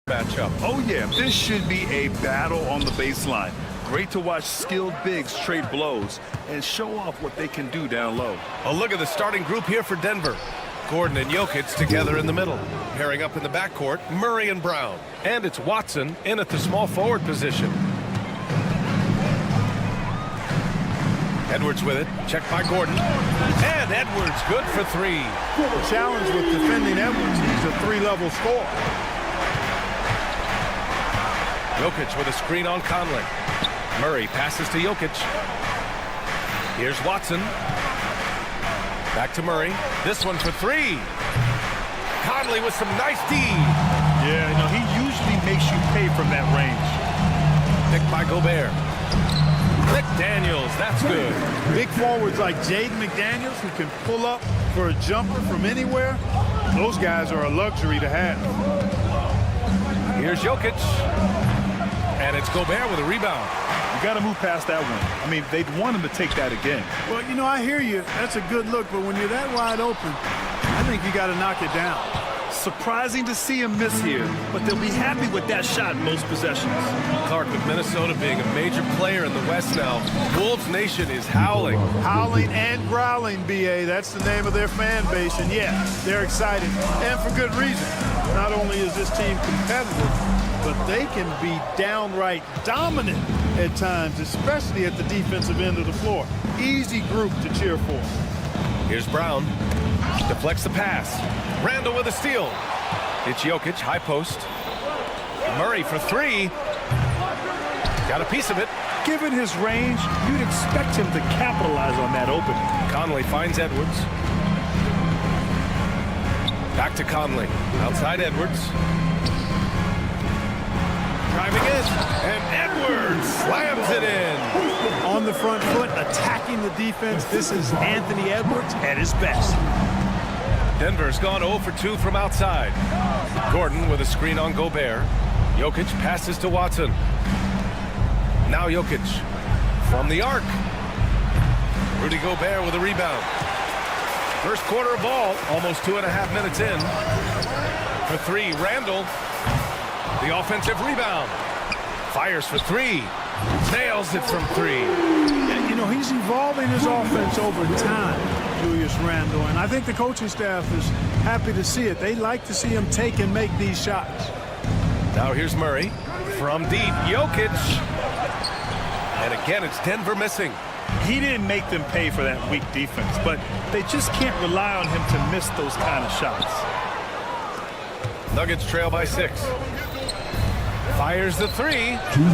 matchup. Oh, yeah, this should be a battle on the baseline. Great to watch skilled bigs trade blows and show off what they can do down low. A look at the starting group here for Denver. Gordon and Jokic together in the middle. Pairing up in the backcourt, Murray and Brown. And it's Watson in at the small forward position. Edwards with it. Checked by Gordon. And Edwards good for three. The challenge with defending Edwards, he's a three-level scorer. Jokic with a screen on Conley. Murray passes to Jokic. Here's Watson. Back to Murray. This one for three. Conley with some nice D. Yeah, he usually makes you pay from that range. Picked by Gobert. McDaniels, that's good. Big forwards like Jaden McDaniels who can pull up for a jumper from anywhere. Those guys are a luxury to have. Here's Jokic. And it's Gobert with a rebound. You got to move past that one. I mean, they'd want him to take that again. Well, I hear you. That's a good look, but when you're that wide open, I think you got to knock it down. Surprising to see him miss here, but they'll be happy with that shot most possessions. Clark, with Minnesota being a major player in the West now, Wolves Nation is howling. Howling and growling, B.A. That's the name of their fan base, and yeah, they're excited, and for good reason. Not only is this team competitive, but they can be downright dominant at times, especially at the defensive end of the floor. Easy group to cheer for. Here's Brown. Deflects the pass. Randall with a steal. It's Jokic, high post. Murray for three. Got a piece of it. Given his range, you'd expect him to capitalize on that opening. Conley finds Edwards. Back to Conley. Outside Edwards. Driving in. And Edwards slams it in. On the front foot, attacking the defense. This is Anthony Edwards at his best. Denver's gone 0 for 2 from outside. Gordon with a screen on Gobert. Jokic passes to Watson. Now Jokic from the arc. Rudy Gobert with a rebound. First quarter of ball, almost 2.5 minutes in. For three, Randall. The offensive rebound. Fires for three. Nails it from three. And, he's evolving his offense over time, Julius Randle, and I think the coaching staff is happy to see it. They like to see him take and make these shots. Now here's Murray from deep. Jokic. And again, it's Denver missing. He didn't make them pay for that weak defense, but they just can't rely on him to miss those kind of shots. Nuggets trail by 6. Fires the three.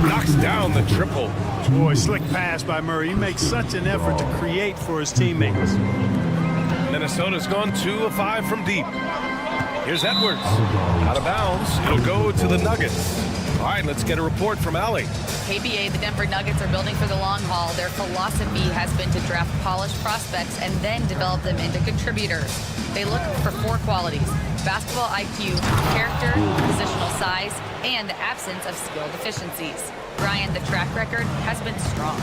Knocks down the triple. Boy, slick pass by Murray. He makes such an effort to create for his teammates. Minnesota's gone 2 of 5 from deep. Here's Edwards. Out of bounds. It'll go to the Nuggets. All right, let's get a report from Allie. KBA, the Denver Nuggets are building for the long haul. Their philosophy has been to draft polished prospects and then develop them into contributors. They look for 4 qualities: basketball IQ, character, positional size, and the absence of skill deficiencies. Brian, the track record has been strong.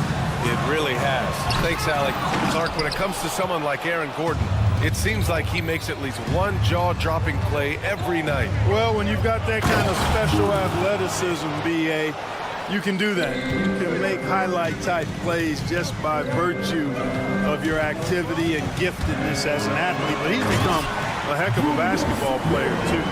It really has. Thanks, Allie. Clark, when it comes to someone like Aaron Gordon, it seems like he makes at least one jaw-dropping play every night. Well, when you've got that kind of special athleticism, B.A., you can do that. You can make highlight-type plays just by virtue of your activity and giftedness as an athlete. But he's become a heck of a basketball player, too.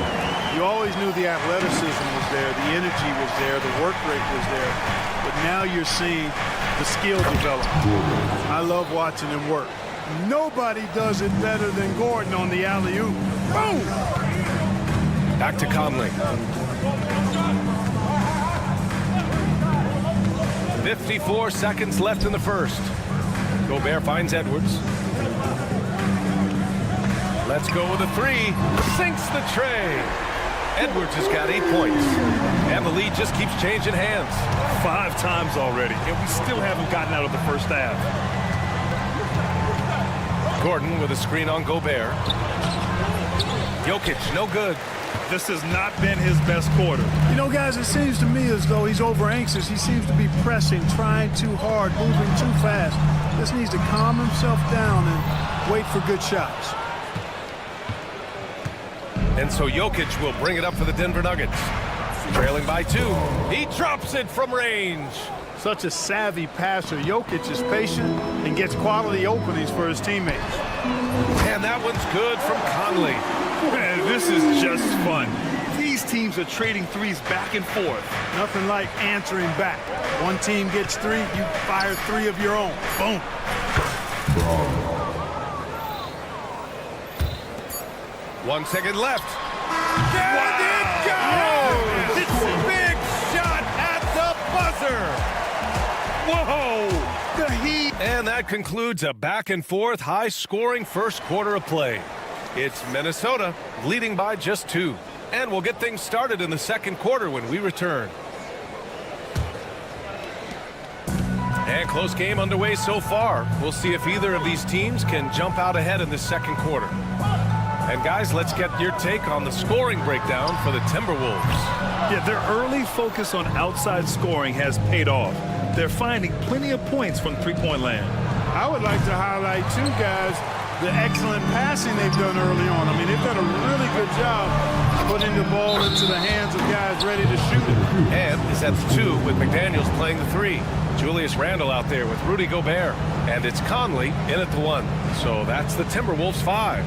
You always knew the athleticism was there, the energy was there, the work rate was there. But now you're seeing the skill develop. I love watching him work. Nobody does it better than Gordon on the alley-oop. Boom! Back to Conley. 54 seconds left in the first. Gobert finds Edwards. Let's go with a three. Sinks the tray. Edwards has got 8 points. And the lead just keeps changing hands. 5 times already, and we still haven't gotten out of the first half. Gordon with a screen on Gobert. Jokic, no good. This has not been his best quarter. Guys, it seems to me as though he's over-anxious. He seems to be pressing, trying too hard, moving too fast. Just needs to calm himself down and wait for good shots. And so Jokic will bring it up for the Denver Nuggets. Trailing by 2. He drops it from range. Such a savvy passer. Jokic is patient and gets quality openings for his teammates. And that one's good from Conley. Man, this is just fun. These teams are trading threes back and forth. Nothing like answering back. One team gets 3, you fire 3 of your own. Boom. One second left. There it goes! It's a big shot at the buzzer. Whoa! The Heat. And that concludes a back-and-forth, high-scoring first quarter of play. It's Minnesota leading by just 2. And we'll get things started in the second quarter when we return. And close game underway so far. We'll see if either of these teams can jump out ahead in the second quarter. And guys, let's get your take on the scoring breakdown for the Timberwolves. Yeah, their early focus on outside scoring has paid off. They're finding plenty of points from three-point land. I would like to highlight, too, guys, the excellent passing they've done early on. I mean, they've done a really good job putting the ball into the hands of guys ready to shoot it. And is at the 2 with McDaniels playing the 3. Julius Randle out there with Rudy Gobert. And it's Conley in at the 1. So that's the Timberwolves 5.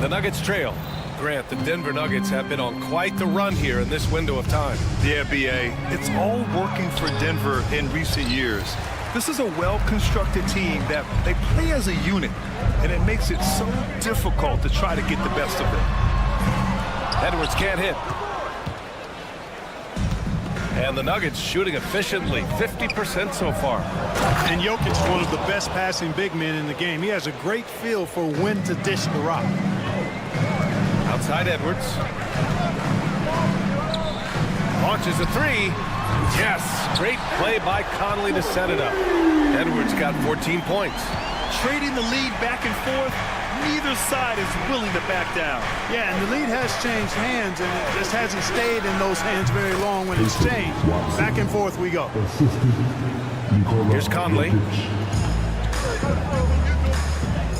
The Nuggets trail. Grant, the Denver Nuggets have been on quite the run here in this window of time. Yeah, B.A., it's all working for Denver in recent years. This is a well-constructed team that they play as a unit, and it makes it so difficult to try to get the best of them. Edwards can't hit. And the Nuggets shooting efficiently, 50% so far. And Jokic is one of the best passing big men in the game. He has a great feel for when to dish the rock. Outside Edwards. Launches a 3. Yes, great play by Conley to set it up. Edwards got 14 points. Trading the lead back and forth, neither side is willing to back down. Yeah, and the lead has changed hands, and it just hasn't stayed in those hands very long when it's changed. Back and forth we go. Here's Conley.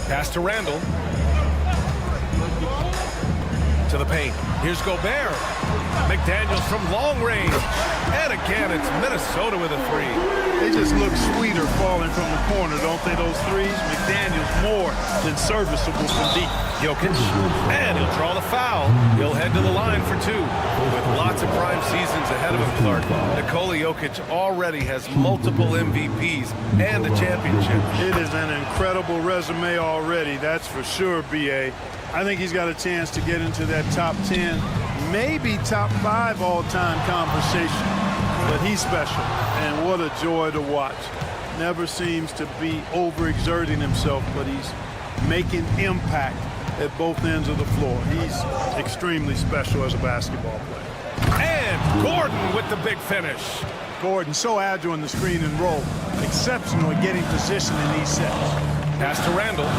Pass to Randle. To the paint. Here's Gobert. McDaniels from long range. And again, it's Minnesota with a 3. They just look sweeter falling from the corner, don't they, those threes? McDaniels more than serviceable from deep. Jokic. And he'll draw the foul. He'll head to the line for 2. With lots of prime seasons ahead of him, Clark. Nikola Jokic already has multiple MVPs and a championship. It is an incredible resume already, that's for sure, B.A. I think he's got a chance to get into that top 10, maybe top 5 all-time conversation. But he's special, and what a joy to watch. Never seems to be overexerting himself, but he's making impact at both ends of the floor. He's extremely special as a basketball player. And Gordon with the big finish. Gordon, so agile in the screen and roll. Exceptional at getting position in these sets. Pass to Randle.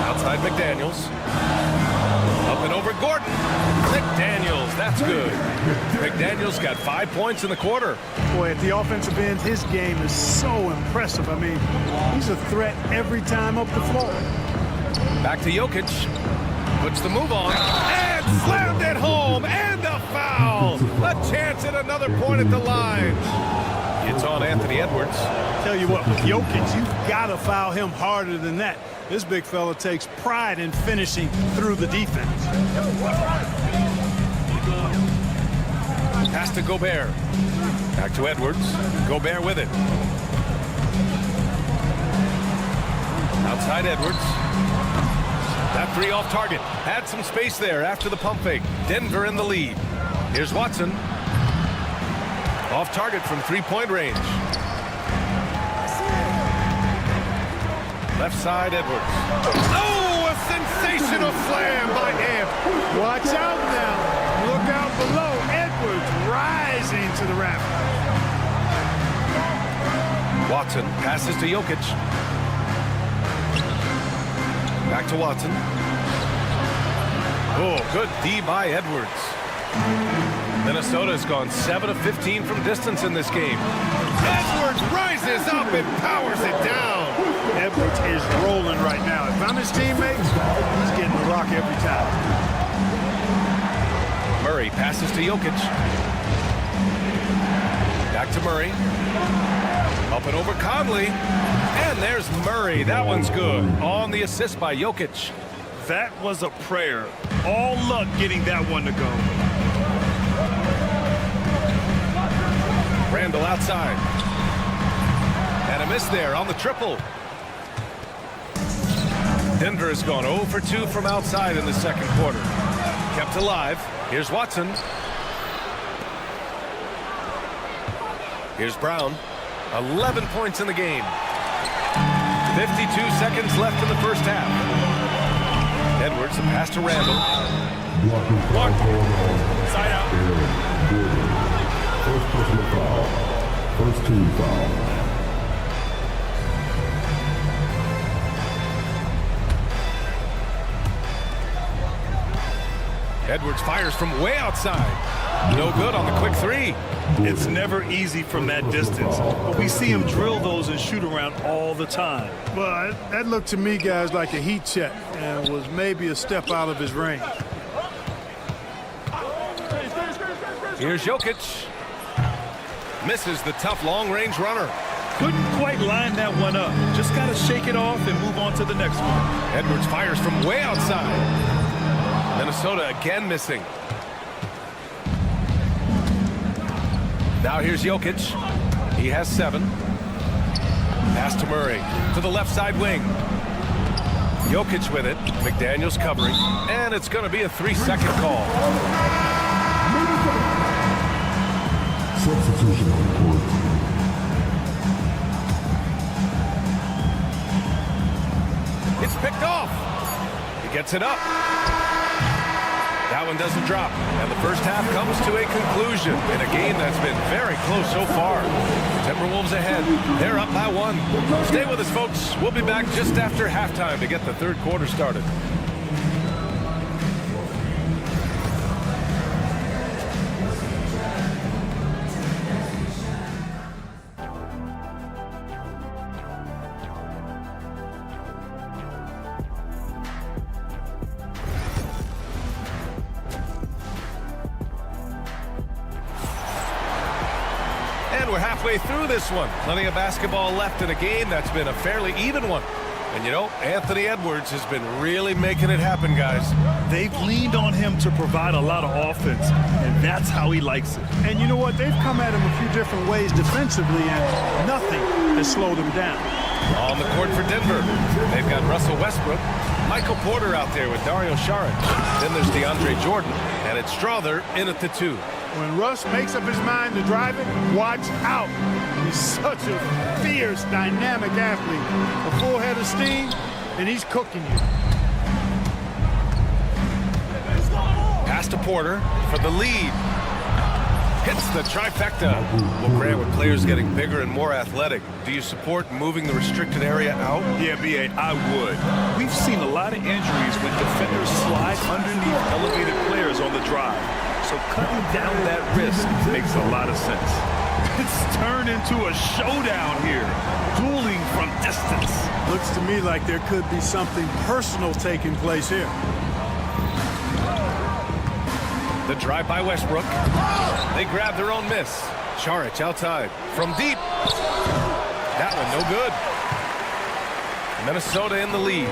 Outside McDaniels. Up and over Gordon. McDaniels, that's good. McDaniels got 5 points in the quarter. Boy, at the offensive end, his game is so impressive. I mean, he's a threat every time up the floor. Back to Jokic. Puts the move on. And slammed it home. And a foul. A chance at another point at the line. It's on Anthony Edwards. Tell you what, with Jokic, you've got to foul him harder than that. This big fella takes pride in finishing through the defense. Pass to Gobert. Back to Edwards. Gobert with it. Outside Edwards. That 3 off target. Had some space there after the pump fake. Denver in the lead. Here's Watson. Off target from 3-point range. Left side, Edwards. Oh, a sensational slam by Amp. Watch out now. Look out below. Edwards rising to the rafters. Watson passes to Jokic. Back to Watson. Oh, good D by Edwards. Minnesota has gone 7 of 15 from distance in this game. Edwards rises up and powers it down. Edwards is rolling right now. If I'm his teammate, he's getting the rock every time. Murray passes to Jokic. Back to Murray. Up and over Conley. And there's Murray. That one's good. On the assist by Jokic. That was a prayer. All luck getting that one to go. Randall outside. And a miss there on the triple. Denver has gone 0 for 2 from outside in the second quarter. Kept alive. Here's Watson. Here's Brown. 11 points in the game. 52 seconds left in the first half. Edwards, a pass to Randall. Blocked. Side out. First personal foul. First team foul. Edwards fires from way outside. No good on the quick three. It's never easy from that distance, but we see him drill those and shoot around all the time. Well, that looked to me, guys, like a heat check and was maybe a step out of his range. Here's Jokic. Misses the tough long-range runner. Couldn't quite line that one up. Just got to shake it off and move on to the next one. Edwards fires from way outside. Minnesota again missing. Now here's Jokic. He has 7. Pass to Murray. To the left side wing. Jokic with it. McDaniels covering. And it's going to be a 3-second call. Substitution on the court. It's picked off. He gets it up. That one doesn't drop. And the first half comes to a conclusion in a game that's been very close so far. Timberwolves ahead. They're up by 1. Stay with us, folks. We'll be back just after halftime to get the third quarter started. We're halfway through this one. Plenty of basketball left in a game that's been a fairly even one. And you know, Anthony Edwards has been really making it happen, guys. They've leaned on him to provide a lot of offense, and that's how he likes it. And you know what? They've come at him a few different ways defensively, and nothing has slowed him down. On the court for Denver, they've got Russell Westbrook, Michael Porter out there with Dario Saric. Then there's DeAndre Jordan, and it's Strother in at the 2. When Russ makes up his mind to drive it, watch out. He's such a fierce, dynamic athlete. A full head of steam, and he's cooking you. Pass to Porter for the lead. Hits the trifecta. Well, Grant, with players getting bigger and more athletic, do you support moving the restricted area out? Yeah, B.A., I would. We've seen a lot of injuries when defenders slide underneath elevated players on the drive. So cutting down that risk makes a lot of sense. It's turned into a showdown here. Dueling from distance. Looks to me like there could be something personal taking place here. The drive by Westbrook. They grab their own miss. Saric outside from deep. That one no good. Minnesota in the lead.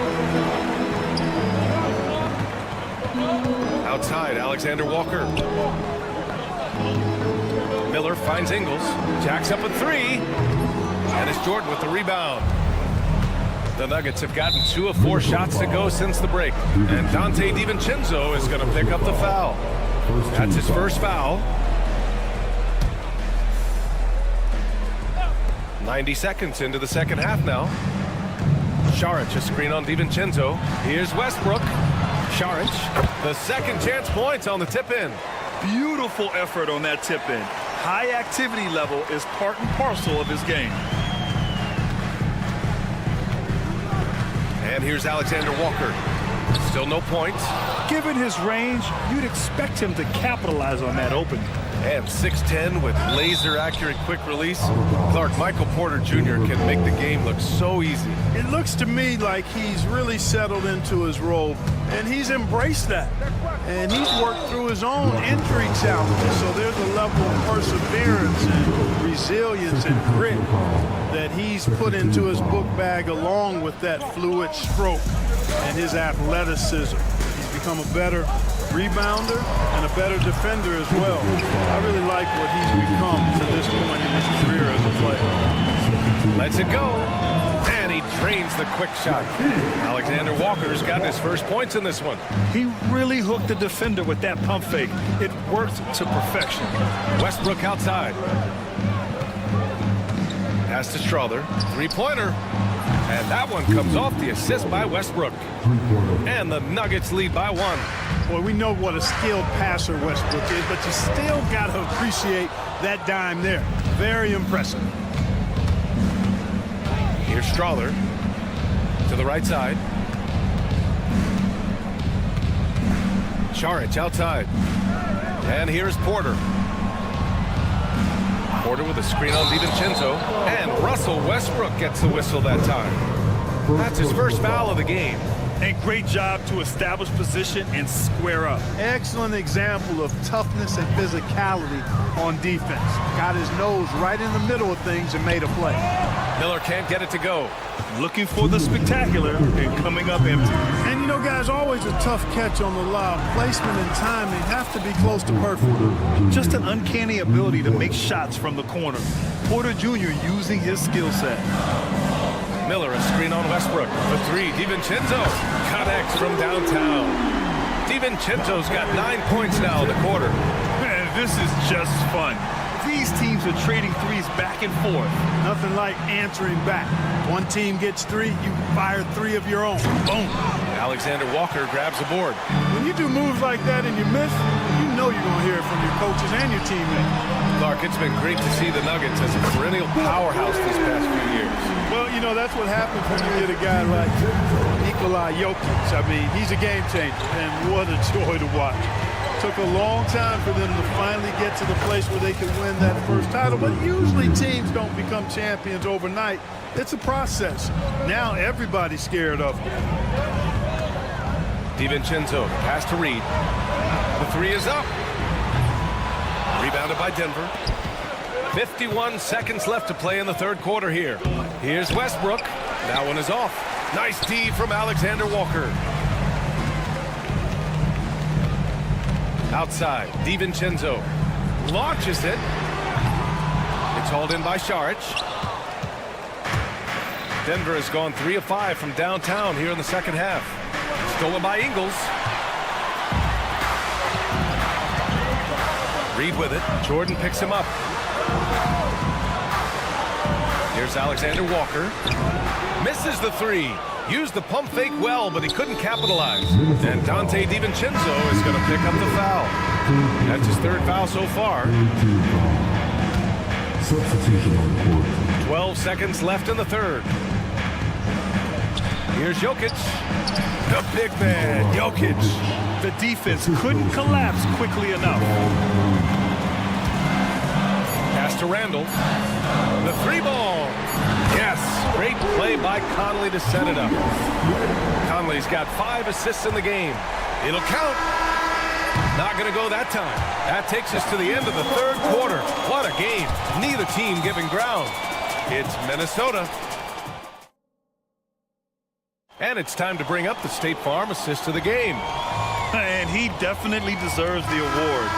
Outside, Alexander Walker. Miller finds Ingles. Jacks up a 3. And it's Jordan with the rebound. The Nuggets have gotten 2 of 4 shots to go since the break. And Dante DiVincenzo is going to pick up the foul. That's his first foul. 90 seconds into the second half now. Saric, a screen on DiVincenzo. Here's Westbrook. Saric, the second chance points on the tip-in. Beautiful effort on that tip-in. High activity level is part and parcel of his game. And here's Alexander Walker. Still no points. Given his range, you'd expect him to capitalize on that opening. And 6'10" with laser-accurate quick release. Clark, Michael Porter Jr. can make the game look so easy. It looks to me like he's really settled into his role, and he's embraced that. And he's worked through his own injury challenges, so there's a level of perseverance and resilience and grit that he's put into his book bag along with that fluid stroke and his athleticism. He's become a better rebounder and a better defender as well. I really like what he's become to this point in his career as a player. Lets it go. And he drains the quick shot. Alexander Walker's got his first points in this one. He really hooked the defender with that pump fake. It worked to perfection. Westbrook outside. Pass to Strother. Three-pointer. And that one comes off the assist by Westbrook. And the Nuggets lead by 1. Boy, we know what a skilled passer Westbrook is, but you still got to appreciate that dime there. Very impressive. Here's Strother to the right side. Saric outside. And here's Porter. Porter with a screen on DiVincenzo. And Russell Westbrook gets the whistle that time. That's his first foul of the game. And great job to establish position and square up. Excellent example of toughness and physicality on defense. Got his nose right in the middle of things and made a play. Miller can't get it to go. Looking for the spectacular and coming up empty. And you know, guys, always a tough catch on the lob. Placement and timing have to be close to perfect. Just an uncanny ability to make shots from the corner. Porter Jr. using his skill set. Miller, a screen on Westbrook. For 3, DiVincenzo connects from downtown. DiVincenzo's got 9 points now in the quarter. Man, this is just fun. These teams are trading threes back and forth. Nothing like answering back. One team gets 3, you fire 3 of your own. Boom. Alexander Walker grabs the board. When you do moves like that and you miss, you know you're going to hear it from your coaches and your teammates. Clark, it's been great to see the Nuggets as a perennial powerhouse these past few years. Well, you know, that's what happens when you get a guy like Nikola Jokic. I mean, he's a game changer, and what a joy to watch. Took a long time for them to finally get to the place where they could win that first title, but usually teams don't become champions overnight. It's a process. Now everybody's scared of him. DiVincenzo, pass to Reed. The 3 is up. Rebounded by Denver. 51 seconds left to play in the third quarter here. Here's Westbrook. That one is off. Nice D from Alexander Walker. Outside, DiVincenzo launches it. It's hauled in by Saric. Denver has gone 3 of 5 from downtown here in the second half. Stolen by Ingles. Reed with it. Jordan picks him up. Here's Alexander Walker. Misses the 3. Used the pump fake well, but he couldn't capitalize. And Dante DiVincenzo is going to pick up the foul. That's his 3rd foul so far. Substitution on the court. 12 seconds left in the third. Here's Jokic. The big man, Jokic. The defense couldn't collapse quickly enough. Pass to Randall. The 3-ball. Yes, great play by Conley to set it up. Conley's got 5 assists in the game. It'll count. Not going to go that time. That takes us to the end of the third quarter. What a game. Neither team giving ground. It's Minnesota. And it's time to bring up the State Farm assist of the game. And he definitely deserves the award.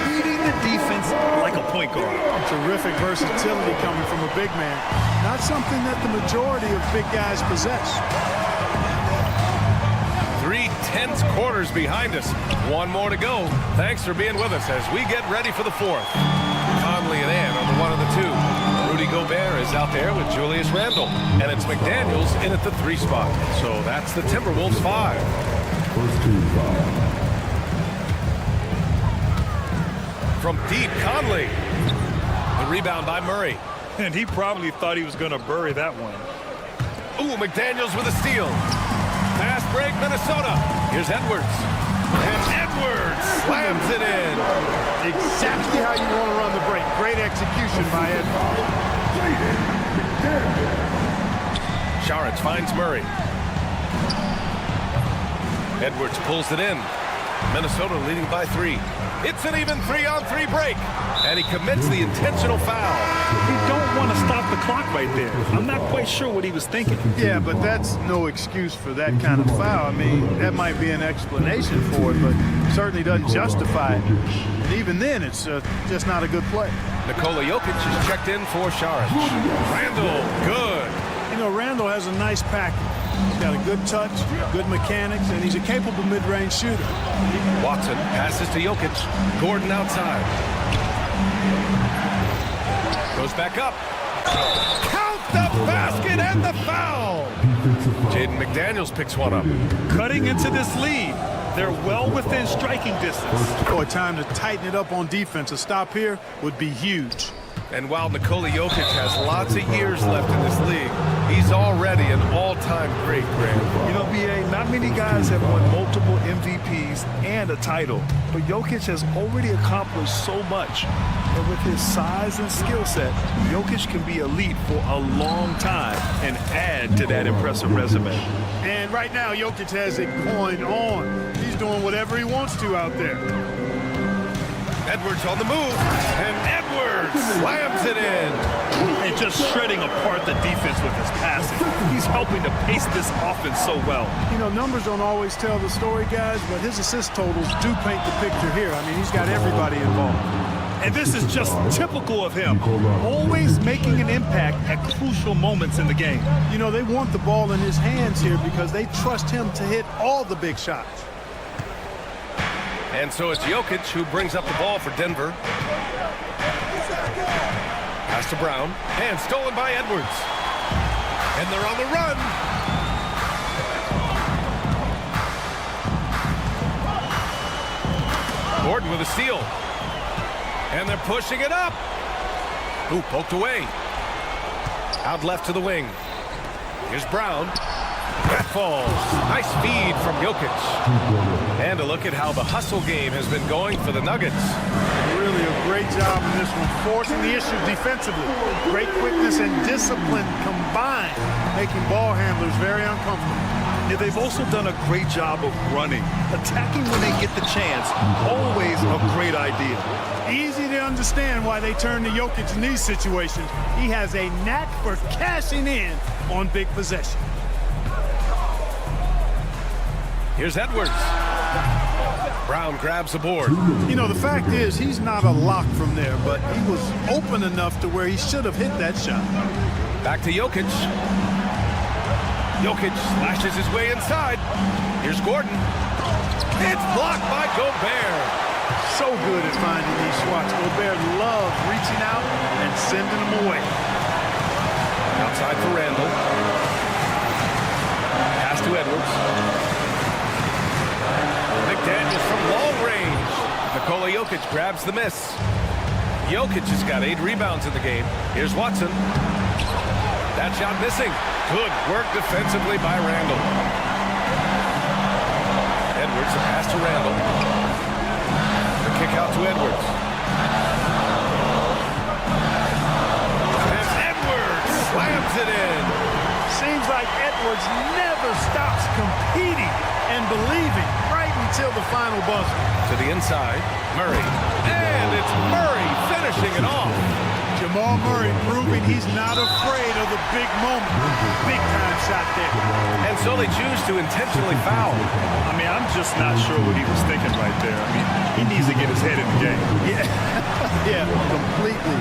Leading the defense like a point guard. Terrific versatility coming from a big man. Not something that the majority of big guys possess. 3 tense quarters behind us. 1 more to go. Thanks for being with us as we get ready for the 4th. Conley and Ann on the 1 and the 2. Rudy Gobert is out there with Julius Randle. And it's McDaniels in at the 3 spot. So that's the Timberwolves 5. First team foul. From deep, Conley. The rebound by Murray. And he probably thought he was going to bury that one. Ooh, McDaniels with a steal. Fast break, Minnesota. Here's Edwards. And Edwards slams it in. Exactly how you want to run the break. Great execution by Edwards. Saric finds Murray. Edwards pulls it in. Minnesota leading by 3. It's an even 3-on-3 break. And he commits the intentional foul. You don't want to stop the clock right there. I'm not quite sure what he was thinking. Yeah, but that's no excuse for that kind of foul. I mean, that might be an explanation for it, but certainly doesn't justify it. And even then, it's just not a good play. Nikola Jokic is checked in for Saric. Randall, good. You know, Randall has a nice package. He's got a good touch, good mechanics, and he's a capable mid-range shooter. Watson passes to Jokic. Gordon outside. Goes back up. Count the basket and the foul. Jaden McDaniels picks one up. Cutting into this lead. They're well within striking distance. Oh, time to tighten it up on defense. A stop here would be huge. And while Nikola Jokic has lots of years left in this league, he's already an all-time great, Grant. You know, B.A., not many guys have won multiple MVPs and a title, but Jokic has already accomplished so much. And with his size and skill set, Jokic can be elite for a long time and add to that impressive resume. And right now, Jokic has it going on. He's doing whatever he wants to out there. Edwards on the move, and Edwards slams it in. And just shredding apart the defense with his passing. He's helping to pace this offense so well. You know, numbers don't always tell the story, guys, but his assist totals do paint the picture here. I mean, he's got everybody involved. And this is just typical of him, always making an impact at crucial moments in the game. You know, they want the ball in his hands here because they trust him to hit all the big shots. And so it's Jokic who brings up the ball for Denver. Pass to Brown, and stolen by Edwards. And they're on the run. Gordon with a steal. And they're pushing it up. Ooh, poked away. Out left to the wing. Here's Brown. That falls. Nice feed from Jokic. And a look at how the hustle game has been going for the Nuggets. Really a great job in this one, forcing the issue defensively. Great quickness and discipline combined, making ball handlers very uncomfortable. Yeah, they've also done a great job of running. Attacking when they get the chance, always a great idea. Easy to understand why they turn to Jokic in these situations. He has a knack for cashing in on big possessions. Here's Edwards. Brown grabs the board. You know, the fact is, he's not a lock from there, but he was open enough to where he should have hit that shot. Back to Jokic. Jokic slashes his way inside. Here's Gordon. It's blocked by Gobert. So good at finding these swats. Gobert loves reaching out and sending them away. Outside for Randall. Pass to Edwards. McDaniels from long range. Nikola Jokic grabs the miss. Jokic has got 8 rebounds in the game. Here's Watson. That shot missing. Good work defensively by Randall. Edwards, a pass to Randall. The kick out to Edwards. And Edwards slams it in. Seems like Edwards never stops competing and believing right until the final buzzer. To the inside, Murray. And it's Murray finishing it off. Jamal Murray proving he's not afraid of the big moment. Big time shot there. And so they choose to intentionally foul. I mean, I'm just not sure what he was thinking right there. I mean, he needs to get his head in the game. Yeah, yeah, completely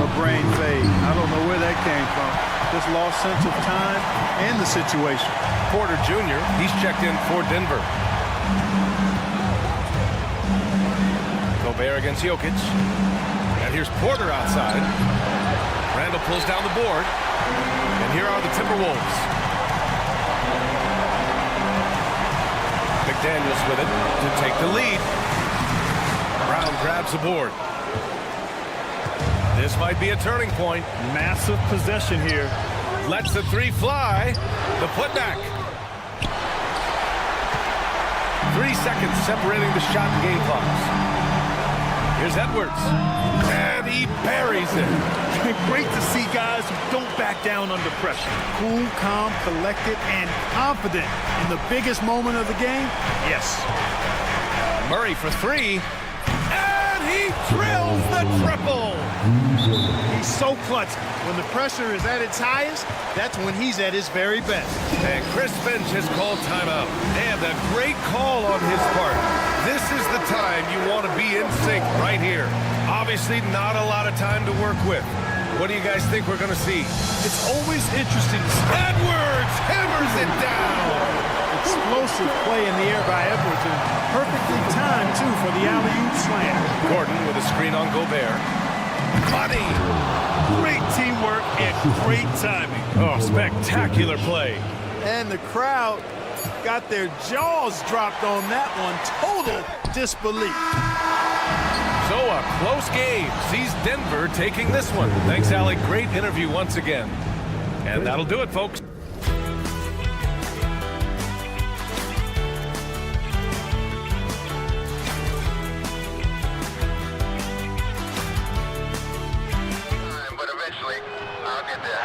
a brain fade. I don't know where that came from. Just lost sense of time and the situation. Porter Jr., he's checked in for Denver. Gobert against Jokic. And here's Porter outside. Randall pulls down the board. And here are the Timberwolves. McDaniels with it to take the lead. Brown grabs the board. This might be a turning point. Massive possession here. Lets the 3 fly. The putback. 3 seconds separating the shot and game clocks. Here's Edwards. And he buries it. Great to see guys who don't back down under pressure. Cool, calm, collected, and confident in the biggest moment of the game. Yes. Murray for 3. And he drills the triple. He's so clutch. When the pressure is at its highest, that's when he's at his very best. And Chris Finch has called timeout. And a great call on his part. This is the time you want to be in sync right here. Obviously not a lot of time to work with. What do you guys think we're going to see? It's always interesting to see. Edwards hammers it down. Explosive play in the air by Edwards, and perfectly timed, too, for the alley-oop slam. Gordon with a screen on Gobert. Money. Great teamwork and great timing. Oh, spectacular play. And the crowd got their jaws dropped on that one. Total disbelief. So a close game sees Denver taking this one. Thanks, Alec. Great interview once again. And that'll do it, folks. But eventually, I'll get there.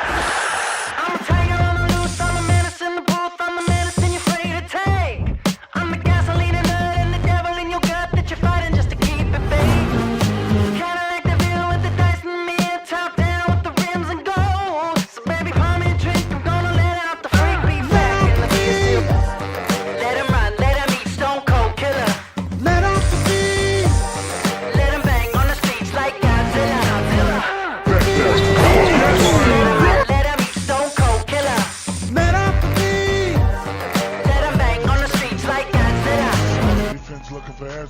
I'm a tiger on the loose, I'm a menace in the booth, I'm the medicine you're afraid to take. I'm the gasoline and nut and the devil in your gut that you're fighting just to keep it fake. Kinda like the view with the dice in the mirror, top down with the rims and gold. So baby, pour me a drink, I'm gonna let out the freak beat back in the music. Let him run, let him eat, stone cold killer. Let off the beat. Let him bang on the streets like Godzilla. Let him eat, stone cold killer. Let off the beat. Let him bang on the streets like Godzilla. Defense looking for answers.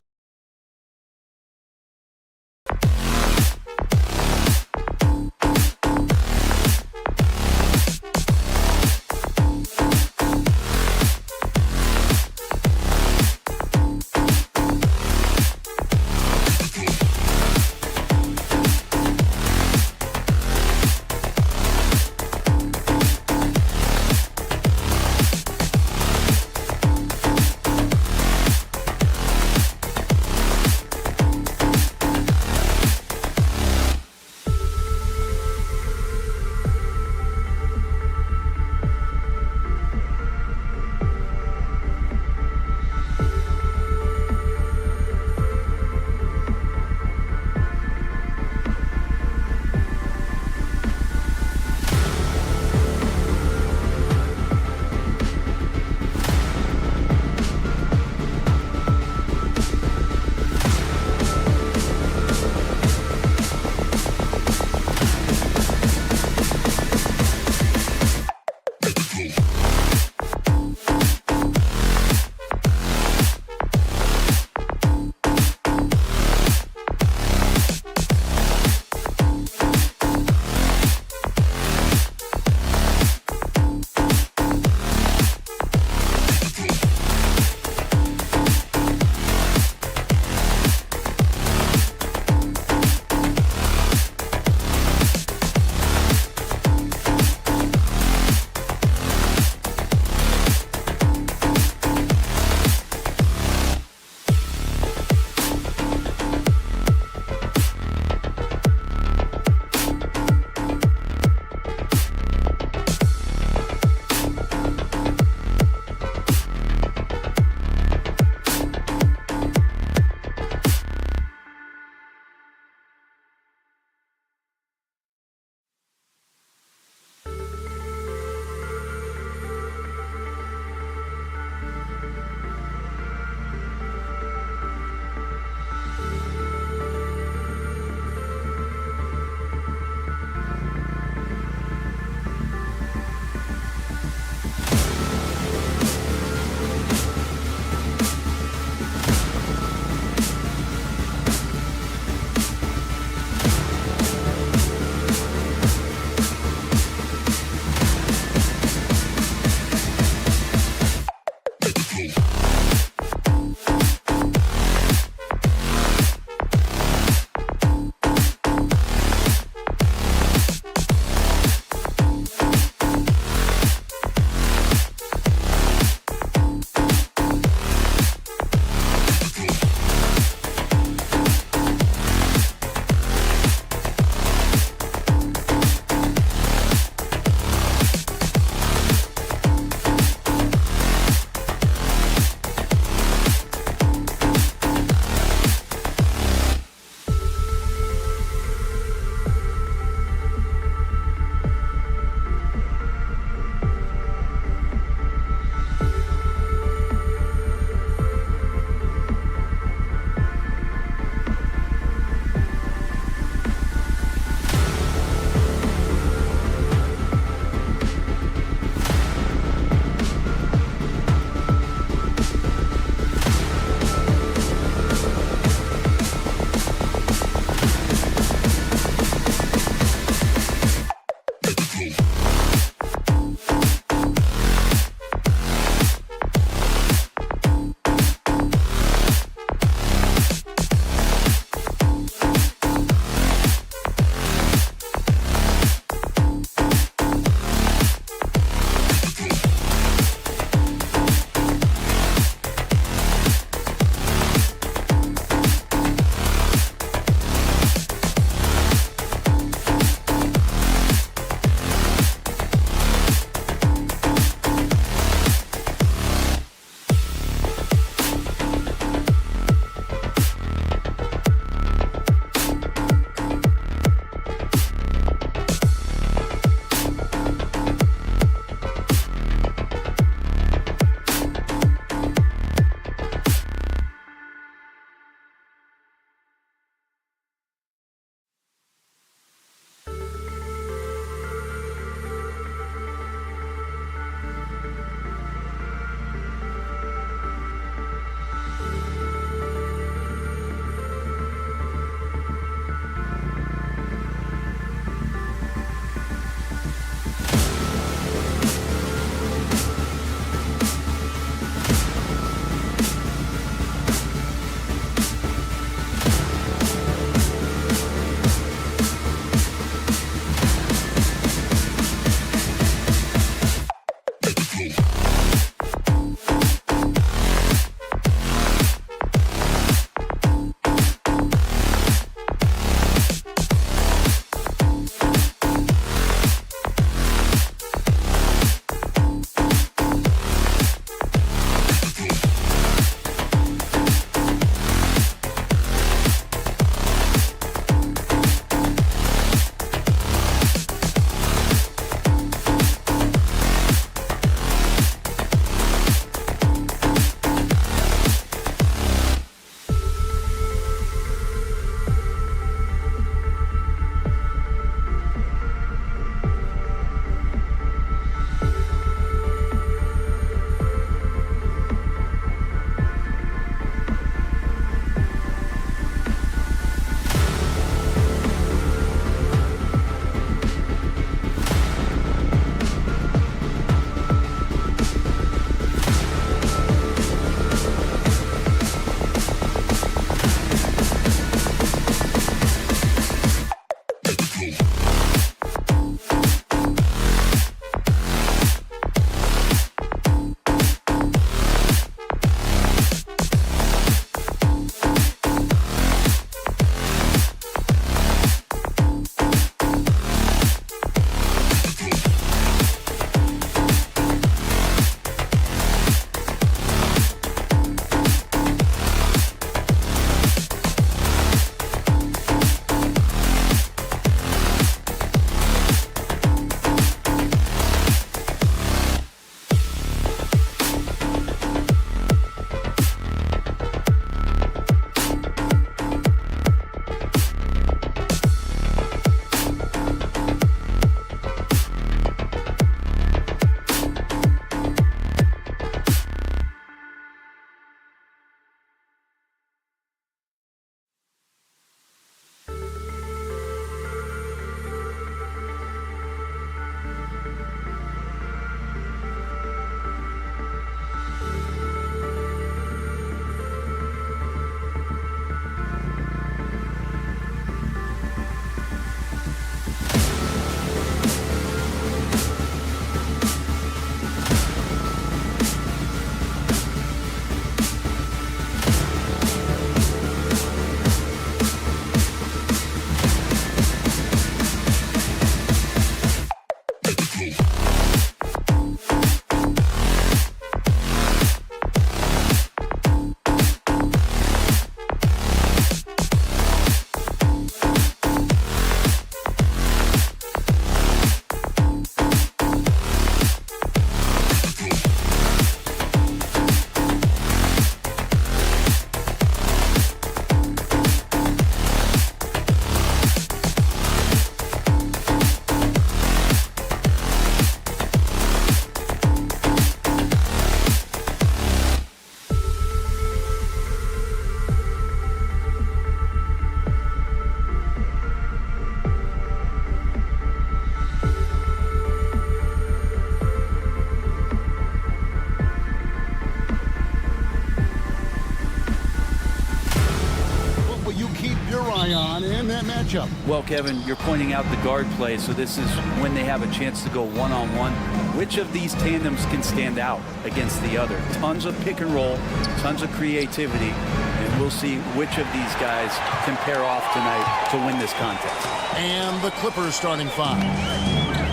matchup. Well, Kevin, you're pointing out the guard play, so this is when they have a chance to go one-on-one. Which of these tandems can stand out against the other? Tons of pick and roll, tons of creativity, and we'll see which of these guys can pair off tonight to win this contest. And the Clippers starting five.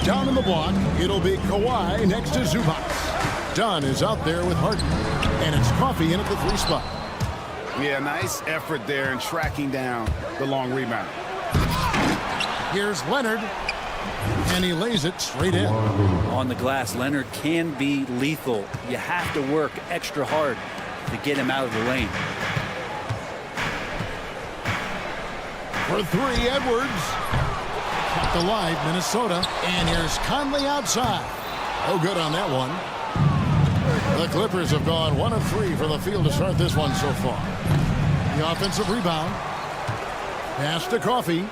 Down in the block, it'll be Kawhi next to Zubac. Dunn is out there with Harden, and it's Coffee in at the 3 spot. Yeah, nice effort there in tracking down the long rebound. Here's Leonard, and he lays it straight in. On the glass, Leonard can be lethal. You have to work extra hard to get him out of the lane. For 3, Edwards. Kept alive, Minnesota. And here's Conley outside. Oh, good on that one. The Clippers have gone 1 of 3 for the field to start this one so far. The offensive rebound. Pass to Coffee.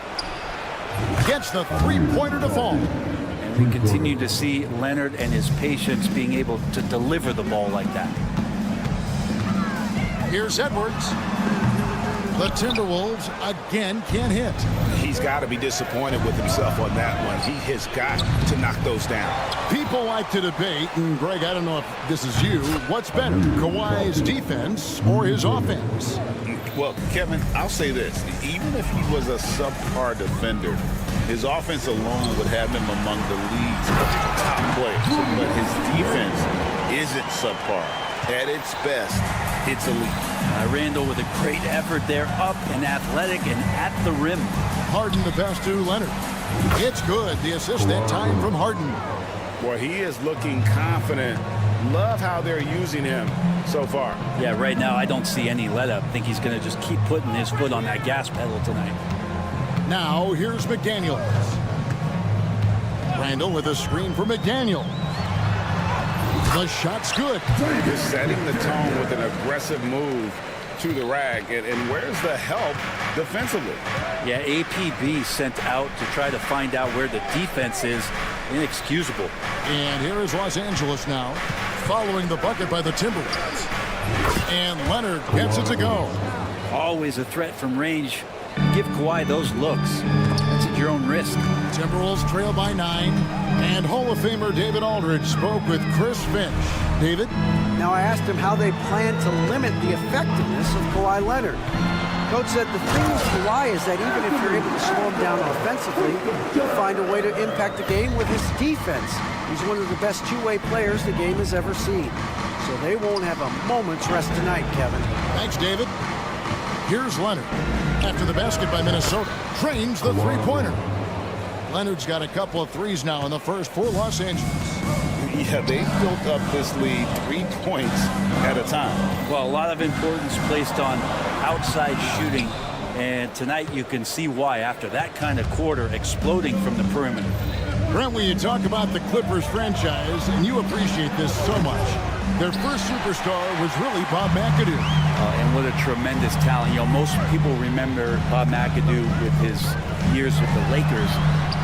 Gets the 3-pointer to fall. And we continue to see Leonard and his patience being able to deliver the ball like that. Here's Edwards. The Timberwolves again can't hit. He's got to be disappointed with himself on that one. He has got to knock those down. People like to debate, and Greg, I don't know if this is you, what's better, Kawhi's defense or his offense? Well, Kevin, I'll say this. Even if he was a subpar defender, his offense alone would have him among the league's top players. But his defense isn't subpar. At its best, it's elite. Randall with a great effort there, up and athletic and at the rim. Harden the best to Leonard. It's good. The assist that time from Harden. Boy, he is looking confident. Love how they're using him so far. Yeah, right now I don't see any let up. I think he's going to just keep putting his foot on that gas pedal tonight. Now here's McDaniels. Randall with a screen for McDaniel. The shot's good. Just setting the tone with an aggressive move to the rag. And where's the help defensively? Yeah, APB sent out to try to find out where the defense is. Inexcusable. And here is Los Angeles now, following the bucket by the Timberwolves. And Leonard gets it to go. Always a threat from range. Give Kawhi those looks. That's at your own risk. Timberwolves trail by 9. And Hall of Famer David Aldridge spoke with Chris Finch. David? Now I asked him how they plan to limit the effectiveness of Kawhi Leonard. Coach said the thing with Kawhi is that even if you're able to slow him down offensively, he'll find a way to impact the game with his defense. He's one of the best two-way players the game has ever seen. So they won't have a moment's rest tonight, Kevin. Thanks, David. Here's Leonard. After the basket by Minnesota, trains the 3-pointer. Leonard's got a couple of threes now in the first for Los Angeles. Yeah, they built up this lead 3 points at a time. Well, a lot of importance placed on outside shooting, and tonight you can see why after that kind of quarter exploding from the perimeter. Brent, when you talk about the Clippers franchise, and you appreciate this so much, their first superstar was really Bob McAdoo. And what a tremendous talent. You know, most people remember Bob McAdoo with his years with the Lakers.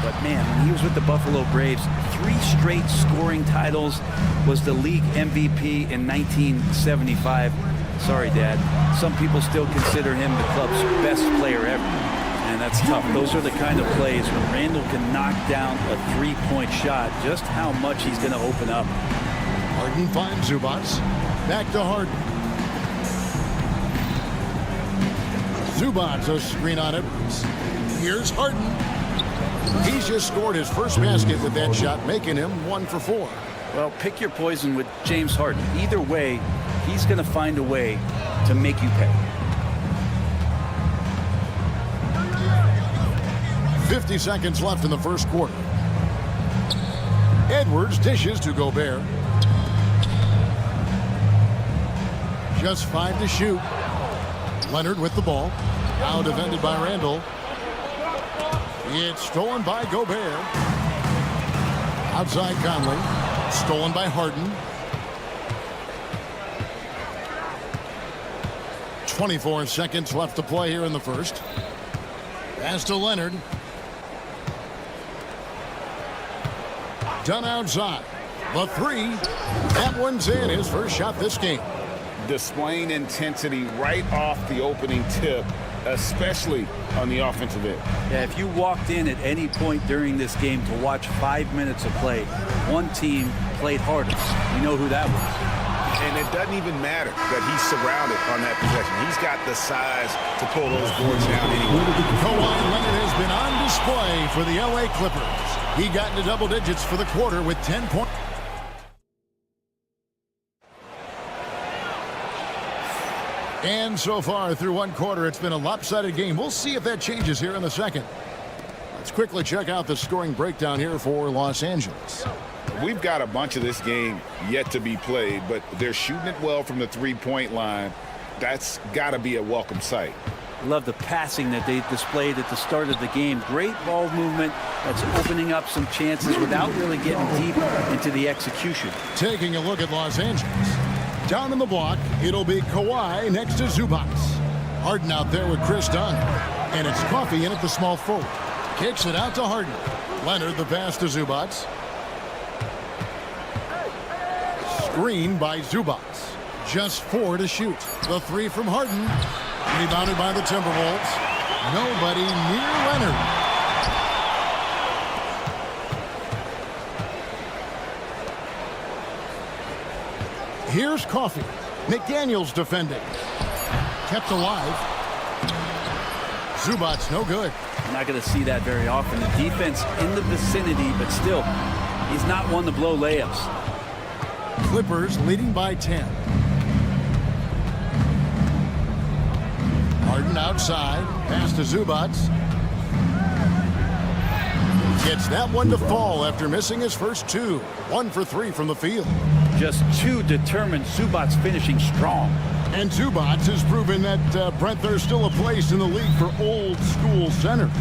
But, man, when he was with the Buffalo Braves, 3 straight scoring titles, was the league MVP in 1975. Sorry, Dad. Some people still consider him the club's best player ever. And that's tough. Those are the kind of plays when Randall can knock down a 3-point shot, just how much he's going to open up. Harden finds Zubac. Back to Harden. Zubac, a screen on Edwards. Here's Harden. He's just scored his first basket with that shot, making him 1 for 4. Well, pick your poison with James Harden. Either way, he's going to find a way to make you pay. 50 seconds left in the first quarter. Edwards dishes to Gobert. Just 5 to shoot. Leonard with the ball. Now defended by Randall. It's stolen by Gobert. Outside Conley. Stolen by Harden. 24 seconds left to play here in the first. Pass to Leonard. Done outside. The 3. That one's in. His first shot this game. Displaying intensity right off the opening tip especially on the offensive end. Yeah, if you walked in at any point during this game to watch 5 minutes of play, one team played harder. You know who that was. And it doesn't even matter that he's surrounded on that possession. He's got the size to pull those boards down anyway. Kawhi Leonard has been on display for the LA Clippers. He got into double digits for the quarter with 10 points. And so far through one quarter, it's been a lopsided game. We'll see if that changes here in the second. Let's quickly check out the scoring breakdown here for Los Angeles. We've got a bunch of this game yet to be played, but they're shooting it well from the three-point line. That's got to be a welcome sight. Love the passing that they displayed at the start of the game. Great ball movement that's opening up some chances without really getting deep into the execution. Taking a look at Los Angeles. Down in the block, it'll be Kawhi next to Zubac. Harden out there with Chris Dunn. And it's Coffey in at the small forward. Kicks it out to Harden. Leonard the pass to Zubac. Screen by Zubac. Just 4 to shoot. The 3 from Harden. Rebounded by the Timberwolves. Nobody near Leonard. Here's Coffey. McDaniels defending. Kept alive. Zubac no good. You're not going to see that very often. The defense in the vicinity, but still, he's not one to blow layups. Clippers leading by 10. Harden outside. Pass to Zubac. Gets that one to fall after missing his first 2. 1 for 3 from the field. Just too determined. Zubac finishing strong. And Zubac has proven that, Brent, there's still a place in the league for old school centers.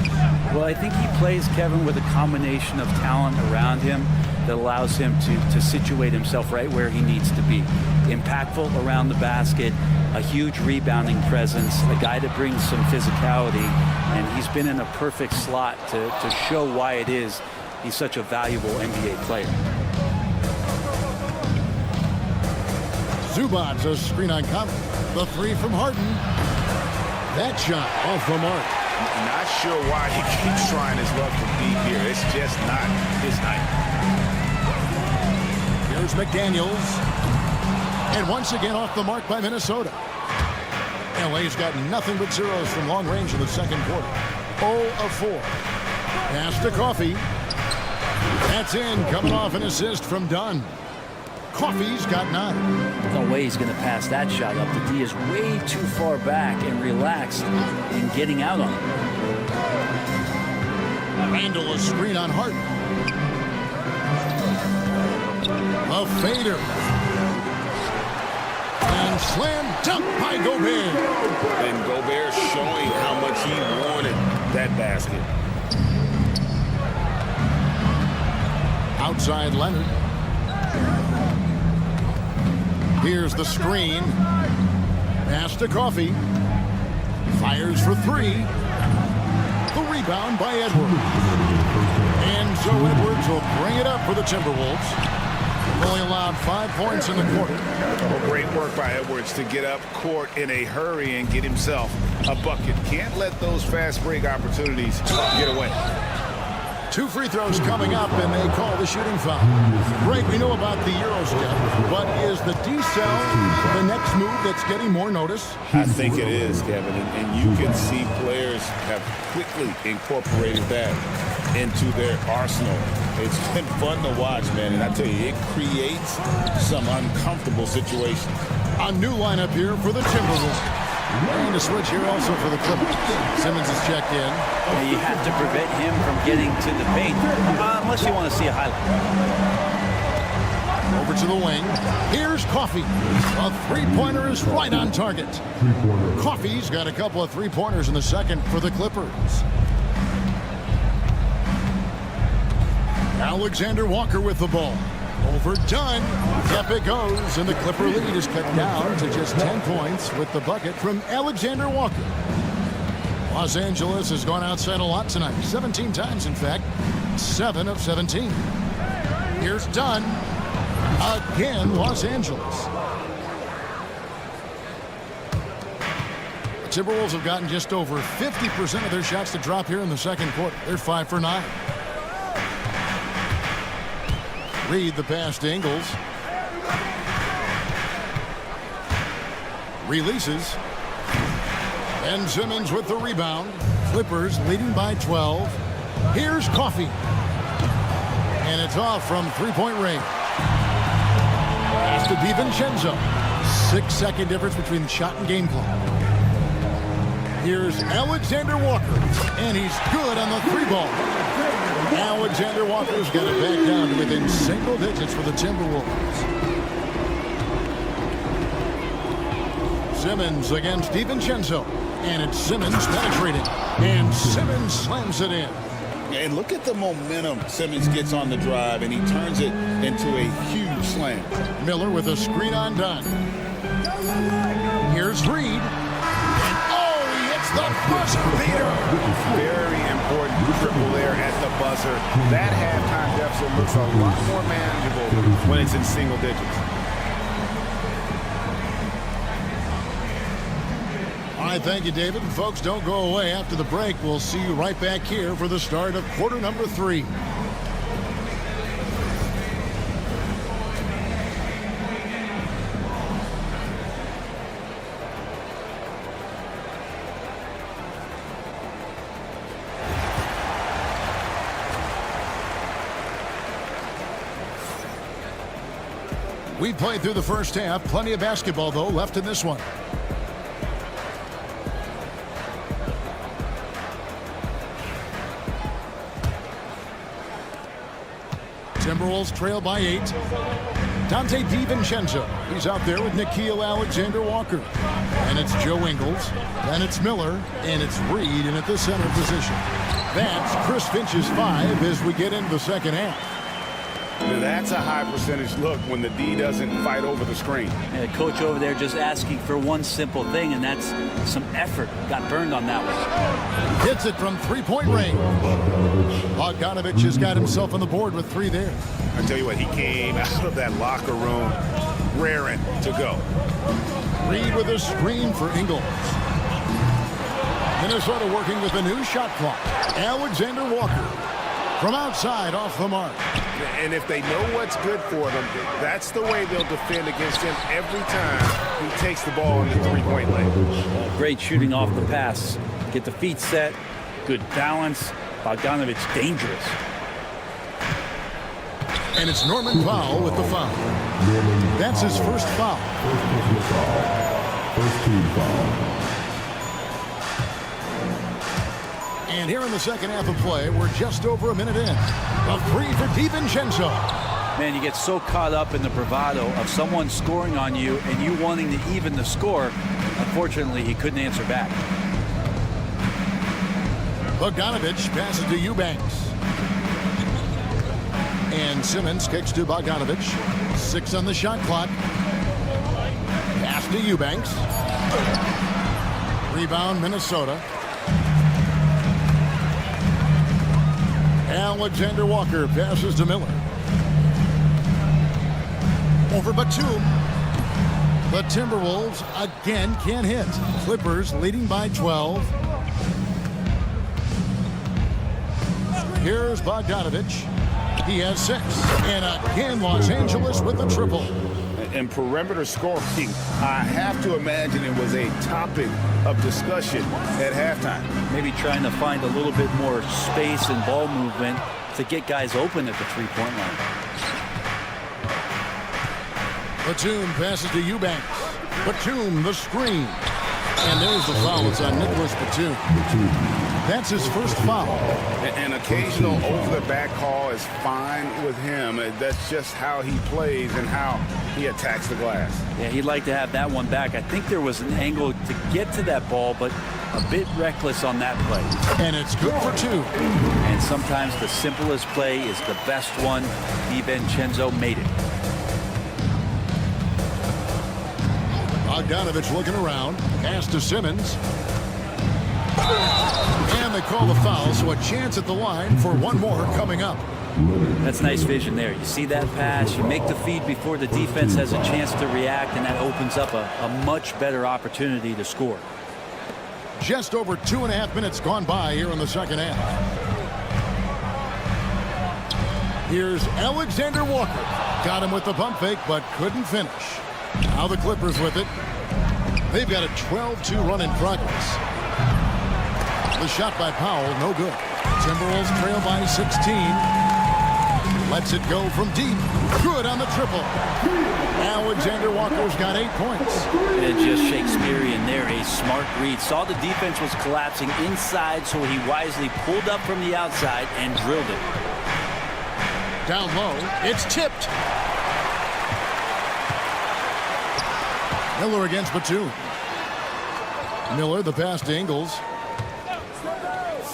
Well, I think he plays, Kevin, with a combination of talent around him that allows him to situate himself right where he needs to be. Impactful around the basket, a huge rebounding presence, a guy that brings some physicality, and he's been in a perfect slot to show why it is he's such a valuable NBA player. Zubac, a screen on Coffey. The 3 from Harden. That shot off the mark. Not sure why he keeps trying his luck from deep here. It's just not his night. Here's McDaniels. And once again off the mark by Minnesota. LA's got nothing but zeros from long range in the second quarter. 0 of 4. Pass to Coffey. That's in, coming off an assist from Dunn. Coffey's got 9. No way he's going to pass that shot up. The D is way too far back and relaxed in getting out on it. Randall a screen on Harden. A fader. And slam dunk by Gobert. And Gobert showing how much he wanted that basket. Outside Leonard. Here's the screen. Pass to Coffey. Fires for 3. The rebound by Edwards. And so Edwards will bring it up for the Timberwolves. Only allowed 5 points in the quarter. Oh, great work by Edwards to get up court in a hurry and get himself a bucket. Can't let those fast break opportunities get away. 2 free throws coming up, and they call the shooting foul. Greg, we know about the Euro step, but is the D-cell the next move that's getting more notice? I think it is, Kevin, and you can see players have quickly incorporated that into their arsenal. It's been fun to watch, man, and I tell you, it creates some uncomfortable situations. A new lineup here for the Timberwolves. And a switch here also for the Clippers. Simmons is checked in. You have to prevent him from getting to the paint, unless you want to see a highlight. Over to the wing. Here's Coffey. A three-pointer is right on target. Coffey's got a couple of three-pointers in the second for the Clippers. Alexander Walker with the ball. Overdone. Up it goes, and the Clipper lead is cut down to just 10 points with the bucket from Alexander Walker. Los Angeles has gone outside a lot tonight. 17 times, in fact. 7 of 17. Here's Dunn. Again, Los Angeles. Timberwolves have gotten just over 50% of their shots to drop here in the second quarter. They're 5 for 9. Reed the pass to Ingles. Releases. Ben Simmons with the rebound. Clippers leading by 12. Here's Coffey. And it's off from three-point range. Pass to DiVincenzo. 6-second difference between the shot and game clock. Here's Alexander Walker. And he's good on the three ball. Alexander Walker's got it back down to within single digits for the Timberwolves. Simmons against DiVincenzo. And it's Simmons penetrating. And Simmons slams it in. And look at the momentum Simmons gets on the drive, and he turns it into a huge slam. Miller with a screen on dime. Here's Reed. And oh, he hits the buzzer beater. Very important triple there at the buzzer. That halftime deficit looks a lot more manageable when it's in single digits. All right, thank you, David. And folks, don't go away. After the break, we'll see you right back here for the start of quarter number 3. We played through the first half. Plenty of basketball, though, left in this one. Timberwolves trail by 8. Dante DiVincenzo. He's out there with Nickeil Alexander-Walker. And it's Joe Ingles. Then it's Miller. And it's Reed in at the center position. That's Chris Finch's 5 as we get into the second half. That's a high percentage look when the D doesn't fight over the screen. Yeah, coach over there just asking for one simple thing, and that's some effort. Got burned on that one. Hits it from three-point range. Bogdanovich has got himself on the board with 3 there. I tell you what, he came out of that locker room raring to go. Reed with a screen for Ingles. Minnesota working with a new shot clock. Alexander Walker from outside off the mark. And if they know what's good for them, that's the way they'll defend against him every time he takes the ball in the three-point lane. Great shooting off the pass. Get the feet set. Good balance. Bogdanovich dangerous. And it's Norman Powell with the foul. That's his first foul. First team foul. And here in the second half of play, we're just over a minute in. A 3 for DiVincenzo. Man, you get so caught up in the bravado of someone scoring on you and you wanting to even the score. Unfortunately, he couldn't answer back. Bogdanovich passes to Eubanks. And Simmons kicks to Bogdanovich. 6 on the shot clock. Pass to Eubanks. Rebound, Minnesota. Alexander Walker passes to Miller. Over Batum. The Timberwolves again can't hit. Clippers leading by 12. Here's Bogdanovich. He has 6. And again, Los Angeles with the triple. And perimeter scoring, I have to imagine it was a topic of discussion at halftime. Maybe trying to find a little bit more space and ball movement to get guys open at the three-point line. Batum passes to Eubanks. Batum, the screen. And there's the foul. It's on Nicholas Batum. That's his first foul. An occasional over-the-back call is fine with him. That's just how he plays and how he attacks the glass. Yeah, he'd like to have that one back. I think there was an angle to get to that ball, but a bit reckless on that play. And it's good for 2. And sometimes the simplest play is the best one. DiVincenzo made it. Bogdanovich looking around. Pass to Simmons. And they call the foul, so a chance at the line for one more coming up. That's nice vision there. You see that pass, you make the feed before the defense has a chance to react, and that opens up a much better opportunity to score. Just over 2.5 minutes gone by here in the second half. Here's Alexander Walker. Got him with the pump fake, but couldn't finish. Now the Clippers with it. They've got a 12-2 run in progress. The shot by Powell, no good. Timberwolves trail by 16. Lets it go from deep. Good on the triple. Alexander Walker's got 8 points. And just Shakespearean there, a smart read. Saw the defense was collapsing inside, so he wisely pulled up from the outside and drilled it. Down low, it's tipped. Miller against Batum. Miller, the pass to Ingles.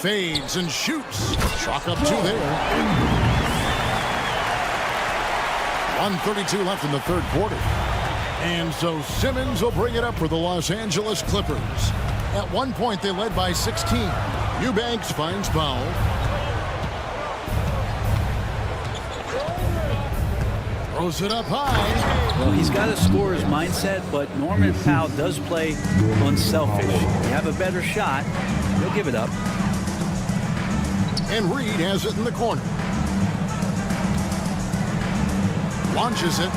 Fades and shoots. Chalk up 2 there. 1:32 left in the third quarter. And so Simmons will bring it up for the Los Angeles Clippers. At one point, they led by 16. Eubanks finds Powell. Throws it up high. Well, he's got a scorer's mindset, but Norman Powell does play unselfish. You have a better shot, he'll give it up. And Reed has it in the corner. Launches it.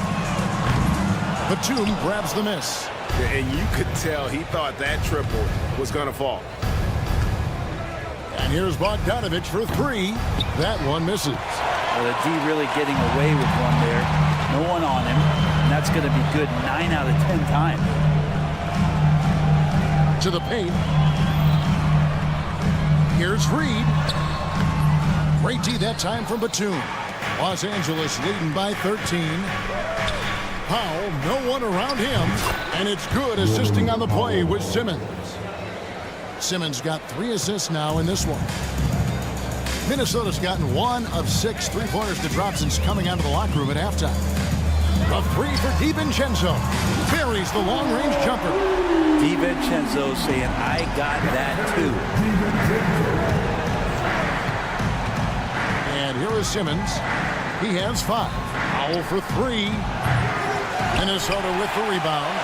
Batum grabs the miss. And you could tell he thought that triple was going to fall. And here's Bogdanovich for 3. That one misses. Well, the D really getting away with one there. No one on him. And that's going to be good 9 out of 10 times. To the paint. Here's Reed. Great D that time from Batum. Los Angeles leading by 13. Powell, no one around him. And it's good assisting on the play with Simmons. Simmons got 3 assists now in this one. Minnesota's gotten 1 of 6 3-pointers to drop since coming out of the locker room at halftime. A 3 for DiVincenzo. Buries the long-range jumper. DiVincenzo saying, I got that too. And here is Simmons. He has 5. Powell for 3. Minnesota with the rebound.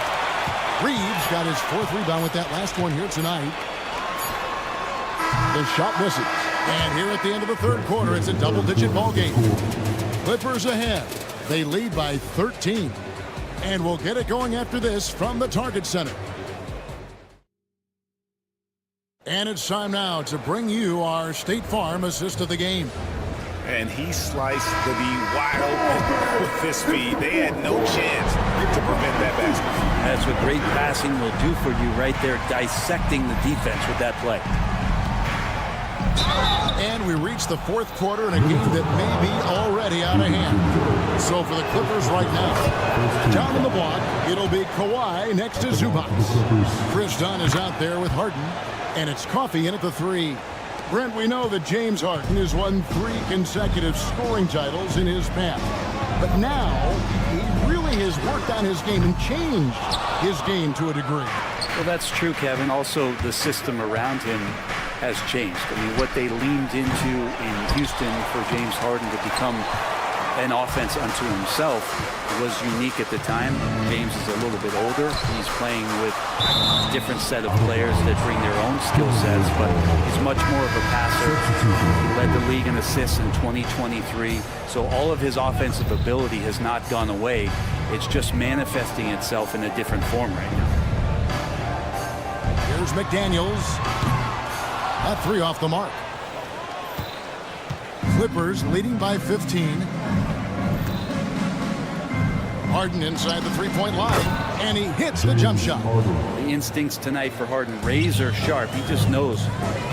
Reeves got his 4th rebound with that last one here tonight. The shot misses. And here at the end of the third quarter, it's a double-digit ball game. Clippers ahead. They lead by 13. And we'll get it going after this from the Target Center. And it's time now to bring you our State Farm assist of the game. And he sliced the D wide open with his speed. They had no chance to prevent that basket. That's what great passing will do for you right there, dissecting the defense with that play. And we reach the fourth quarter in a game that may be already out of hand. So for the Clippers right now, down in the block, it'll be Kawhi next to Zubac. Chris Dunn is out there with Harden, and it's Coffey in at the 3. Brent, we know that James Harden has won 3 consecutive scoring titles in his past. But now, he really has worked on his game and changed his game to a degree. Well, that's true, Kevin. Also, the system around him has changed. I mean, what they leaned into in Houston for James Harden to become an offense unto himself was unique at the time. James is a little bit older. He's playing with a different set of players that bring their own skill sets, but he's much more of a passer. He led the league in assists in 2023. So all of his offensive ability has not gone away. It's just manifesting itself in a different form right now. Here's McDaniels. That 3 off the mark. Clippers leading by 15. Harden inside the 3-point line, and he hits the jump shot. The instincts tonight for Harden, razor sharp. He just knows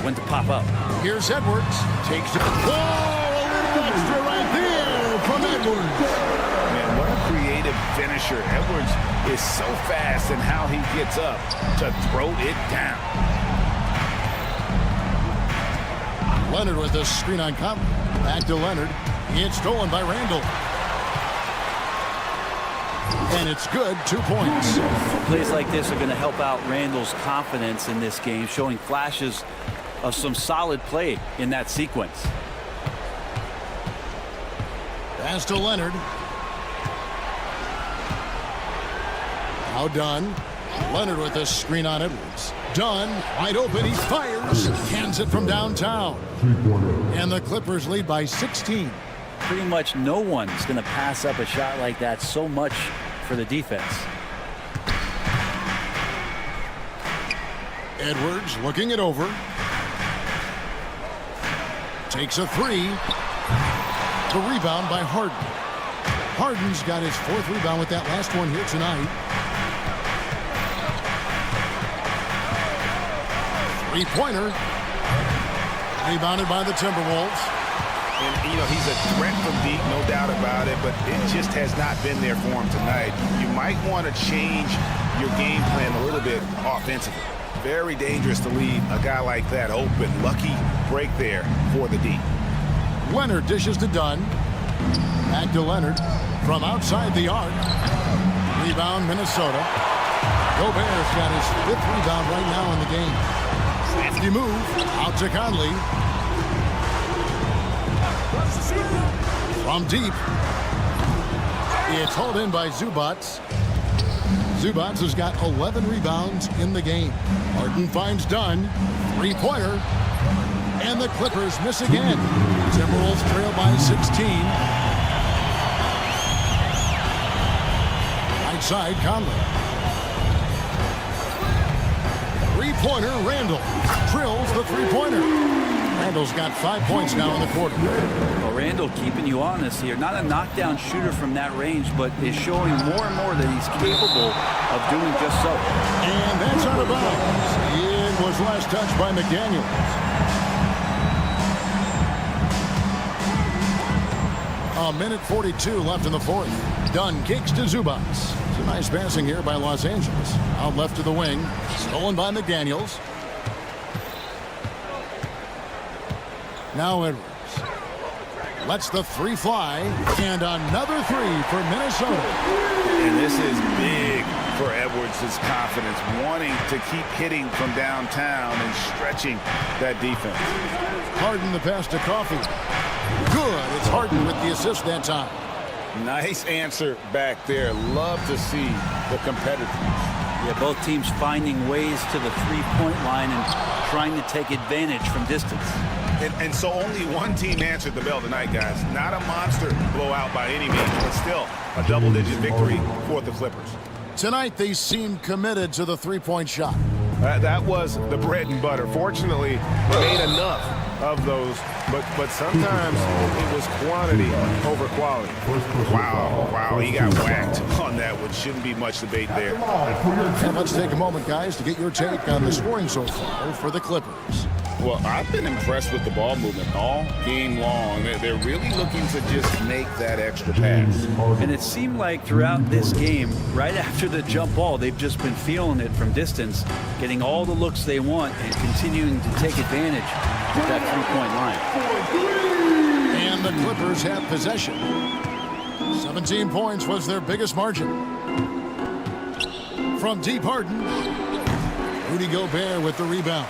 when to pop up. Here's Edwards. Takes it. Oh, a little extra right there from Edwards. Man, what a creative finisher. Edwards is so fast in how he gets up to throw it down. Leonard with the screen on Conley. Back to Leonard. It's stolen by Randall. And it's good, 2 points. Plays like this are going to help out Randall's confidence in this game, showing flashes of some solid play in that sequence. Pass to Leonard. Now done. Leonard with a screen on Edwards. Dunn, wide open, he fires. Hands it from downtown. And the Clippers lead by 16. Pretty much no one's going to pass up a shot like that so much for the defense. Edwards looking it over. Takes a three. The rebound by Harden. Harden's got his 4th rebound with that last one here tonight. Three-pointer. Rebounded by the Timberwolves. And, you know, he's a threat from deep, no doubt about it, but it just has not been there for him tonight. You might want to change your game plan a little bit offensively. Very dangerous to leave a guy like that open. Lucky break there for the D. Leonard dishes to Dunn. Back to Leonard from outside the arc. Rebound, Minnesota. Gobert's got his 5th rebound right now in the game. 50 move out to Conley. From deep. It's hauled in by Zubats. Zubats has got 11 rebounds in the game. Harden finds Dunn. Three-pointer. And the Clippers miss again. Timberwolves trail by 16. Right side, Conley. Three-pointer, Randall. Drills the three-pointer. Randall's got 5 points now in the quarter. Well, Randall keeping you honest here. Not a knockdown shooter from that range, but is showing more and more that he's capable of doing just so. And that's out of bounds. It was last touched by McDaniels. A minute 42 left in the 4th. Dunn kicks to Zubats. Some nice passing here by Los Angeles. Out left to the wing. Stolen by McDaniels. Now Edwards. Lets the three fly. And another three for Minnesota. And this is big for Edwards' confidence, wanting to keep hitting from downtown and stretching that defense. Harden the pass to Coffey. Good. It's Harden with the assist that time. Nice answer back there. Love to see the competitiveness. Yeah, both teams finding ways to the three-point line and trying to take advantage from distance. And so only one team answered the bell tonight, guys. Not a monster blowout by any means, but still a double-digit victory for the Clippers. Tonight, they seem committed to the three-point shot. That was the bread and butter. Fortunately, they made enough of those, but sometimes it was quantity over quality. Wow, he got whacked on that one. Shouldn't be much debate there. And let's take a moment, guys, to get your take on the scoring so far for the Clippers. Well, I've been impressed with the ball movement all game long. They're really looking to just make that extra pass. And it seemed like throughout this game, right after the jump ball, they've just been feeling it from distance, getting all the looks they want and continuing to take advantage of that three-point line. And the Clippers have possession. 17 points was their biggest margin. From deep, Harden. Rudy Gobert with the rebound.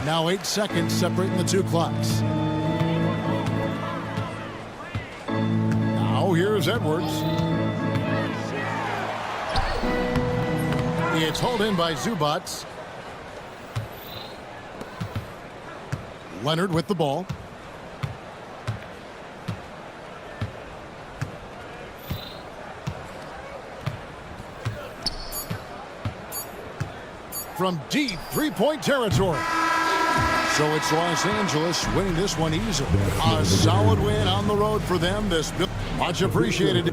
Now 8 seconds separating the two clocks. Now here's Edwards. It's hauled in by Zubats. Leonard with the ball. From deep three-point territory. So it's Los Angeles winning this one easily. A solid win on the road for them. This much appreciated.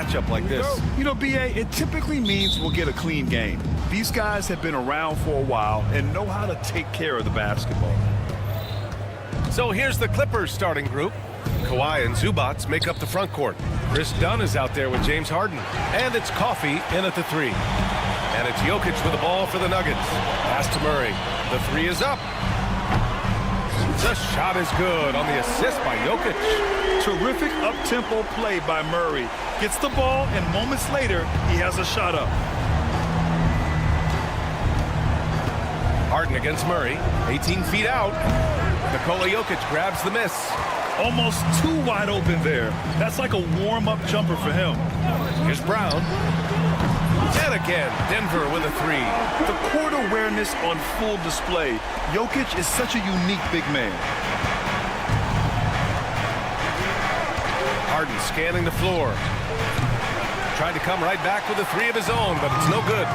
matchup like this? You know, B.A., it typically means we'll get a clean game. These guys have been around for a while and know how to take care of the basketball. So here's the Clippers starting group. Kawhi and Zubats make up the front court. Chris Dunn is out there with James Harden. And it's Coffey in at the 3. And it's Jokic with the ball for the Nuggets. Pass to Murray. The 3 is up. The shot is good on the assist by Jokic. Terrific up-tempo play by Murray. Gets the ball, and moments later, he has a shot up. Harden against Murray. 18 feet out. Nikola Jokic grabs the miss. Almost too wide open there. That's like a warm-up jumper for him. Here's Brown. And again, Denver with a 3. The court awareness on full display. Jokic is such a unique big man. Harden scanning the floor. Tried to come right back with a 3 of his own, but it's no good.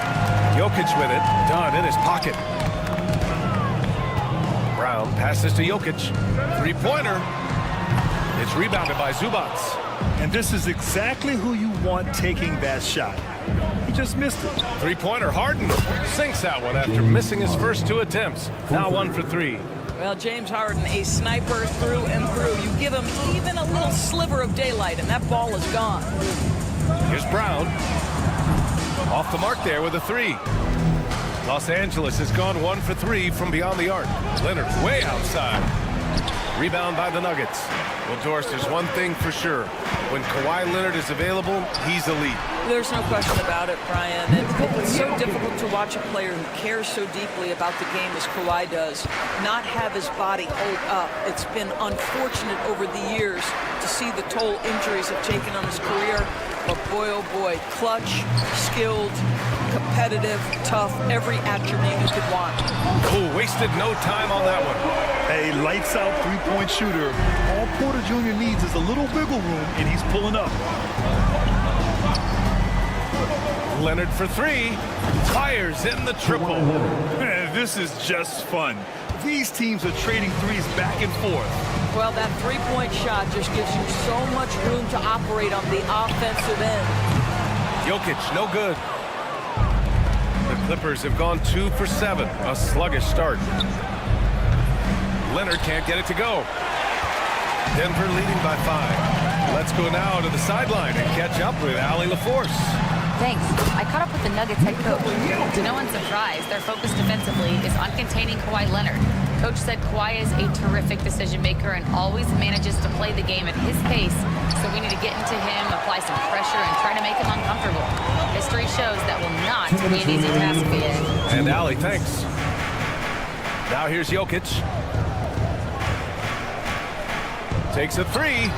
Jokic with it. Dunn in his pocket. Brown passes to Jokic. 3-pointer. It's rebounded by Zubats. And this is exactly who you want taking that shot. He just missed it. 3-pointer. Harden sinks that one after missing his first 2 attempts. Now 1 for 3. Well, James Harden, a sniper through and through. You give him even a little sliver of daylight, and that ball is gone. Here's Brown. Off the mark there with a 3. Los Angeles has gone 1 for 3 from beyond the arc. Leonard way outside. Rebound by the Nuggets. Well, Doris, there's one thing for sure. When Kawhi Leonard is available, he's elite. There's no question about it, Brian. It's so difficult to watch a player who cares so deeply about the game as Kawhi does not have his body hold up. It's been unfortunate over the years to see the toll injuries have taken on his career. But boy, oh boy, clutch, skilled, competitive, tough, every attribute you could want. Oh, wasted no time on that one. A lights-out three-point shooter. All Porter Jr. needs is a little wiggle room, and he's pulling up. Leonard for 3. Fires in the triple. This is just fun. These teams are trading threes back and forth. Well, that three-point shot just gives you so much room to operate on the offensive end. Jokic, no good. The Clippers have gone 2 for 7. A sluggish start. Leonard can't get it to go. Denver leading by 5. Let's go now to the sideline and catch up with Allie LaForce. Thanks. I caught up with the Nuggets head coach. To no one's surprise, their focus defensively is on containing Kawhi Leonard. Coach said Kawhi is a terrific decision maker and always manages to play the game at his pace, so we need to get into him, apply some pressure, and try to make him uncomfortable. History shows that will not be an easy task for you. And Allie, thanks. Now here's Jokic. Takes a 3.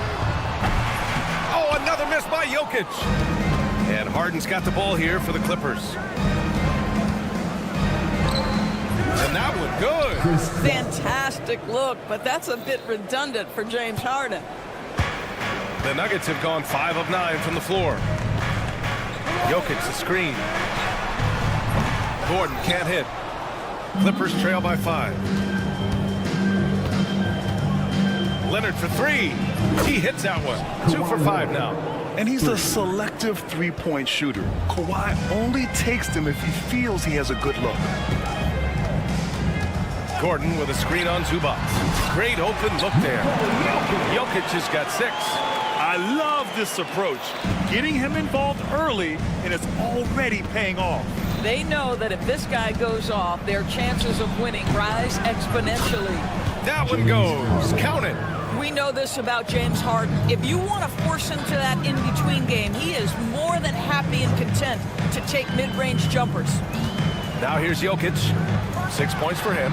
Oh, another miss by Jokic. And Harden's got the ball here for the Clippers. And that one good. Fantastic look, but that's a bit redundant for James Harden. The Nuggets have gone 5 of 9 from the floor. Jokic the screen. Gordon can't hit. Clippers trail by 5. Leonard for 3. He hits that one. 2 for 5 now. And he's a selective three-point shooter. Kawhi only takes them if he feels he has a good look. Gordon with a screen on Zubats. Great open look there. Jokic has got 6. I love this approach. Getting him involved early, and it's already paying off. They know that if this guy goes off, their chances of winning rise exponentially. That one goes. Count it. We know this about James Harden. If you want to force him to that in-between game, he is more than happy and content to take mid-range jumpers. Now here's Jokic. 6 points for him.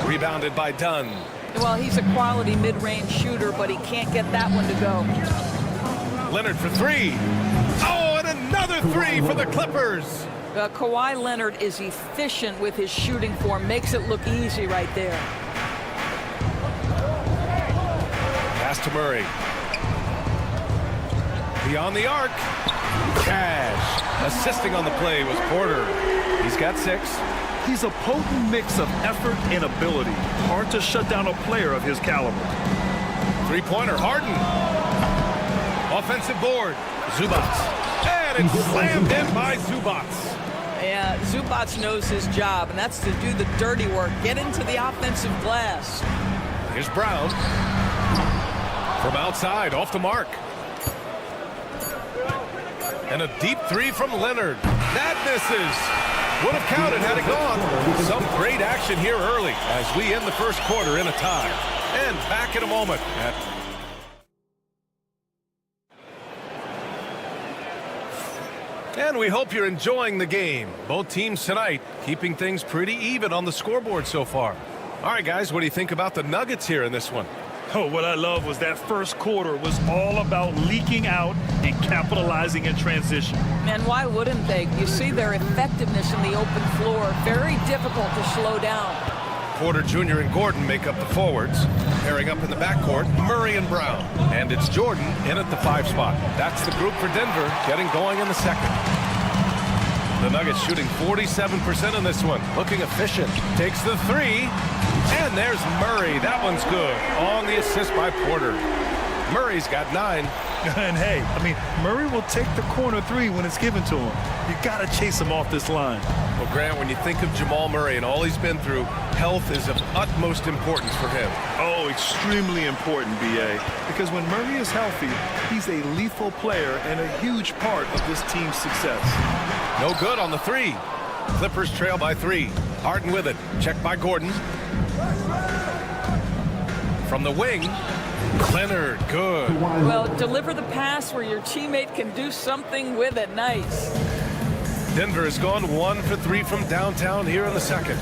Rebounded by Dunn. Well, he's a quality mid-range shooter, but he can't get that one to go. Leonard for 3. Oh, and another 3 for the Clippers. Kawhi Leonard is efficient with his shooting form. Makes it look easy right there. Pass to Murray. Beyond the arc. Cash. Assisting on the play was Porter. He's got 6. He's a potent mix of effort and ability. Hard to shut down a player of his caliber. 3-pointer. Harden. Offensive board. Zubats. And it's slammed in by Zubats. Yeah, Zubats knows his job, and that's to do the dirty work. Get into the offensive glass. Here's Brown. From outside, off the mark. And a deep three from Leonard. That misses. Would have counted had it gone. Some great action here early as we end the first quarter in a tie. And back in a moment. And we hope you're enjoying the game. Both teams tonight keeping things pretty even on the scoreboard so far. All right, guys, what do you think about the Nuggets here in this one? Oh, what I love was that first quarter was all about leaking out and capitalizing in transition. And why wouldn't they? You see their effectiveness in the open floor. Very difficult to slow down. Porter Jr. and Gordon make up the forwards. Pairing up in the backcourt, Murray and Brown. And it's Jordan in at the 5 spot. That's the group for Denver getting going in the second. The Nuggets shooting 47% in this one. Looking efficient. Takes the 3. And there's Murray. That one's good. On the assist by Porter. Murray's got 9. And hey, I mean, Murray will take the corner 3 when it's given to him. You got to chase him off this line. Well, Grant, when you think of Jamal Murray and all he's been through, health is of utmost importance for him. Oh, extremely important, B.A. Because when Murray is healthy, he's a lethal player and a huge part of this team's success. No good on the 3. Clippers trail by 3. Harden with it. Checked by Gordon. From the wing, Leonard, good. Well, deliver the pass where your teammate can do something with it. Nice. Denver has gone 1 for 3 from downtown here in the second.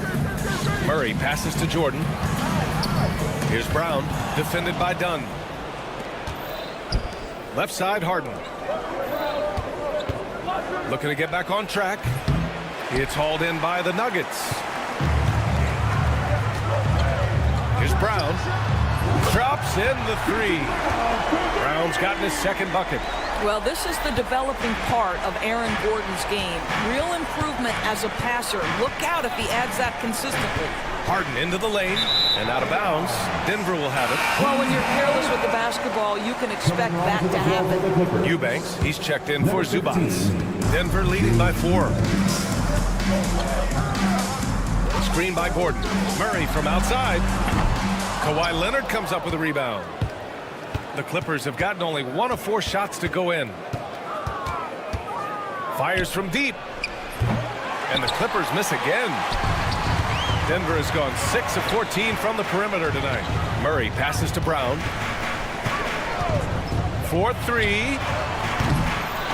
Murray passes to Jordan. Here's Brown, defended by Dunn. Left side, Harden. Looking to get back on track. It's hauled in by the Nuggets. Here's Brown. Drops in the 3. Brown's gotten his second bucket. Well, this is the developing part of Aaron Gordon's game. Real improvement as a passer. Look out if he adds that consistently. Harden into the lane and out of bounds. Denver will have it. Well, when you're careless with the basketball, you can expect that to happen. Eubanks, he's checked in for Zubats. Denver leading by 4. Screen by Gordon. Murray from outside. Kawhi Leonard comes up with a rebound. The Clippers have gotten only 1 of 4 shots to go in. Fires from deep. And the Clippers miss again. Denver has gone 6 of 14 from the perimeter tonight. Murray passes to Brown. 4-3.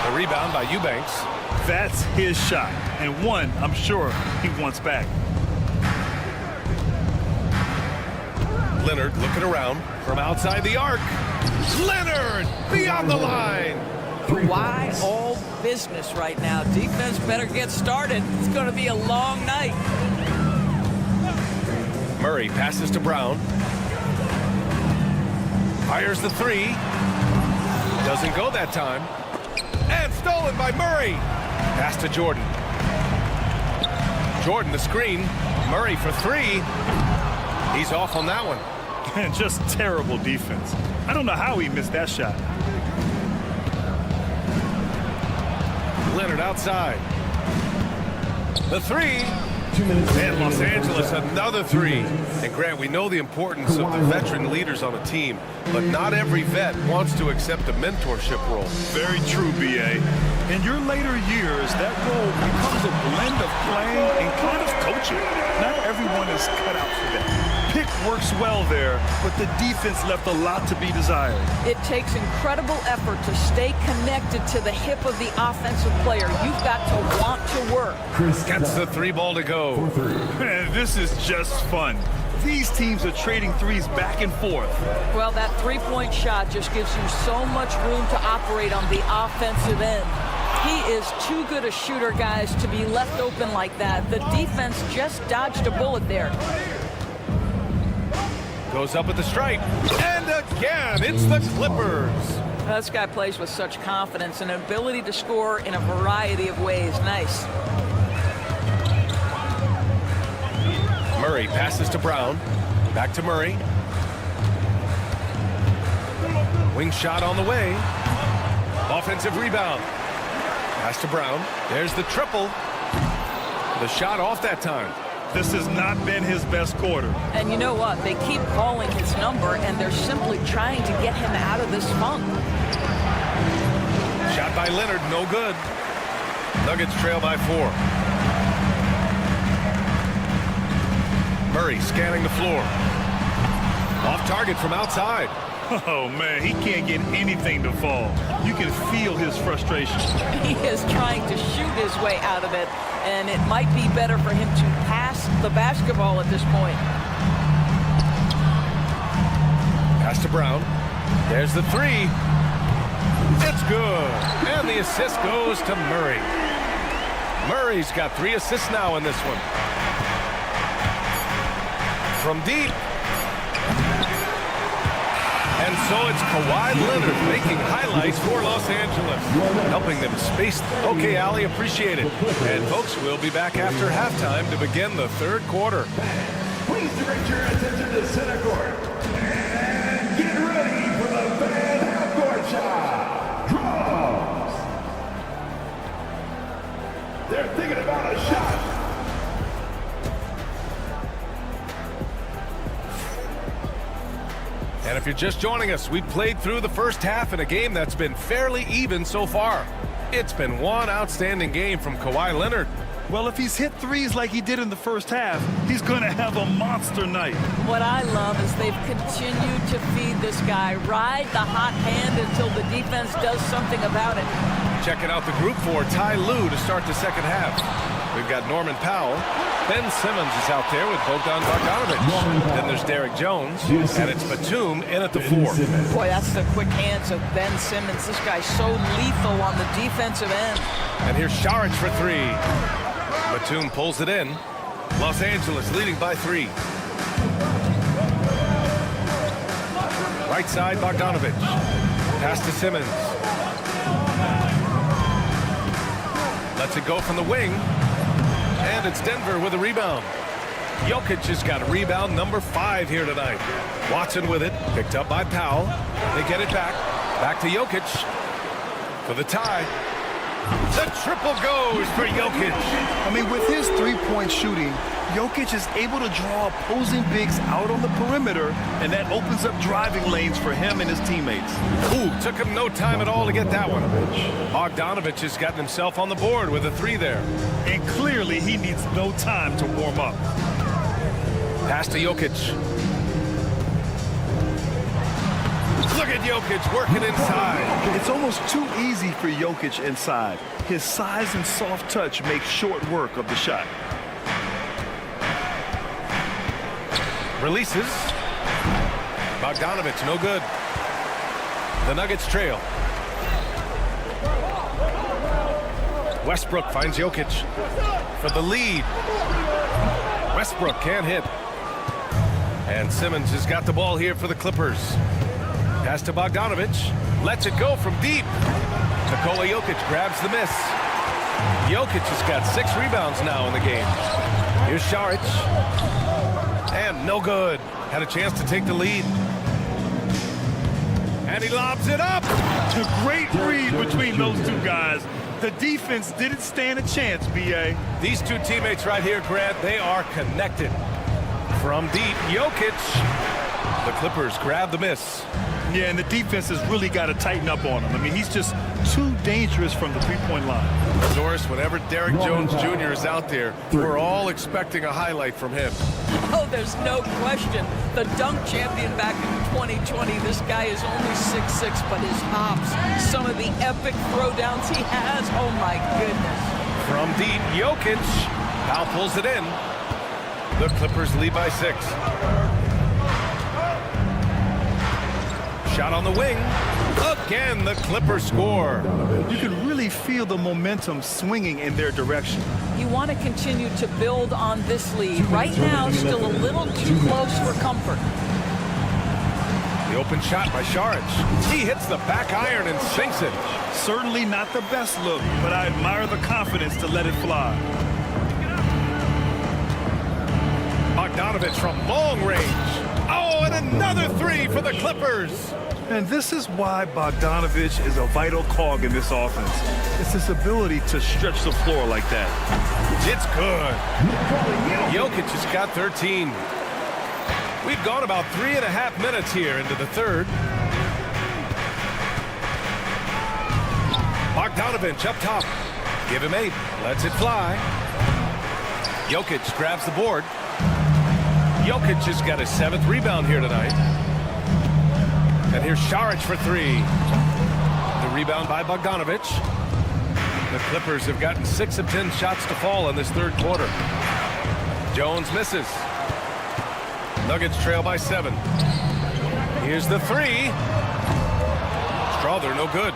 The rebound by Eubanks. That's his shot. And one, I'm sure, he wants back. Leonard looking around from outside the arc. Leonard beyond the line. Why all business right now? Defense better get started. It's going to be a long night. Murray passes to Brown. Fires the 3. Doesn't go that time. And stolen by Murray. Pass to Jordan. Jordan the screen. Murray for 3. He's off on that one. Just terrible defense. I don't know how he missed that shot. Leonard outside. The 3. And Los Angeles another 3. And Grant, we know the importance of the veteran leaders on a team, but not every vet wants to accept a mentorship role. Very true, B.A. In your later years, that role becomes a blend of playing and kind of coaching. Not everyone is cut out for that. Pick works well there, but the defense left a lot to be desired. It takes incredible effort to stay connected to the hip of the offensive player. You've got to want to work. Gets the 3 ball to go. Man, this is just fun. These teams are trading 3s back and forth. Well, that 3-point shot just gives you so much room to operate on the offensive end. He is too good a shooter, guys, to be left open like that. The defense just dodged a bullet there. Goes up at the stripe. And again, it's the Clippers. This guy plays with such confidence and ability to score in a variety of ways. Nice. Murray passes to Brown. Back to Murray. Wing shot on the way. Offensive rebound. Pass to Brown. There's the triple. The shot off that time. This has not been his best quarter. And you know what? They keep calling his number, and they're simply trying to get him out of this funk. Shot by Leonard, no good. Nuggets trail by 4. Murray scanning the floor. Off target from outside. Oh, man, he can't get anything to fall. You can feel his frustration. He is trying to shoot his way out of it, and it might be better for him to pass the basketball at this point. Pass to Brown. There's the 3. It's good. And the assist goes to Murray. Murray's got 3 assists now in this one. From deep. And so it's Kawhi Leonard making highlights for Los Angeles, helping them space. Okay, Ali, appreciate it. And folks, we'll be back after halftime to begin the third quarter. Please direct your attention to center court and get ready for the fan half-court shot. Drums. They're thinking about a shot. And if you're just joining us, we played through the first half in a game that's been fairly even so far. It's been one outstanding game from Kawhi Leonard. Well, if he's hit threes like he did in the first half, he's going to have a monster night. What I love is they've continued to feed this guy, ride the hot hand until the defense does something about it. Checking out the group for Ty Lue to start the second half. We've got Norman Powell. Ben Simmons is out there with Bogdan Bogdanovic. Then there's Derek Jones, and it's Batum in at the 4. Boy, that's the quick hands of Ben Simmons. This guy's so lethal on the defensive end. And here's Saric for 3. Batum pulls it in. Los Angeles leading by 3. Right side, Bogdanovic. Pass to Simmons. Lets it go from the wing. And it's Denver with a rebound. Jokic has got a rebound number 5 here tonight. Watson with it, picked up by Powell. They get it back. Back to Jokic for the tie. The triple goes for Jokic. I mean, with his three-point shooting, Jokic is able to draw opposing bigs out on the perimeter, and that opens up driving lanes for him and his teammates. Ooh, took him no time at all to get that one. Bogdanovic has gotten himself on the board with a 3 there. And clearly, he needs no time to warm up. Pass to Jokic. Look at Jokic working inside. It's almost too easy for Jokic inside. His size and soft touch make short work of the shot. Releases. Bogdanovic, no good. The Nuggets trail. Westbrook finds Jokic for the lead. Westbrook can't hit. And Simmons has got the ball here for the Clippers. Pass to Bogdanovic. Lets it go from deep. Nikola Jokic grabs the miss. Jokic has got 6 rebounds now in the game. Here's Saric. And no good. Had a chance to take the lead. And he lobs it up. A great read between those two guys. The defense didn't stand a chance, B.A. These two teammates right here, Grant, they are connected. From deep, Jokic. The Clippers grab the miss. Yeah, and the defense has really got to tighten up on him. I mean, he's just too dangerous from the three-point line. Doris, whenever Derek Jones Jr. is out there, we're all expecting a highlight from him. Oh, there's no question. The dunk champion back in 2020, this guy is only 6'6", but his hops, some of the epic throwdowns he has, oh my goodness. From deep, Jokic. Powell pulls it in. The Clippers lead by 6. Shot on the wing. Again, the Clippers score. You can really feel the momentum swinging in their direction. You want to continue to build on this lead. Right now, still a little too close for comfort. The open shot by Saric. He hits the back iron and sinks it. Certainly not the best look, but I admire the confidence to let it fly. Bogdanovic from long range. Oh, and another 3 for the Clippers. And this is why Bogdanovich is a vital cog in this offense. It's his ability to stretch the floor like that. It's good. Jokic has got 13. We've gone about 3.5 minutes here into the third. Bogdanovich up top. Give him 8. Lets it fly. Jokic grabs the board. Jokic has got his 7th rebound here tonight. And here's Šarić for 3. The rebound by Bogdanovich. The Clippers have gotten 6 of 10 shots to fall in this third quarter. Jones misses. Nuggets trail by 7. Here's the 3. Strawther no good.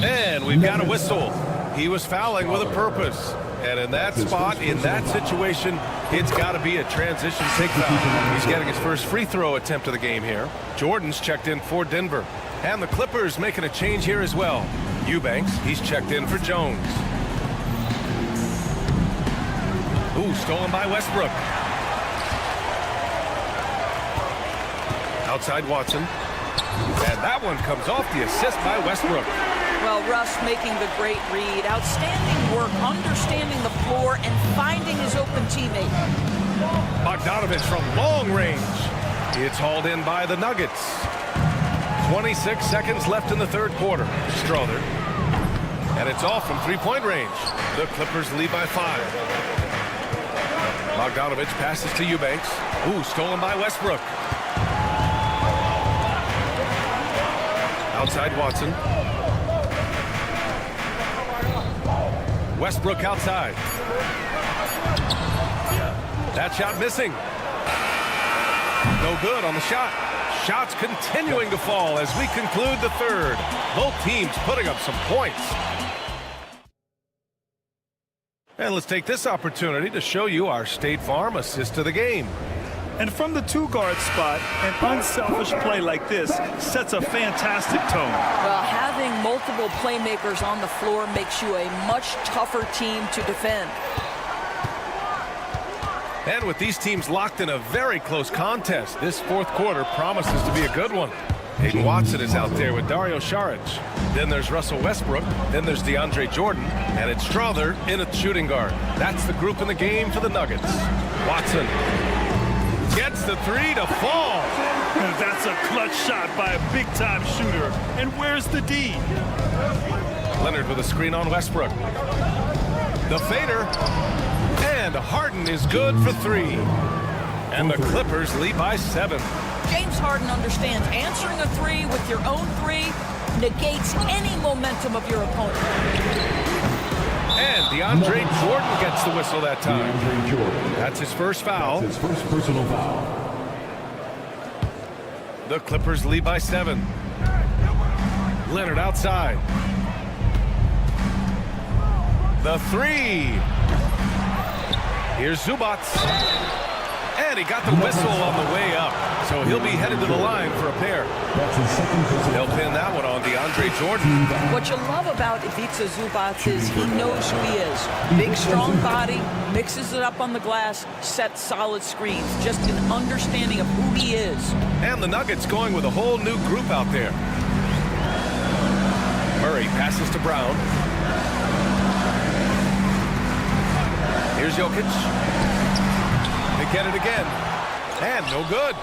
And we've got a whistle. He was fouling with a purpose. And in that spot, in that situation, it's got to be a transition take foul. He's getting his first free throw attempt of the game here. Jordan's checked in for Denver. And the Clippers making a change here as well. Eubanks, he's checked in for Jones. Ooh, stolen by Westbrook. Outside Watson. And that one comes off the assist by Westbrook. Well, Russ making the great read. Outstanding work, understanding the floor and finding his open teammate. Bogdanovich from long range. It's hauled in by the Nuggets. 26 seconds left in the third quarter. Strawther. And it's off from three-point range. The Clippers lead by 5. Bogdanovich passes to Eubanks. Ooh, stolen by Westbrook. Outside Watson. Westbrook outside. That shot missing. No good on the shot. Shots continuing to fall as we conclude the third. Both teams putting up some points. And let's take this opportunity to show you our State Farm assist of the game. And from the 2-guard spot, an unselfish play like this sets a fantastic tone. Well, having multiple playmakers on the floor makes you a much tougher team to defend. And with these teams locked in a very close contest, this fourth quarter promises to be a good one. Hayden Watson is out there with Dario Šarić. Then there's Russell Westbrook. Then there's DeAndre Jordan. And it's Strawther in at shooting guard. That's the group in the game for the Nuggets. Watson gets the 3 to fall. And that's a clutch shot by a big-time shooter. And where's the D? Leonard with a screen on Westbrook. The fader. And Harden is good for 3. And the Clippers lead by 7. James Harden understands answering a 3 with your own 3 negates any momentum of your opponent. And DeAndre Jordan gets the whistle that time. That's his first foul. That's his first personal foul. The Clippers lead by 7. Leonard outside. The 3. Here's Zubac. And he got the whistle on the way up. So he'll be headed to the line for a pair. They'll pin that one on DeAndre Jordan. What you love about Ivica Zubac is he knows who he is. Big, strong body, mixes it up on the glass, sets solid screens. Just an understanding of who he is. And the Nuggets going with a whole new group out there. Murray passes to Brown. Here's Jokic. They get it again. And no good.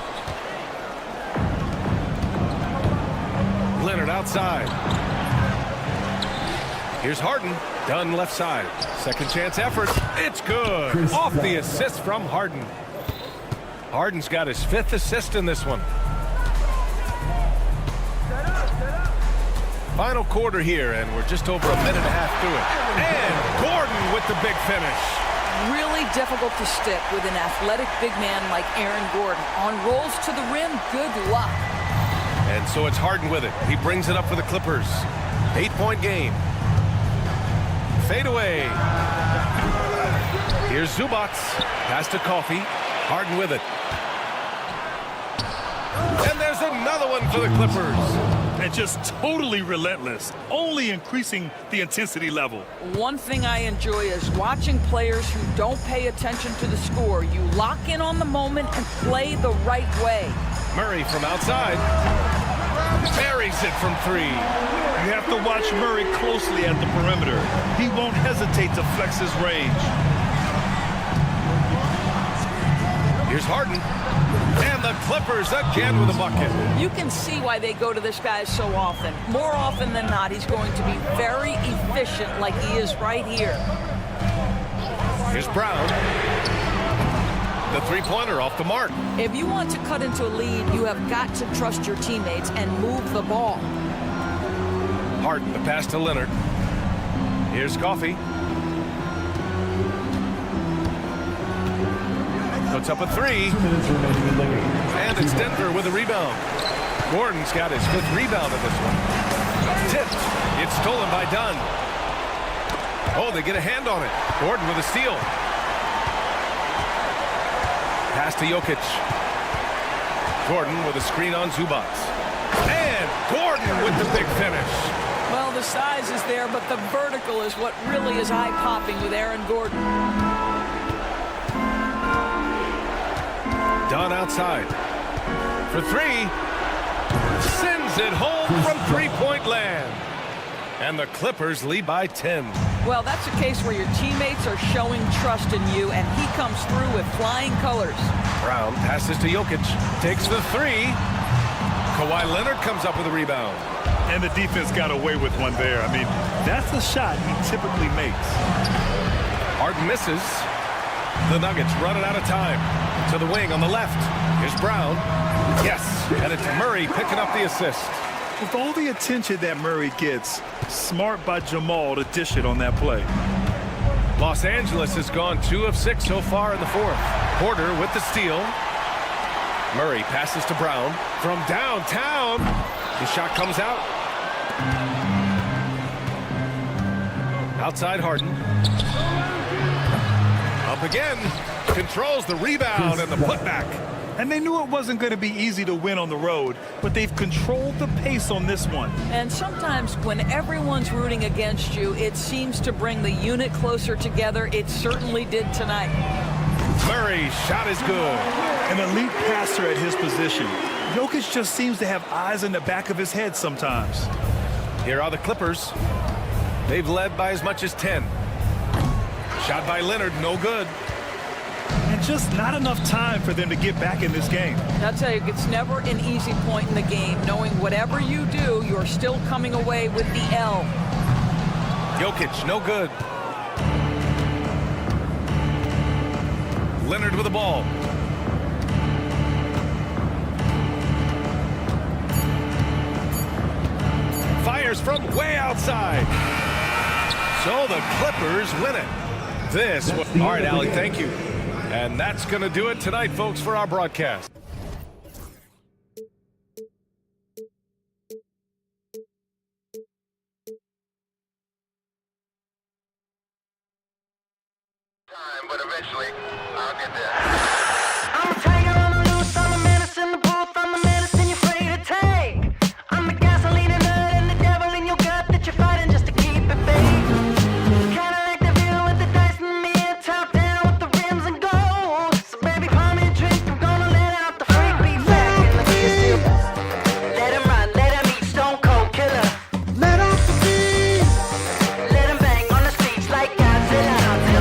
Leonard outside. Here's Harden. Done left side. Second chance effort. It's good. Off the assist from Harden. Harden's got his 5th assist in this one. Final quarter here, and we're just over a minute and a half through it. And Gordon with the big finish. Really difficult to stick with an athletic big man like Aaron Gordon. On rolls to the rim, good luck. And so it's Harden with it. He brings it up for the Clippers. 8-point game. Fade away. Here's Zubac. Pass to Coffey. Harden with it. And there's another one for the Clippers. And just totally relentless, only increasing the intensity level. One thing I enjoy is watching players who don't pay attention to the score. You lock in on the moment and play the right way. Murray from outside. Buries it from three. You have to watch Murray closely at the perimeter. He won't hesitate to flex his range. Here's Harden. And the Clippers again with a bucket. You can see why they go to this guy so often. More often than not, he's going to be very efficient like he is right here. Here's Brown. The three-pointer off the mark. If you want to cut into a lead, you have got to trust your teammates and move the ball. Harden, the pass to Leonard. Here's Coffey. Puts up a three. And it's Denver with a rebound. Gordon's got his fifth rebound in this one. Tipped. It's stolen by Dunn. Oh, they get a hand on it. Gordon with a steal. Pass to Jokic. Gordon with a screen on Zubac. And Gordon with the big finish. Well, the size is there, but the vertical is what really is eye-popping with Aaron Gordon. Dunn outside. For three. Sends it home from three-point land. And the Clippers lead by 10. Well, that's a case where your teammates are showing trust in you, and he comes through with flying colors. Brown passes to Jokic. Takes the three. Kawhi Leonard comes up with a rebound. And the defense got away with one there. I mean, that's a shot he typically makes. Harden misses. The Nuggets run it out of time. To the wing on the left. Here's Brown. Yes. And it's Murray picking up the assist. With all the attention that Murray gets, smart by Jamal to dish it on that play. Los Angeles has gone 2 of 6 so far in the fourth. Porter with the steal. Murray passes to Brown from downtown. The shot comes out. Outside Harden. Up again. Controls the rebound and the putback. And they knew it wasn't going to be easy to win on the road, but they've controlled the pace on this one. And sometimes when everyone's rooting against you, it seems to bring the unit closer together. It certainly did tonight. Murray's shot is good. An elite passer at his position. Jokic just seems to have eyes in the back of his head sometimes. Here are the Clippers. They've led by as much as 10. Shot by Leonard, no good. And just not enough time for them to get back in this game. I'll tell you, it's never an easy point in the game, knowing whatever you do, you're still coming away with the L. Jokic, no good. Leonard with the ball. Fires from way outside. So the Clippers win it. All right, Allie, thank you. And that's going to do it tonight, folks, for our broadcast. But eventually, I'll get there. I'm a tiger on the loose, I'm a menace in the booth, I'm a medicine you're afraid to take. I'm the gasoline and nut and the devil in your gut that you're fighting just to keep it baked. Kinda like the view with the dice in the mirror, top down with the rims and gold. So baby, pour me a drink, I'm gonna let out the freak beat back in the kiss. Let him run, let him eat, stone cold killer. Let off the beat. Let him bang on the streets like Godzilla.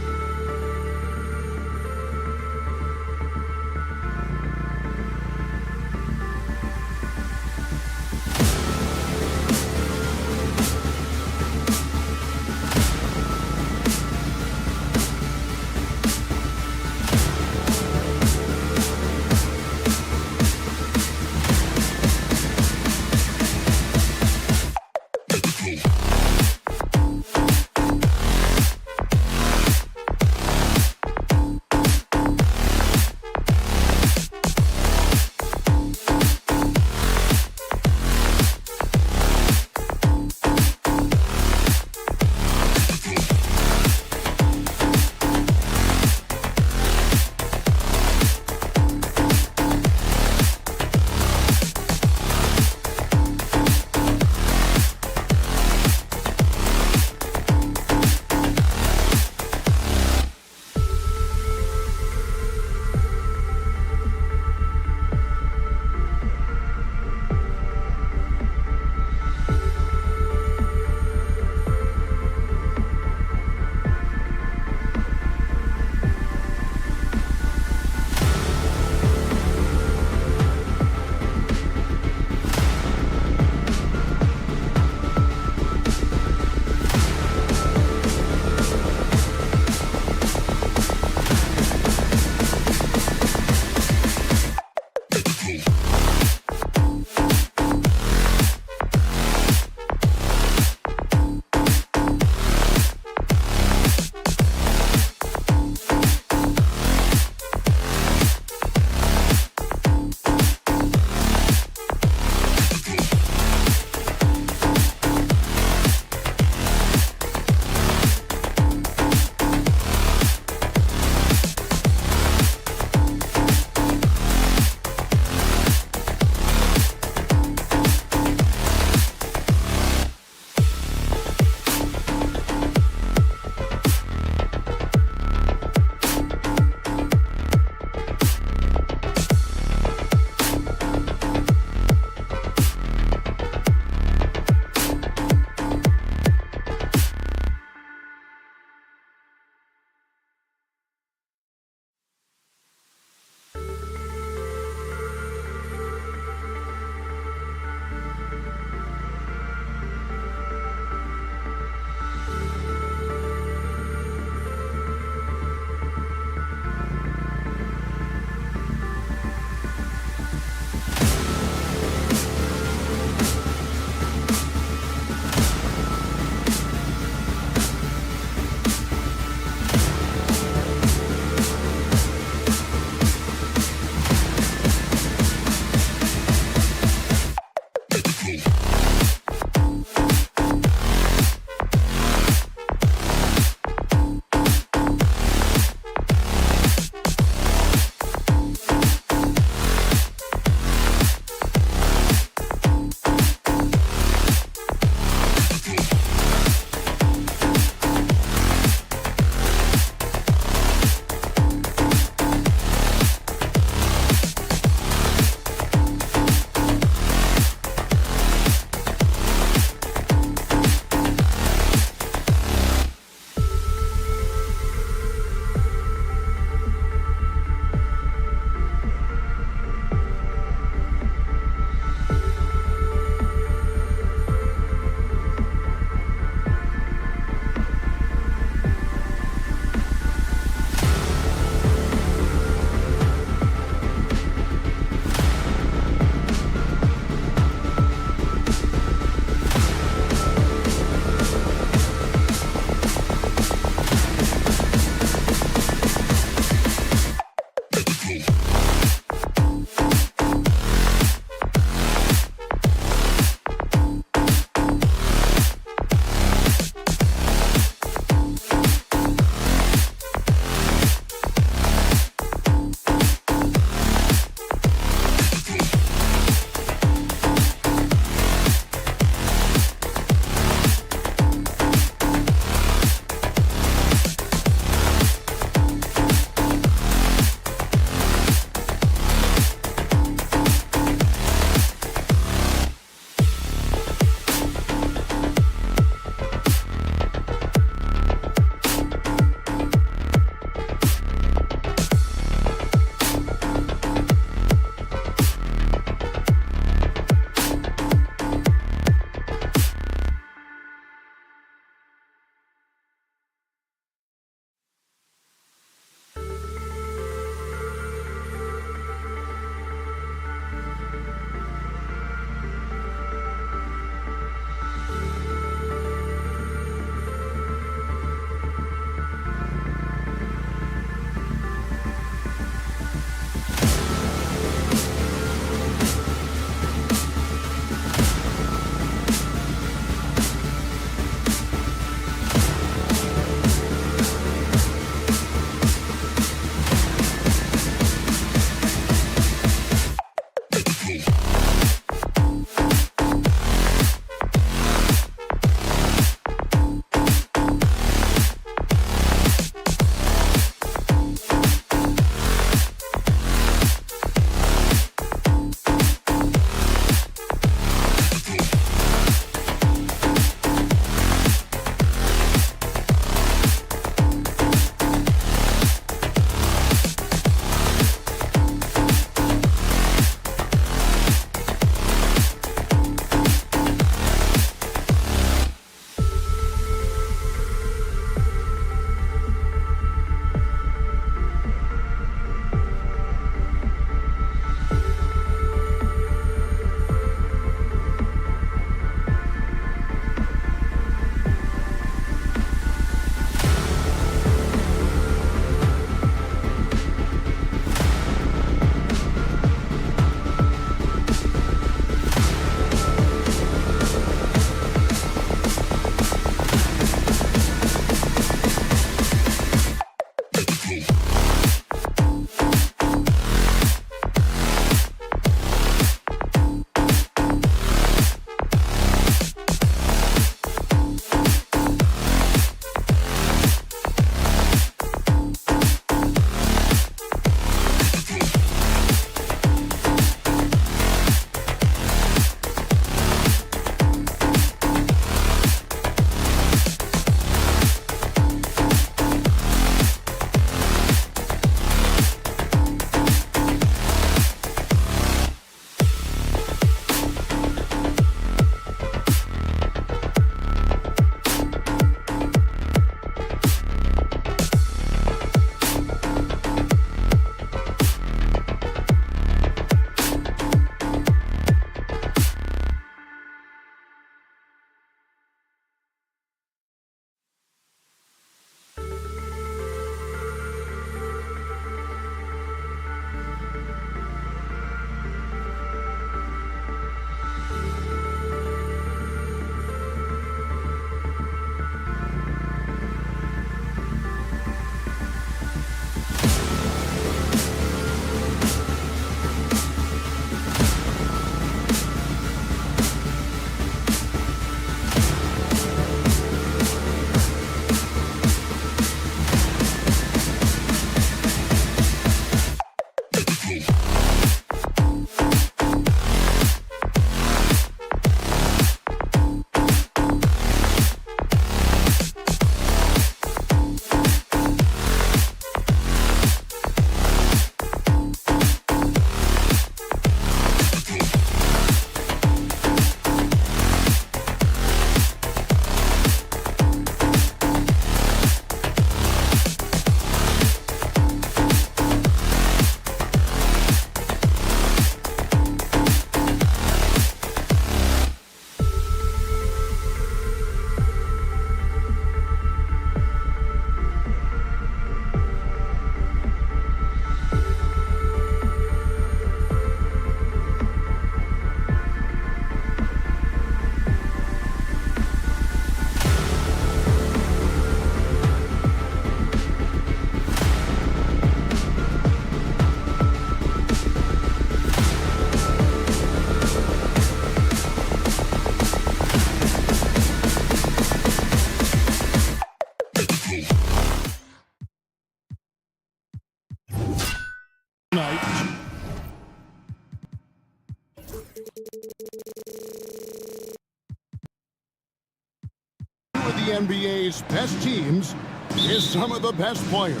of the NBA's best teams is some of the best players.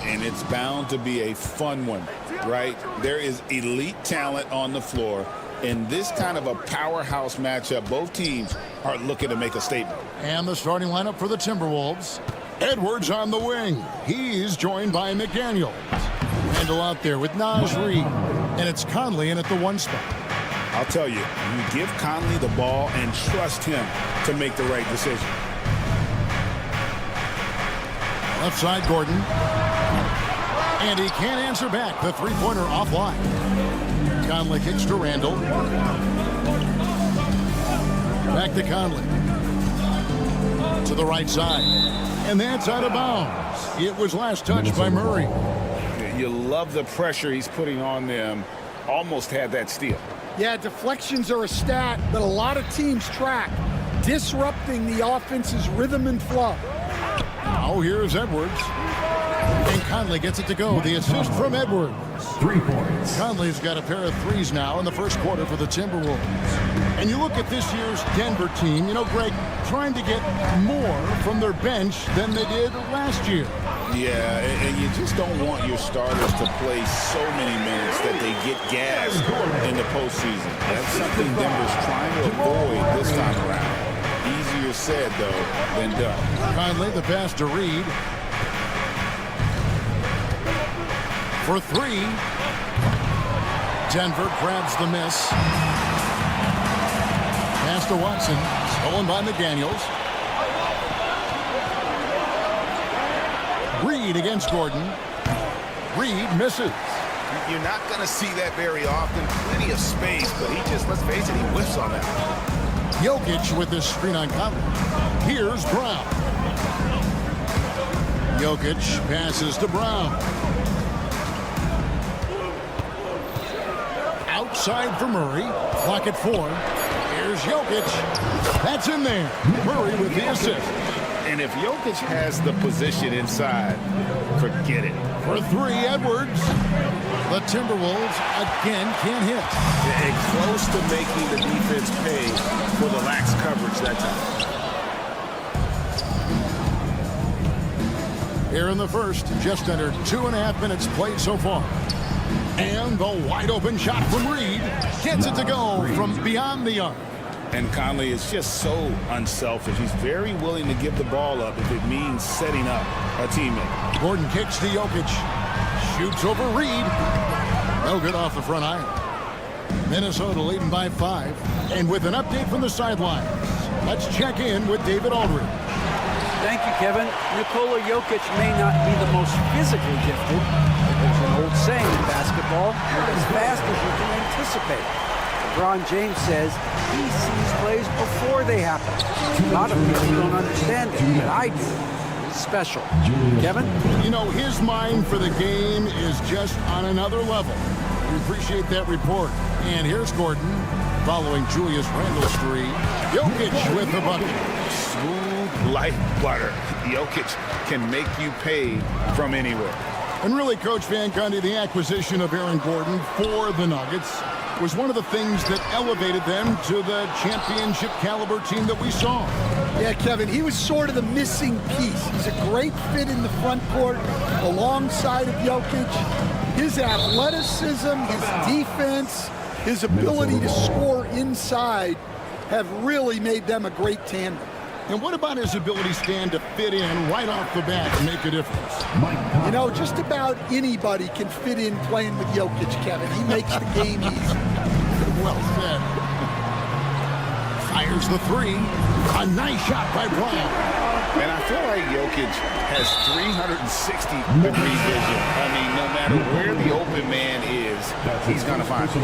And it's bound to be a fun one, right? There is elite talent on the floor. In this kind of a powerhouse matchup, both teams are looking to make a statement. And the starting lineup for the Timberwolves. Edwards on the wing. He's joined by McDaniels. Randall out there with Naz Reid. And it's Conley in at the 1 spot. I'll tell you, you give Conley the ball and trust him to make the right decision. Left side, Gordon. And he can't answer back. The three-pointer offline. Conley kicks to Randall. Back to Conley. To the right side. And that's out of bounds. It was last touched by Murray. You love the pressure he's putting on them. Almost had that steal. Yeah, deflections are a stat that a lot of teams track, disrupting the offense's rhythm and flow. Now here's Edwards. And Conley gets it to go. The assist from Edwards. 3 points. Conley's got a pair of threes now in the first quarter for the Timberwolves. And you look at this year's Denver team, you know, Greg, trying to get more from their bench than they did last year. Yeah, and you just don't want your starters to play so many minutes that they get gassed in the postseason. That's something Denver's trying to avoid this time around. Easier said, though, than done. Conley, the pass to Reid. For 3. Denver grabs the miss. Pass to Watson. Stolen by McDaniels. Reid against Gordon. Reid misses. You're not going to see that very often. Plenty of space, but he just, let's face it, he whiffs on that. Jokic with this screen on Conley. Here's Brown. Jokic passes to Brown. Outside for Murray. Clock at 4. Here's Jokic. That's in there. Murray with the assist. And if Jokic has the position inside, forget it. For 3, Edwards. The Timberwolves again can't hit. And close to making the defense pay for the lax coverage that time. Here in the first, just under 2.5 minutes played so far. And the wide open shot from Reid gets it to go from beyond the arc. And Conley is just so unselfish. He's very willing to give the ball up if it means setting up a teammate. Gordon kicks to Jokic. Shoots over Reid. No good off the front iron. Minnesota leading by 5. And with an update from the sidelines, let's check in with David Aldridge. Thank you, Kevin. Nikola Jokic may not be the most physically gifted. There's an old saying in basketball, you're as fast as you can anticipate. LeBron James says he sees plays before they happen. A lot of people don't understand it, but I do. He's special. Kevin? You know, his mind for the game is just on another level. We appreciate that report. And here's Gordon following Julius Randle's 3. Jokic with the bucket. Smooth like butter. Jokic can make you pay from anywhere. And really, Coach Van Gundy, the acquisition of Aaron Gordon for the Nuggets was one of the things that elevated them to the championship caliber team that we saw. Yeah, Kevin, he was sort of the missing piece. He's a great fit in the front court alongside of Jokic. His athleticism, his defense, his ability to score inside have really made them a great tandem. And what about his ability, Stan, to fit in right off the bat and make a difference? You know, just about anybody can fit in playing with Jokic, Kevin. He makes the game easy. Well said. Fires the 3. A nice shot by Brown. And I feel like Jokic has 360-degree vision. I mean, no matter where the open man is, he's going to find him.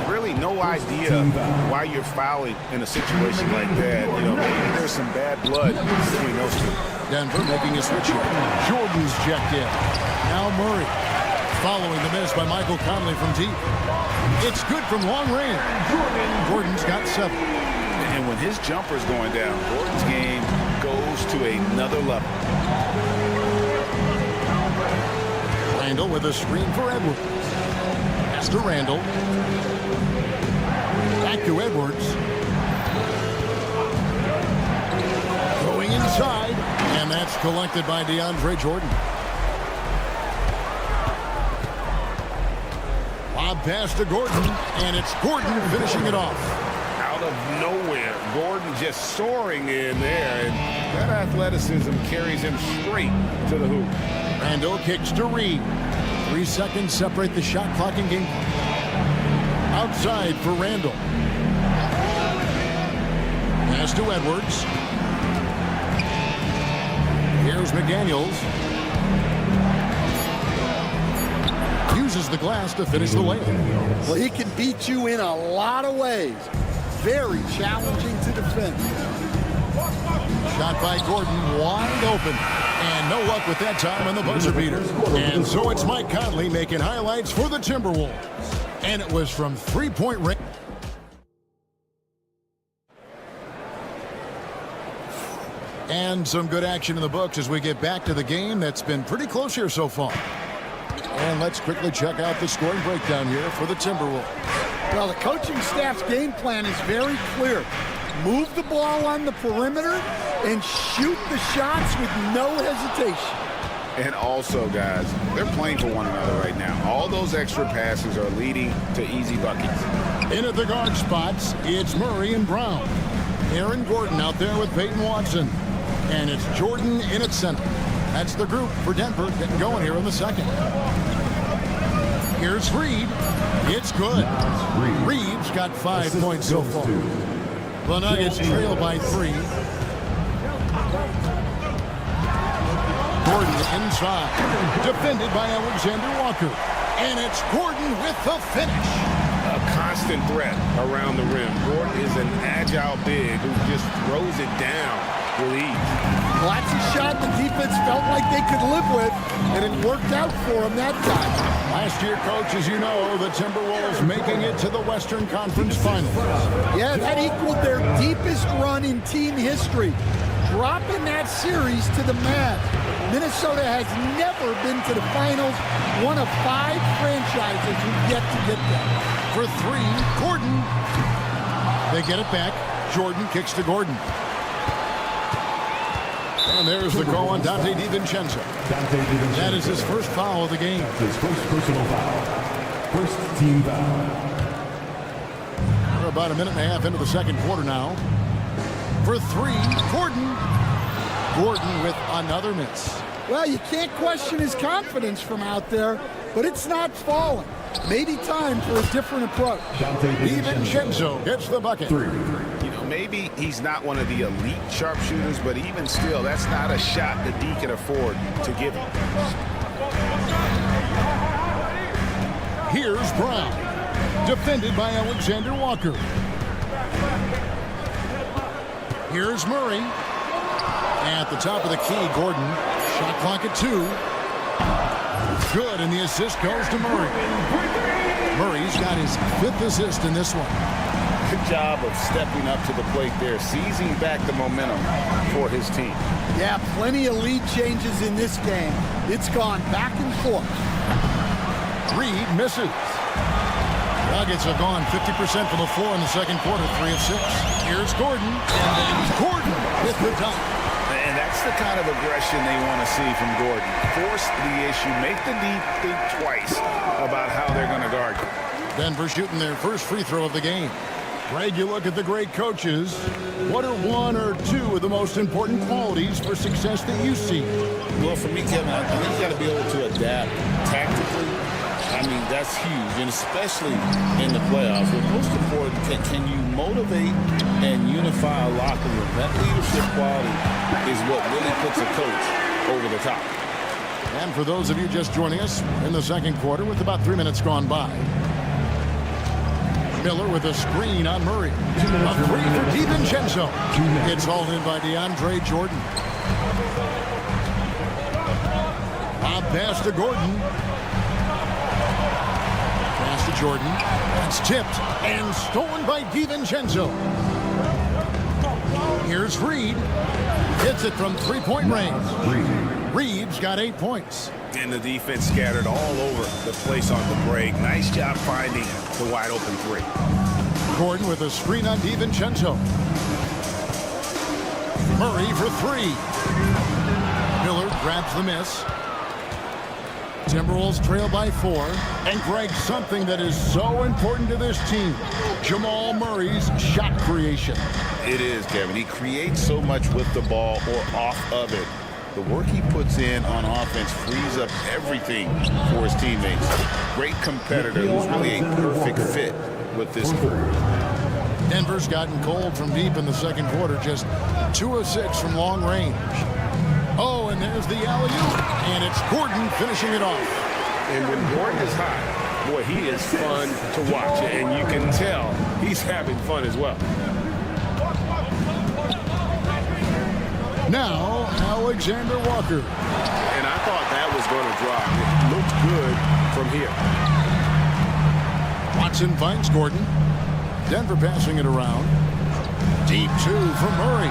Really no idea why you're fouling in a situation like that. You know, maybe there's some bad blood between those two. Denver making a switch here. Jordan's checked in. Now Murray. Following the miss by Michael Conley from deep. It's good from long range. Gordon's got 7. And when his jumper's going down, Gordon's game goes to another level. Randall with a screen for Edwards. Pass to Randall. Back to Edwards. Going inside. That's collected by DeAndre Jordan. Lob pass to Gordon, and it's Gordon finishing it off. Out of nowhere, Gordon just soaring in there, and that athleticism carries him straight to the hoop. Randall kicks to Reed. 3 seconds separate the shot clock and game clock. Outside for Randall. Pass to Edwards. Here's McDaniels. Uses the glass to finish the layup. Well, he can beat you in a lot of ways. Very challenging to defend. Shot by Gordon, wide open. And no luck with that time on the buzzer beater. And so it's Mike Conley making highlights for the Timberwolves. And it was from three-point range. And some good action in the books as we get back to the game that's been pretty close here so far. And let's quickly check out the scoring breakdown here for the Timberwolves. Well, the coaching staff's game plan is very clear. Move the ball on the perimeter and shoot the shots with no hesitation. And also, guys, they're playing for one another right now. All those extra passes are leading to easy buckets. In at the guard spots, it's Murray and Brown. Aaron Gordon out there with Peyton Watson. And it's Jordan in at center. That's the group for Denver getting going here in the second. Here's Reed. It's good. Reed's got 5 points so far. The Nuggets trail by 3. Gordon inside. Defended by Alexander Walker. And it's Gordon with the finish. A constant threat around the rim. Gordon is an agile big who just throws it down with ease. Well, that's a shot the defense felt like they could live with, and it worked out for them that time. Last year, coach, as you know, the Timberwolves making it to the Western Conference Finals. Yeah, that equaled their deepest run in team history, dropping that series to the Mavs. Minnesota has never been to the finals, one of 5 franchises who've yet to get there. For 3, Gordon. They get it back. Jordan kicks to Gordon. And there's the call on Dante DiVincenzo. That is his first foul of the game. His first personal foul. First team foul. We're about a minute and a half into the second quarter now. For 3, Gordon. Gordon with another miss. Well, you can't question his confidence from out there, but it's not falling. Maybe time for a different approach. DiVincenzo gets the bucket. 3. You know, maybe he's not one of the elite sharpshooters, but even still, that's not a shot that D can afford to give him. Here's Brown. Defended by Alexander Walker. Here's Murray. At the top of the key, Gordon. Shot clock at 2. Good, and the assist goes to Murray. Murray's got his 5th assist in this one. Good job of stepping up to the plate there, seizing back the momentum for his team. Yeah, plenty of lead changes in this game. It's gone back and forth. Reed misses. Nuggets have gone 50% from the floor in the second quarter, 3 of 6. Here's Gordon, and then Gordon with the dunk. And that's the kind of aggression they want to see from Gordon. Force the issue, make the D think twice about how they're going to guard you. Denver shooting their first free throw of the game. Greg, you look at the great coaches. What are 1 or 2 of the most important qualities for success that you see? Well, for me, Kevin, I think you got to be able to adapt tactically. I mean, that's huge, and especially in the playoffs. But most important, can you motivate and unify a locker room? That leadership quality is what really puts a coach over the top. And for those of you just joining us in the second quarter with about 3 minutes gone by, Miller with a screen on Murray. A 3 for DiVincenzo. It's hauled in by DeAndre Jordan. Lob pass to Gordon. Pass to Jordan. That's tipped and stolen by DiVincenzo. Here's Reed. Hits it from 3-point range. Reed's got 8 points. And the defense scattered all over the place on the break. Nice job finding the wide open 3. Gordon with a screen on DiVincenzo. Murray for 3. Miller grabs the miss. Timberwolves trail by 4. And Greg, something that is so important to this team, Jamal Murray's shot creation. It is, Kevin. He creates so much with the ball or off of it. The work he puts in on offense frees up everything for his teammates. Great competitor who's really a perfect fit with this group. Denver's gotten cold from deep in the second quarter, just 2 of 6 from long range. Oh, and there's the alley-oop, and it's Gordon finishing it off. And when Gordon is hot, boy, he is fun to watch, and you can tell he's having fun as well. Now, Alexander Walker. And I thought that was going to drop. It looked good from here. Watson finds Gordon. Denver passing it around. Deep 2 from Murray.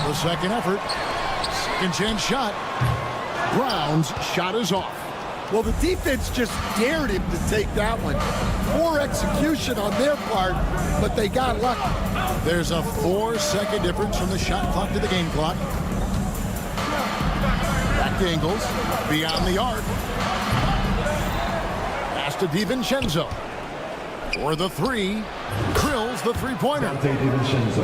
The second effort. Second chance shot. Brown's shot is off. Well, the defense just dared him to take that one. Poor execution on their part, but they got lucky. There's a 4-second difference from the shot clock to the game clock. Back to Ingles. Beyond the arc. Pass to DiVincenzo. For the 3. Drills the three-pointer.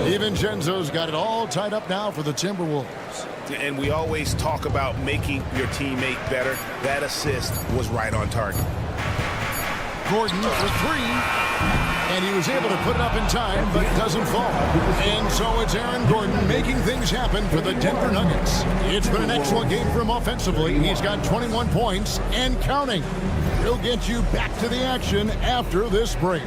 DiVincenzo's got it all tied up now for the Timberwolves. And we always talk about making your teammate better. That assist was right on target. Gordon for 3. And he was able to put it up in time, but it doesn't fall. And so it's Aaron Gordon making things happen for the Denver Nuggets. It's been an excellent game for him offensively. He's got 21 points and counting. He'll get you back to the action after this break.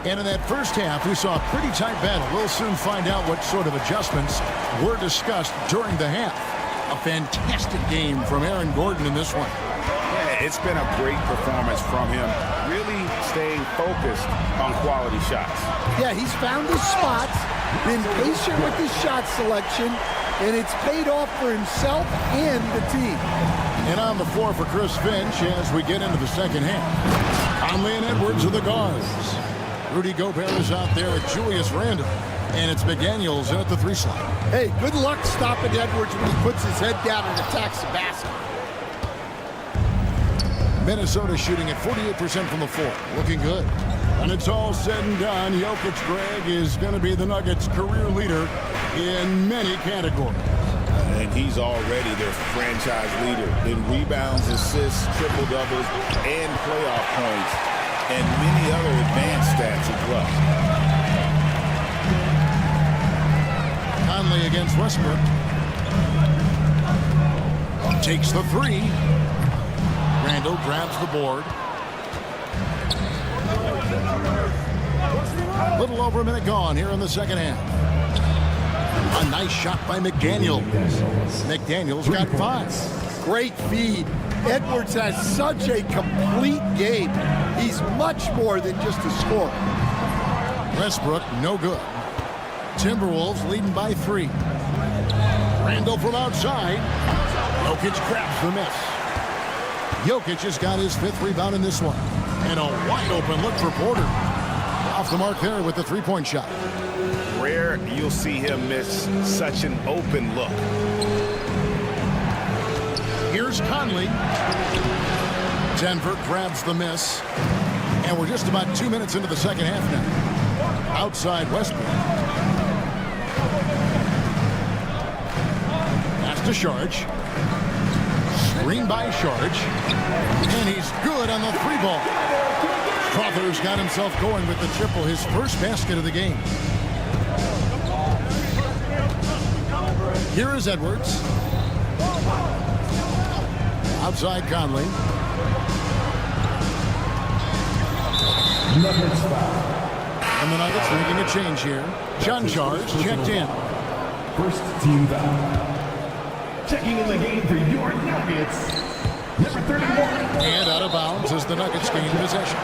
And in that first half, we saw a pretty tight battle. We'll soon find out what sort of adjustments were discussed during the half. A fantastic game from Aaron Gordon in this one. Yeah, it's been a great performance from him. Really staying focused on quality shots. Yeah, he's found his spots, been patient with his shot selection, and it's paid off for himself and the team. And on the floor for Chris Finch as we get into the second half. Conley and Edwards are the guards. Rudy Gobert is out there at Julius Randle. And it's McDaniels in at the 3 slot. Hey, good luck stopping Edwards when he puts his head down and attacks the basket. Minnesota shooting at 48% from the floor. Looking good. When it's all said and done, Jokic, Greg, is going to be the Nuggets' career leader in many categories. And he's already their franchise leader in rebounds, assists, triple-doubles, and playoff points, and many other advanced stats as well. Conley against Westbrook. Takes the 3. Randle grabs the board. A little over a minute gone here in the second half. A nice shot by McDaniels. McDaniels got 5. Great feed. Edwards has such a complete game. He's much more than just a scorer. Westbrook, no good. Timberwolves leading by 3. Randle from outside. Jokic grabs the miss. Jokic has got his 5th rebound in this one. And a wide open look for Porter. Off the mark there with the 3-point shot. Rare you'll see him miss such an open look. Here's Conley. Denver grabs the miss. And we're just about 2 minutes into the second half now. Outside Westbrook. Pass to Sharge. Screen by Sharge. And he's good on the 3-ball. Crowther's got himself going with the triple, his first basket of the game. Here is Edwards. Outside Conley. And the Nuggets making a change here. John Charles checked in. First team foul. Checking in the game for your Nuggets, number 31. And out of bounds as the Nuggets gain possession.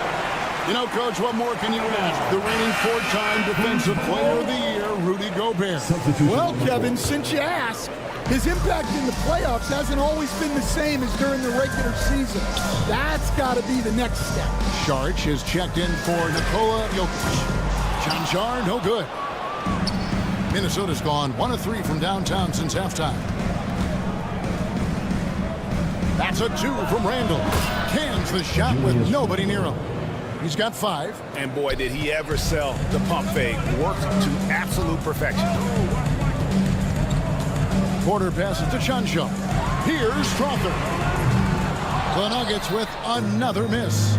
You know, Coach, what more can you ask? The reigning 4-time Defensive Player of the Year, Rudy Gobert. Well, Kevin, since you ask, his impact in the playoffs hasn't always been the same as during the regular season. That's got to be the next step. Saric is checked in for Nikola Jokic. Jar, no good. Minnesota's gone 1 of 3 from downtown since halftime. That's a 2 from Randall. Cans the shot with nobody near him. He's got 5. And boy, did he ever sell the pump fake. Worked to absolute perfection. Porter passes to Shanshaw. Here's Strother. The Nuggets with another miss.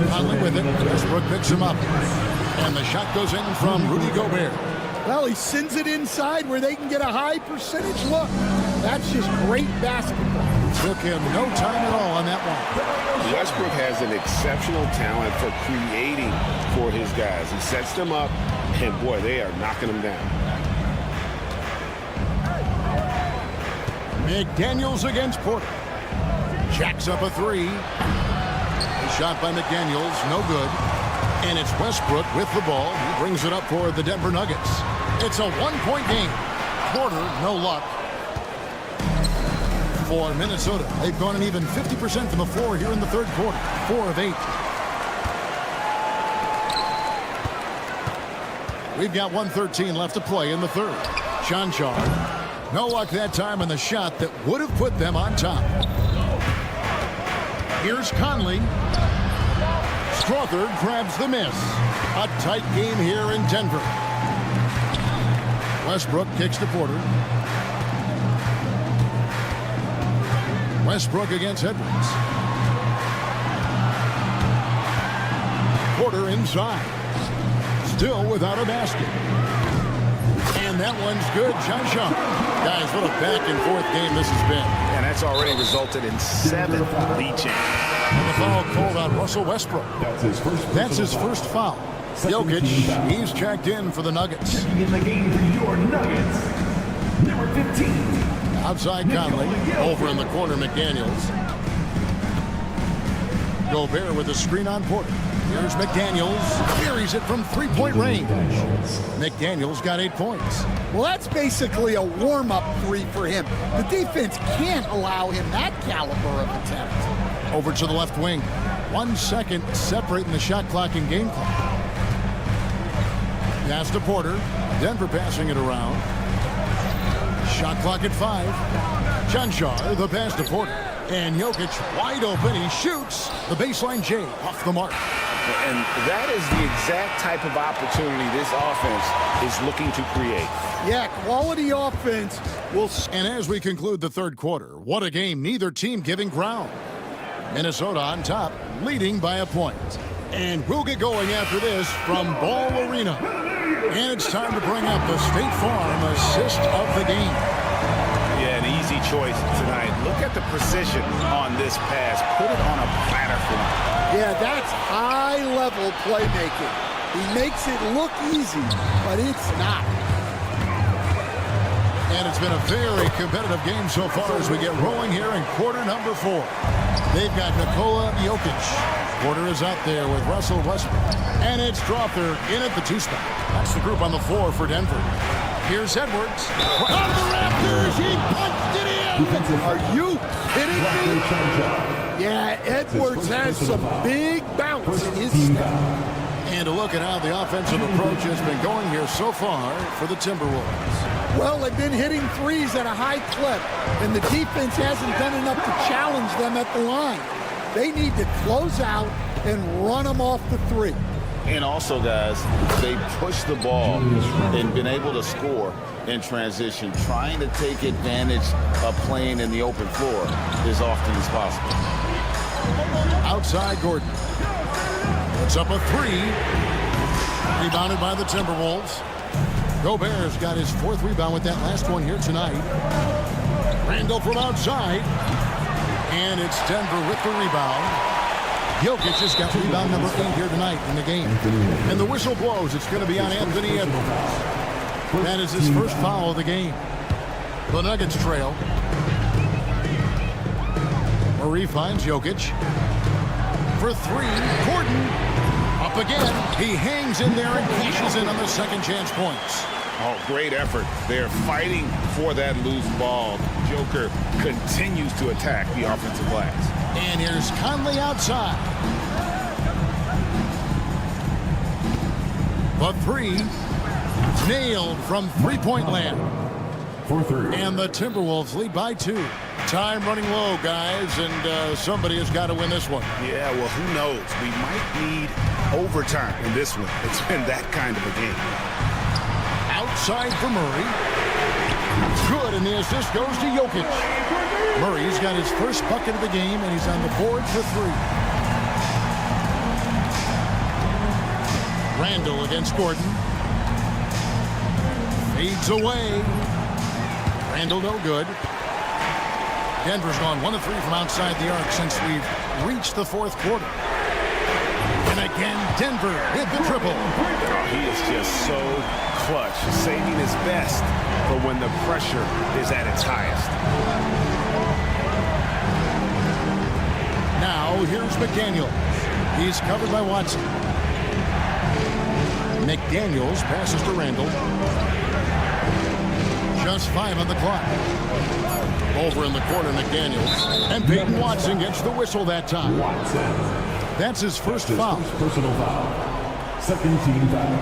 Conley with it. Westbrook picks him up. And the shot goes in from Rudy Gobert. Well, he sends it inside where they can get a high percentage look. That's just great basketball. Took him no time at all on that one. Westbrook has an exceptional talent for creating for his guys. He sets them up, and boy, they are knocking them down. McDaniels against Porter. Jacks up a 3. The shot by McDaniels, no good. And it's Westbrook with the ball. He brings it up for the Denver Nuggets. It's a 1-point game. Porter, no luck. For Minnesota, they've gone an even 50% from the floor here in the third quarter. 4 of 8. We've got 1:13 left to play in the third. Shanshaw, no luck that time on the shot that would have put them on top. Here's Conley. Strother grabs the miss. A tight game here in Denver. Westbrook kicks to Porter. Westbrook against Edwards. Porter inside. Still without a basket. And that one's good. Shanshaw. Guys, what a back-and-forth game this has been. And that's already resulted in 7 lead changes. And the foul called on Russell Westbrook. That's his first foul. Jokic, he's checked in for the Nuggets. Checking in the game for your Nuggets, number 15. Outside Conley, over in the corner McDaniels. Gobert with a screen on Porter. Here's McDaniels, buries it from 3-point range. McDaniels got 8 points. Well, that's basically a warm-up 3 for him. The defense can't allow him that caliber of attempt. Over to the left wing. 1 second separating the shot clock and game clock. Pass to Porter. Denver passing it around. Shot clock at 5. Shanshaw, the pass to Porter. And Jokic wide open. He shoots. The baseline J off the mark. And that is the exact type of opportunity this offense is looking to create. Yeah, quality offense will... And as we conclude the third quarter, what a game. Neither team giving ground. Minnesota on top, leading by a point. And we'll get going after this from Ball Arena. And it's time to bring up the State Farm assist of the game. Yeah, an easy choice tonight. Look at the precision on this pass. Put it on a platter for him. Yeah, that's high-level playmaking. He makes it look easy, but it's not. And it's been a very competitive game so far as we get rolling here in quarter number 4. They've got Nikola Jokic. Porter is out there with Russell Westbrook. And it's Strother in at the 2 spot. That's the group on the floor for Denver. Here's Edwards. Out of the Raptors, he punched it in! Are you kidding me? Yeah, Edwards has some big bounce in his step. And a look at how the offensive approach has been going here so far for the Timberwolves. Well, they've been hitting threes at a high clip, and the defense hasn't done enough to challenge them at the line. They need to close out and run them off the 3. And also, guys, they push the ball and been able to score in transition, trying to take advantage of playing in the open floor as often as possible. Outside Gordon. It's up a 3. Rebounded by the Timberwolves. Gobert's got his 4th rebound with that last one here tonight. Randall from outside. And it's Denver with the rebound. Jokic has got rebound number 8 here tonight in the game. And the whistle blows. It's going to be on Anthony Edwards. That is his first foul of the game. The Nuggets trail. Murray finds Jokic. For 3, Gordon. Up again. He hangs in there and cashes in on the second chance points. Oh, great effort. They're fighting for that loose ball. Joker continues to attack the offensive glass. And here's Conley outside. The three nailed from three-point land. For three. And the Timberwolves lead by 2. Time running low, guys, and somebody has got to win this one. Yeah, well, who knows? We might need overtime in this one. It's been that kind of a game. Outside for Murray. Good, and the assist goes to Jokic. Murray's got his first bucket of the game, and he's on the board for 3. Randall against Gordon. Fades away. Randall no good. Denver's gone 1 of 3 from outside the arc since we've reached the fourth quarter. And again, Denver hit the triple. He is just so clutch, saving his best for when the pressure is at its highest. Now, here's McDaniels. He's covered by Watson. McDaniels passes to Randall. Just 5 on the clock. Over in the corner, McDaniels. And Peyton Watson gets the whistle that time. That's his first foul. Personal foul. Second team foul.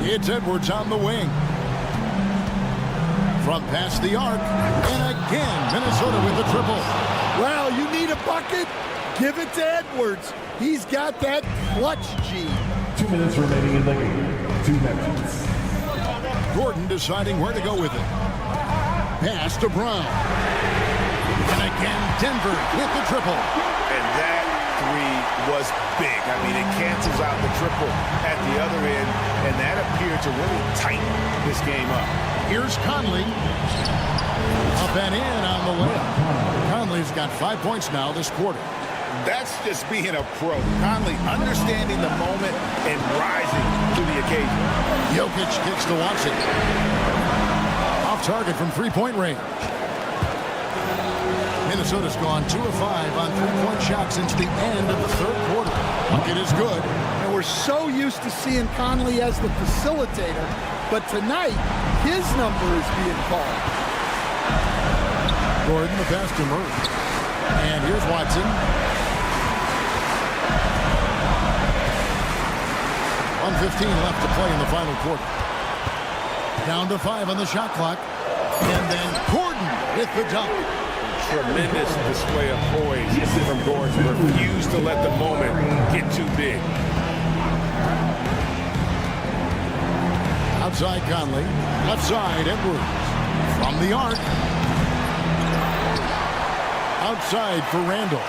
It's Edwards on the wing. From past the arc. And again, Minnesota with the triple. Well, you need a bucket? Give it to Edwards. He's got that clutch G. 2 minutes remaining in the game. 2 minutes. Gordon deciding where to go with it. Pass to Brown. And again, Denver with the triple. And that 3 was big. I mean, it cancels out the triple at the other end, and that appeared to really tighten this game up. Here's Conley. Up and in on the layup. Conley's got 5 points now this quarter. That's just being a pro. Conley understanding the moment and rising to the occasion. Jokic kicks to Watson. Off target from three-point range. Minnesota's gone 2 of 5 on three-point shots since the end of the third quarter. Bucket is good. And we're so used to seeing Conley as the facilitator, but tonight, his number is being called. Gordon, the pass to Murray. And here's Watson. 1:15 left to play in the final quarter. Down to 5 on the shot clock. And then Gordon with the dunk. Tremendous display of poise from Gordon. Refused to let the moment get too big. Outside Conley. Left side Edwards. From the arc. Outside for Randall.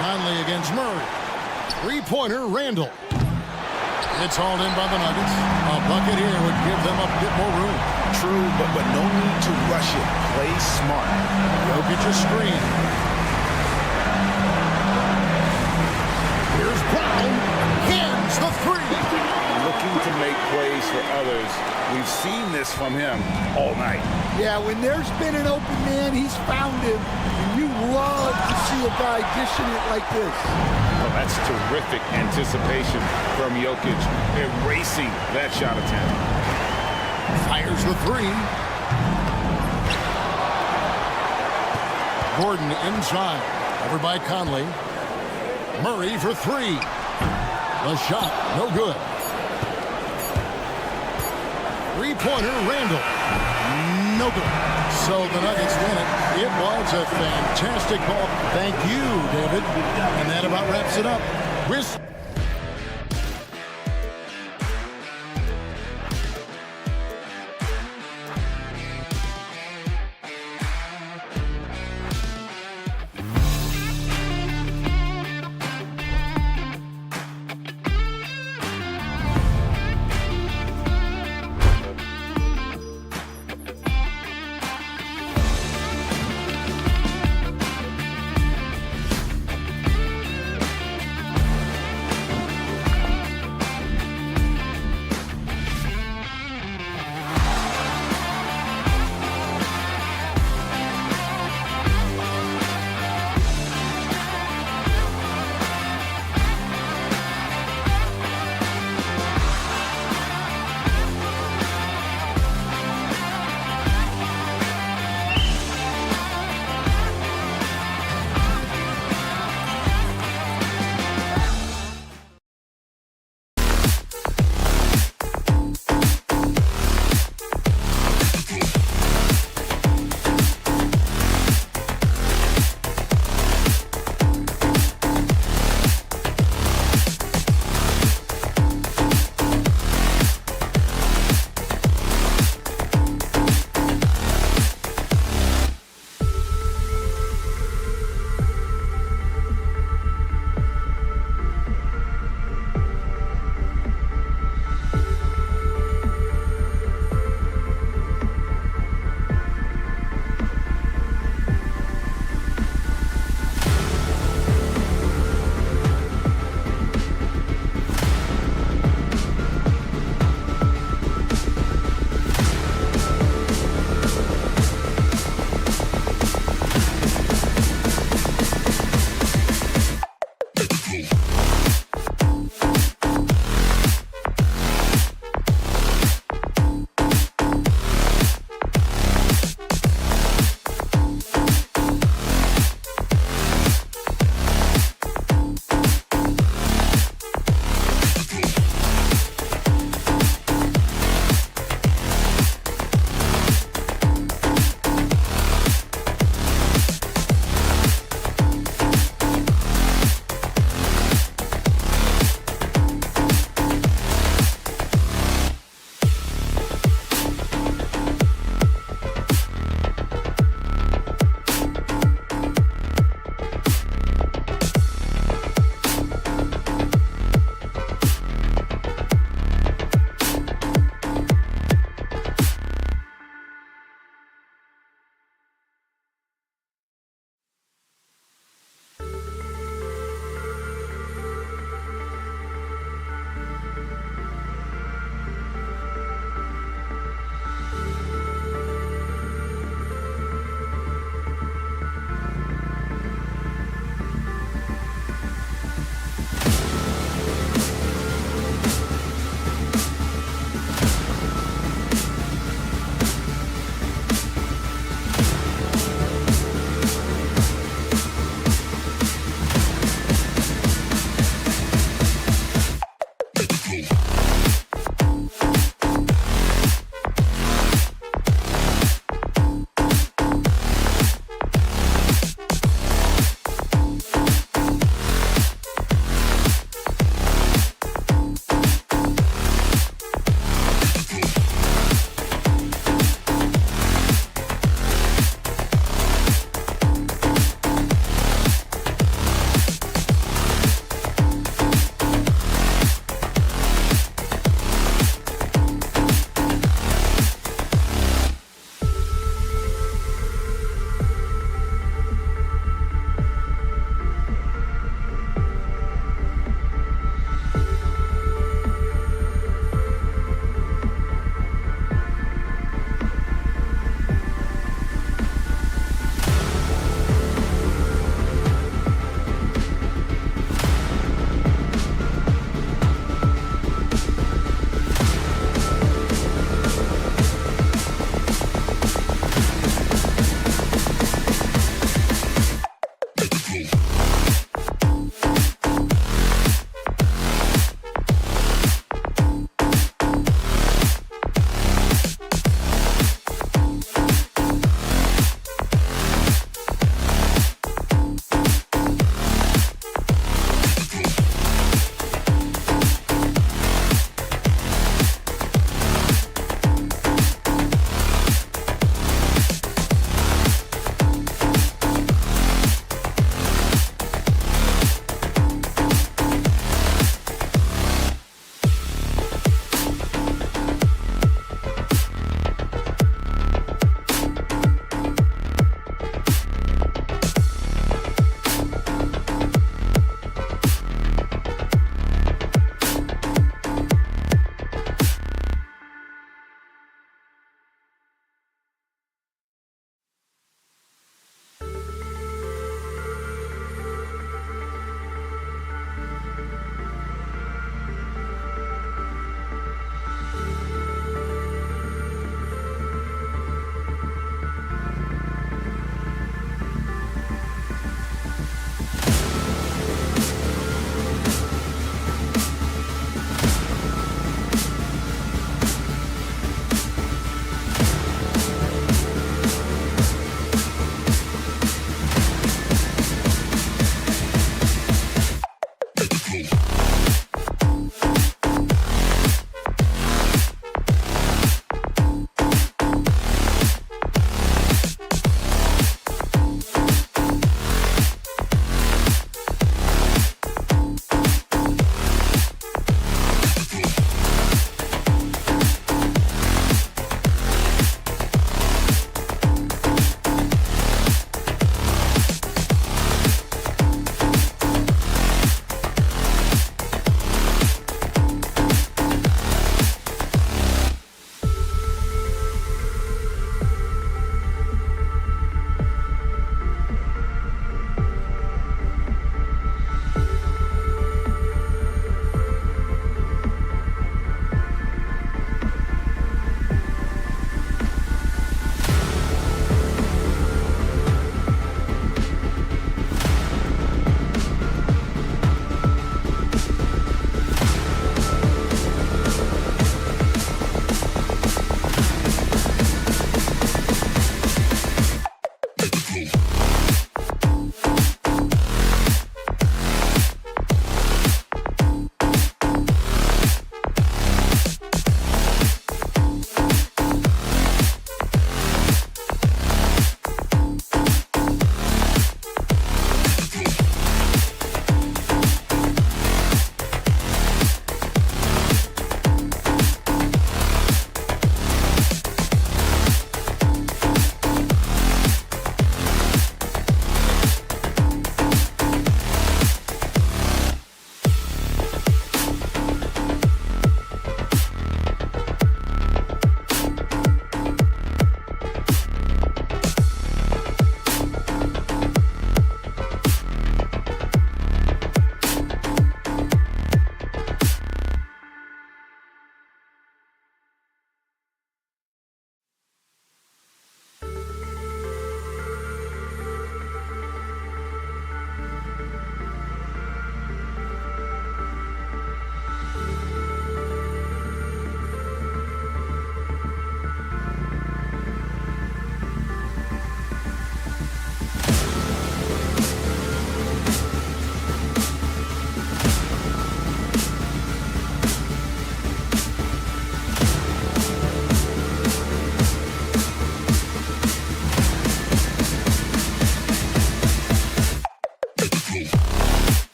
Conley against Murray. Three-pointer, Randall. It's hauled in by the Nuggets. A bucket here would give them a bit more room. True, but no need to rush it. Play smart. Jokic a screen. Here's Brown. Hands the 3. Looking to make plays for others. We've seen this from him all night. Yeah, when there's been an open man, he's found him. And you love to see a guy dishing it like this. Well, that's terrific anticipation from Jokic, erasing that shot attempt. Fires the 3. Gordon inside. Covered by Conley. Murray for 3. The shot, no good. Three-pointer, Randall. No good. So the Nuggets win it. It was a fantastic ball. Thank you, David. And that about wraps it up.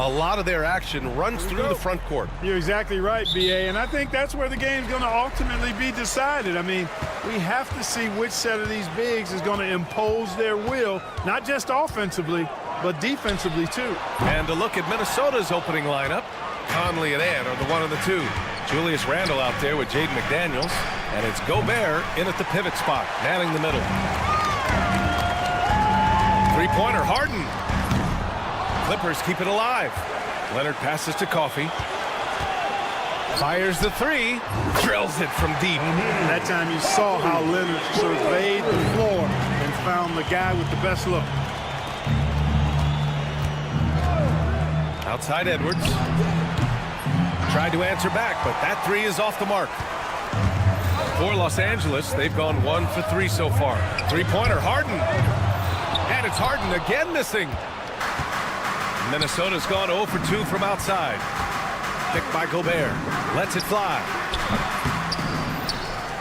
A lot of their action runs through the front court. You're exactly right, B.A., and I think that's where the game's going to ultimately be decided. I mean, we have to see which set of these bigs is going to impose their will, not just offensively, but defensively, too. And to look at Minnesota's opening lineup, Conley and Ant are the 1 and the 2. Julius Randle out there with Jaden McDaniels, and it's Gobert in at the pivot spot, manning the middle. Three-pointer, Harden. Clippers keep it alive. Leonard passes to Coffey. Fires the three. Drills it from deep. That time you saw how Leonard surveyed the floor and found the guy with the best look. Outside Edwards. Tried to answer back, but that three is off the mark. For Los Angeles, they've gone 1 for 3 so far. Three-pointer, Harden. And it's Harden again missing. Minnesota's gone 0 for 2 from outside. Picked by Gobert. Lets it fly.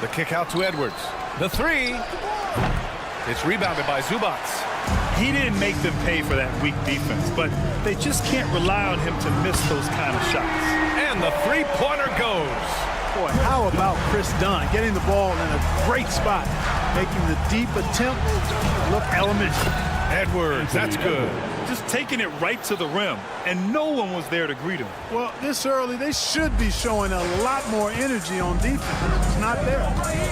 The kick out to Edwards. The three. It's rebounded by Zubac. He didn't make them pay for that weak defense, but they just can't rely on him to miss those kind of shots. And the three-pointer goes. Boy, how about Chris Dunn getting the ball in a great spot, making the deep attempt look elementary. Edwards, that's good. Just taking it right to the rim, and no one was there to greet him. Well, this early, they should be showing a lot more energy on defense. It's not there.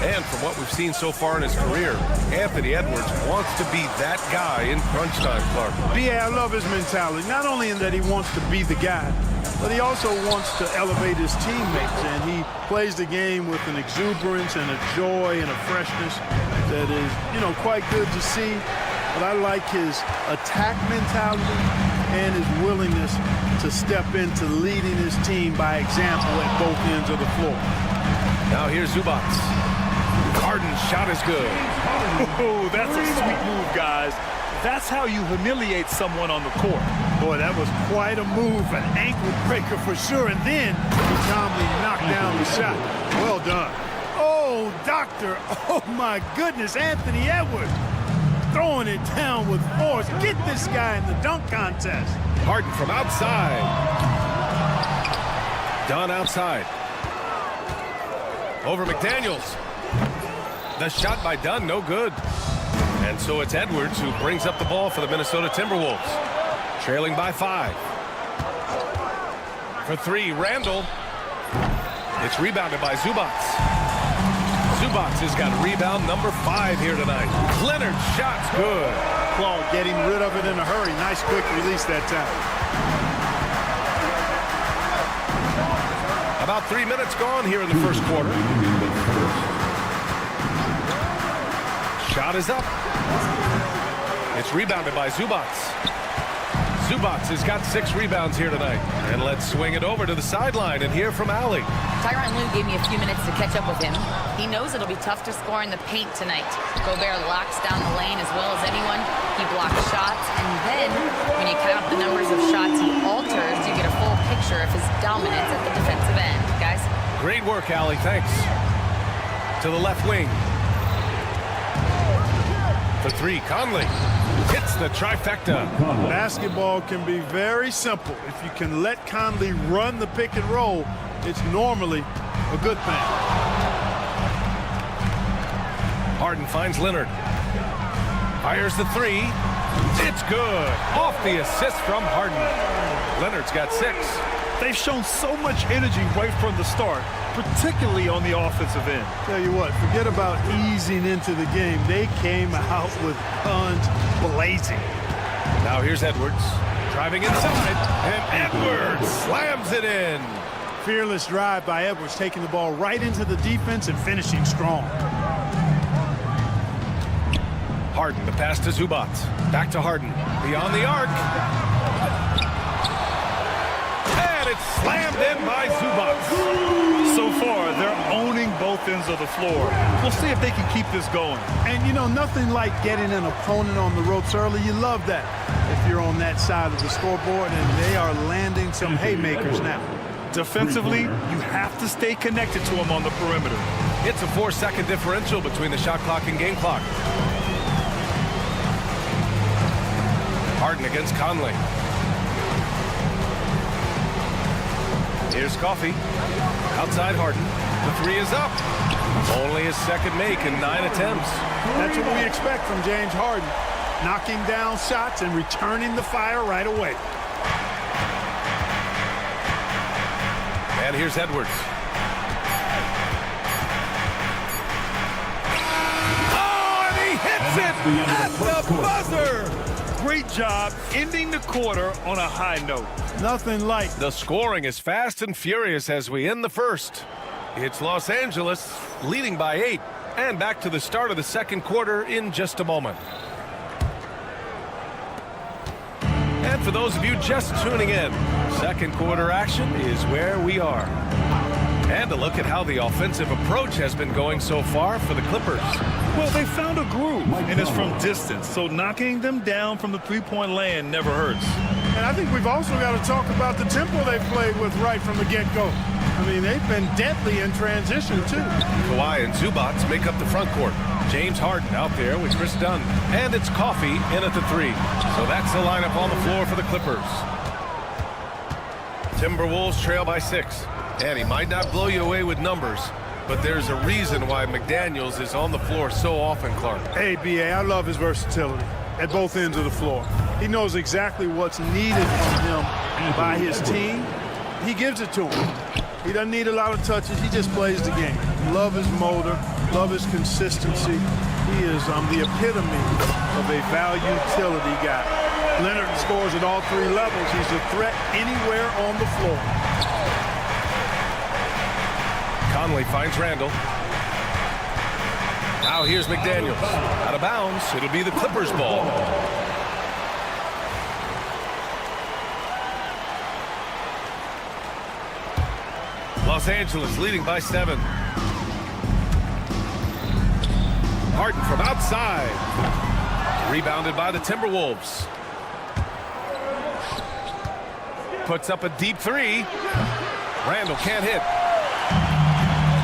And from what we've seen so far in his career, Anthony Edwards wants to be that guy in crunch time, Clark. B.A., I love his mentality. Not only in that he wants to be the guy, but he also wants to elevate his teammates, and he plays the game with an exuberance and a joy and a freshness that is, quite good to see. But I like his attack mentality and his willingness to step into leading his team by example at both ends of the floor. Now here's Zubac. Harden's shot is good. Oh, that's a sweet move, guys. That's how you humiliate someone on the court. Boy, that was quite a move, an ankle breaker for sure. And then he calmly knocked down the shot. Well done. Oh, doctor. Oh, my goodness, Anthony Edwards. Throwing it down with force. Get this guy in the dunk contest. Harden from outside. Dunn outside. Over McDaniels. The shot by Dunn, no good. And so it's Edwards who brings up the ball for the Minnesota Timberwolves. Trailing by 5. For 3, Randle. It's rebounded by Zubac. Zubac has got rebound number 5 here tonight. Leonard's shot's good. Claude getting rid of it in a hurry. Nice quick release that time. About 3 minutes gone here in the first quarter. Shot is up. It's rebounded by Zubac. Zubac has got 6 rebounds here tonight. And let's swing it over to the sideline and hear from Allie. Tyronn Lue gave me a few minutes to catch up with him. He knows it'll be tough to score in the paint tonight. Gobert locks down the lane as well as anyone. He blocks shots, and then when you count up the numbers of shots he alters, you get a full picture of his dominance at the defensive end. Guys? Great work, Allie. Thanks. To the left wing. For 3, Conley hits the trifecta. Basketball can be very simple. If you can let Conley run the pick and roll, it's normally a good thing. Harden finds Leonard. Fires the 3. It's good. Off the assist from Harden. Leonard's got 6. They've shown so much energy right from the start, particularly on the offensive end. Tell you what, forget about easing into the game. They came out with guns blazing. Now here's Edwards. Driving inside, and Edwards slams it in. Fearless drive by Edwards, taking the ball right into the defense and finishing strong. Harden, the pass to Zubac. Back to Harden. Beyond the arc. And it's slammed in by Zubac. So far, they're owning both ends of the floor. We'll see if they can keep this going. And, nothing like getting an opponent on the ropes early. You love that if you're on that side of the scoreboard, and they are landing some haymakers now. Defensively, you have to stay connected to him on the perimeter. It's a 4-second differential between the shot clock and game clock. Harden against Conley. Here's Coffey. Outside Harden. The three is up. Only his second make in 9 attempts. That's what we expect from James Harden. Knocking down shots and returning the fire right away. And here's Edwards. Oh, and he hits it at the buzzer. Great job ending the quarter on a high note. Nothing like. The scoring is fast and furious as we end the first. It's Los Angeles leading by 8. And back to the start of the second quarter in just a moment. And for those of you just tuning in, second quarter action is where we are. And a look at how the offensive approach has been going so far for the Clippers. Well, they found a groove, and it's from distance, so knocking them down from the three-point land never hurts. And I think we've also got to talk about the tempo they played with right from the get-go. I mean, they've been deadly in transition, too. Kawhi and Zubats make up the front court. James Harden out there with Chris Dunn. And it's Coffey in at the 3. So that's the lineup on the floor for the Clippers. Timberwolves trail by 6. And he might not blow you away with numbers, but there's a reason why McDaniels is on the floor so often, Clark. Hey, B.A., I love his versatility at both ends of the floor. He knows exactly what's needed from him by his team. He gives it to him. He doesn't need a lot of touches. He just plays the game. Love his motor. Love his consistency. He is the epitome of a value utility guy. Leonard scores at all 3 levels. He's a threat anywhere on the floor. Conley finds Randall. Now here's McDaniels. Out of bounds. It'll be the Clippers' ball. Los Angeles leading by 7. Harden from outside. Rebounded by the Timberwolves. Puts up a deep 3. Randall can't hit.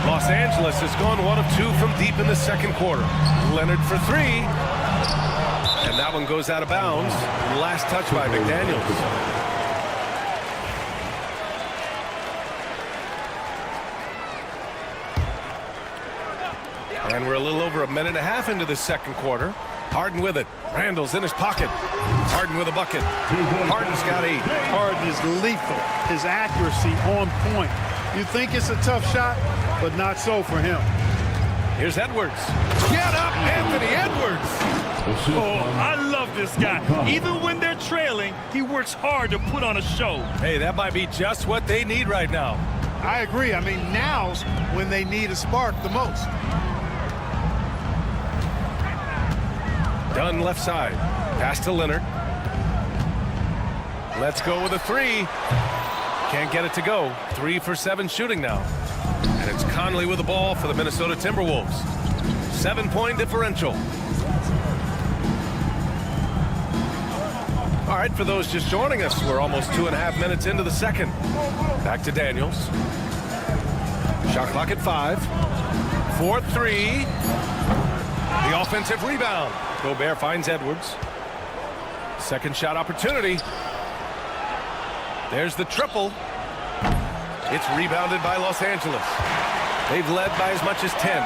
Los Angeles has gone 1 of 2 from deep in the second quarter. Leonard for 3. And that one goes out of bounds. Last touch by McDaniels. And we're a little over a minute and a half into the second quarter. Harden with it. Randall's in his pocket. Harden with a bucket. Harden's got 8. Harden is lethal. His accuracy on point. You think it's a tough shot, but not so for him. Here's Edwards. Get up, Anthony Edwards. Oh, I love this guy. Even when they're trailing, he works hard to put on a show. Hey, that might be just what they need right now. I agree. I mean, now's when they need a spark the most. Dunn left side. Pass to Leonard. Let's go with a 3. Can't get it to go. 3 for 7 shooting now. And it's Conley with the ball for the Minnesota Timberwolves. 7-point differential. All right, for those just joining us, we're almost 2.5 minutes into the second. Back to Daniels. Shot clock at 5. 4-3. The offensive rebound. Gobert finds Edwards. Second shot opportunity. There's the triple. It's rebounded by Los Angeles. They've led by as much as 10.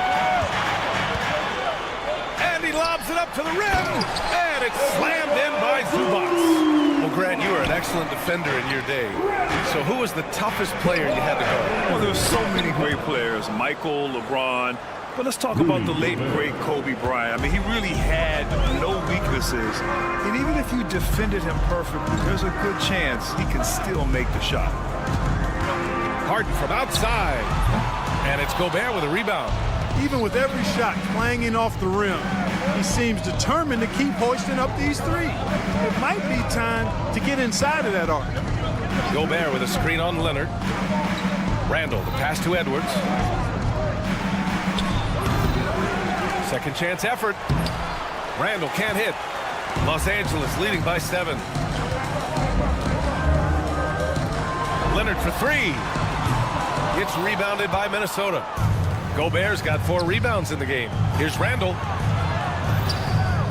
And he lobs it up to the rim. And it's slammed in by Zubats. Well, Grant, you were an excellent defender in your day. So who was the toughest player you had to guard? Well, there's so many great players. Michael, LeBron. But let's talk about the late, great Kobe Bryant. I mean, he really had no weaknesses. And even if you defended him perfectly, there's a good chance he can still make the shot. Harden from outside. And it's Gobert with a rebound. Even with every shot clanging off the rim, he seems determined to keep hoisting up these 3. It might be time to get inside of that arc. Gobert with a screen on Leonard. Randall, the pass to Edwards. Second chance effort. Randall can't hit. Los Angeles leading by 7. Leonard for 3. It's rebounded by Minnesota. Gobert's got 4 rebounds in the game. Here's Randall.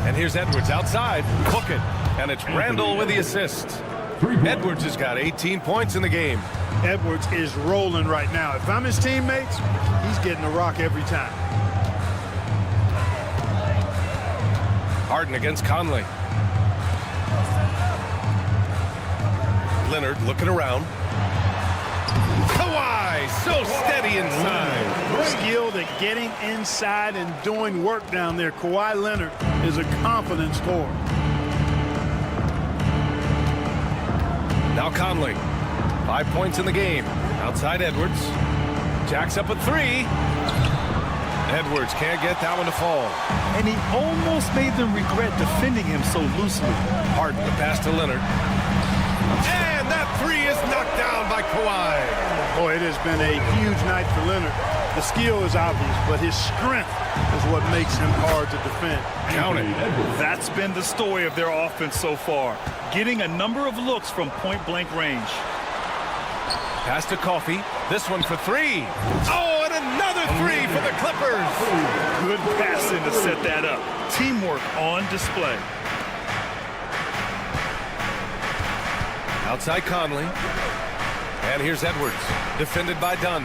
And here's Edwards outside. Book it. And it's Randall with the assist. Edwards has got 18 points in the game. Edwards is rolling right now. If I'm his teammates, he's getting a rock every time. Harden against Conley. Leonard looking around. Kawhi, so steady inside. Skilled at getting inside and doing work down there. Kawhi Leonard is a confident scorer. Now Conley. 5 points in the game. Outside Edwards. Jacks up a three. Edwards can't get that one to fall. And he almost made them regret defending him so loosely. Harden the pass to Leonard. And that three is knocked down by Kawhi. Boy, it has been a huge night for Leonard. The skill is obvious, but his strength is what makes him hard to defend. Count it. That's been the story of their offense so far. Getting a number of looks from point-blank range. Pass to Coffey. This one for three. Oh, and another three for the Clippers. Good passing to set that up. Teamwork on display. Outside Conley. And here's Edwards. Defended by Dunn.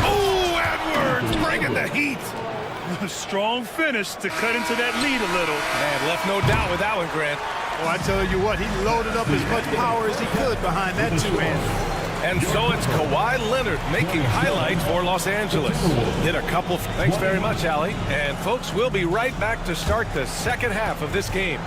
Oh, Edwards bringing the heat. Strong finish to cut into that lead a little. Man, left no doubt with that one, Grant. Well, I tell you what, he loaded up as much power as he could behind that two-hander. And so it's Kawhi Leonard making highlights for Los Angeles. Hit a couple. Thanks very much, Allie. And folks, we'll be right back to start the second half of this game.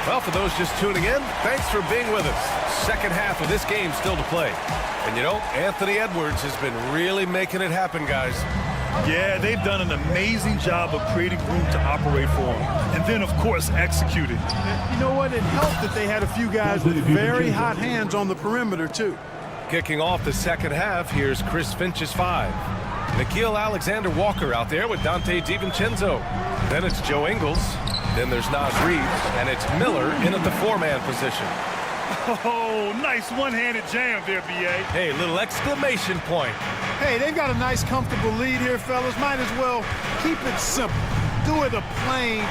Well, for those just tuning in, thanks for being with us. Second half of this game still to play. And you know, Anthony Edwards has been really making it happen, guys. Yeah, they've done an amazing job of creating room to operate for him. And then, of course, executing. You know what? It helped that they had a few guys with very hot hands on the perimeter, too. Kicking off the second half, here's Chris Finch's 5. Nickeil Alexander-Walker out there with Dante DiVincenzo. Then it's Joe Ingles. Then there's Naz Reid, and it's Miller in at the 4-man position. Oh, nice one-handed jam there, B.A. Hey, little exclamation point. Hey, they've got a nice, comfortable lead here, fellas. Might as well keep it simple. Do it a plain,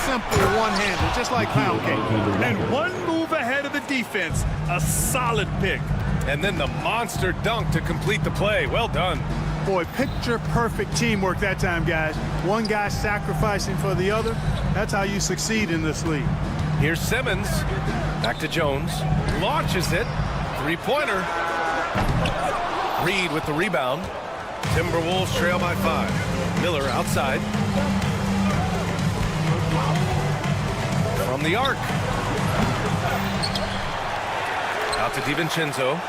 simple one-hander, just like pound cake. And one move ahead of the defense. A solid pick. And then the monster dunk to complete the play. Well done. Boy, picture-perfect teamwork that time, guys. One guy sacrificing for the other. That's how you succeed in this league. Here's Simmons. Back to Jones. Launches it. Three-pointer. Reed with the rebound. Timberwolves trail by 5. Miller outside. From the arc. Out to DiVincenzo.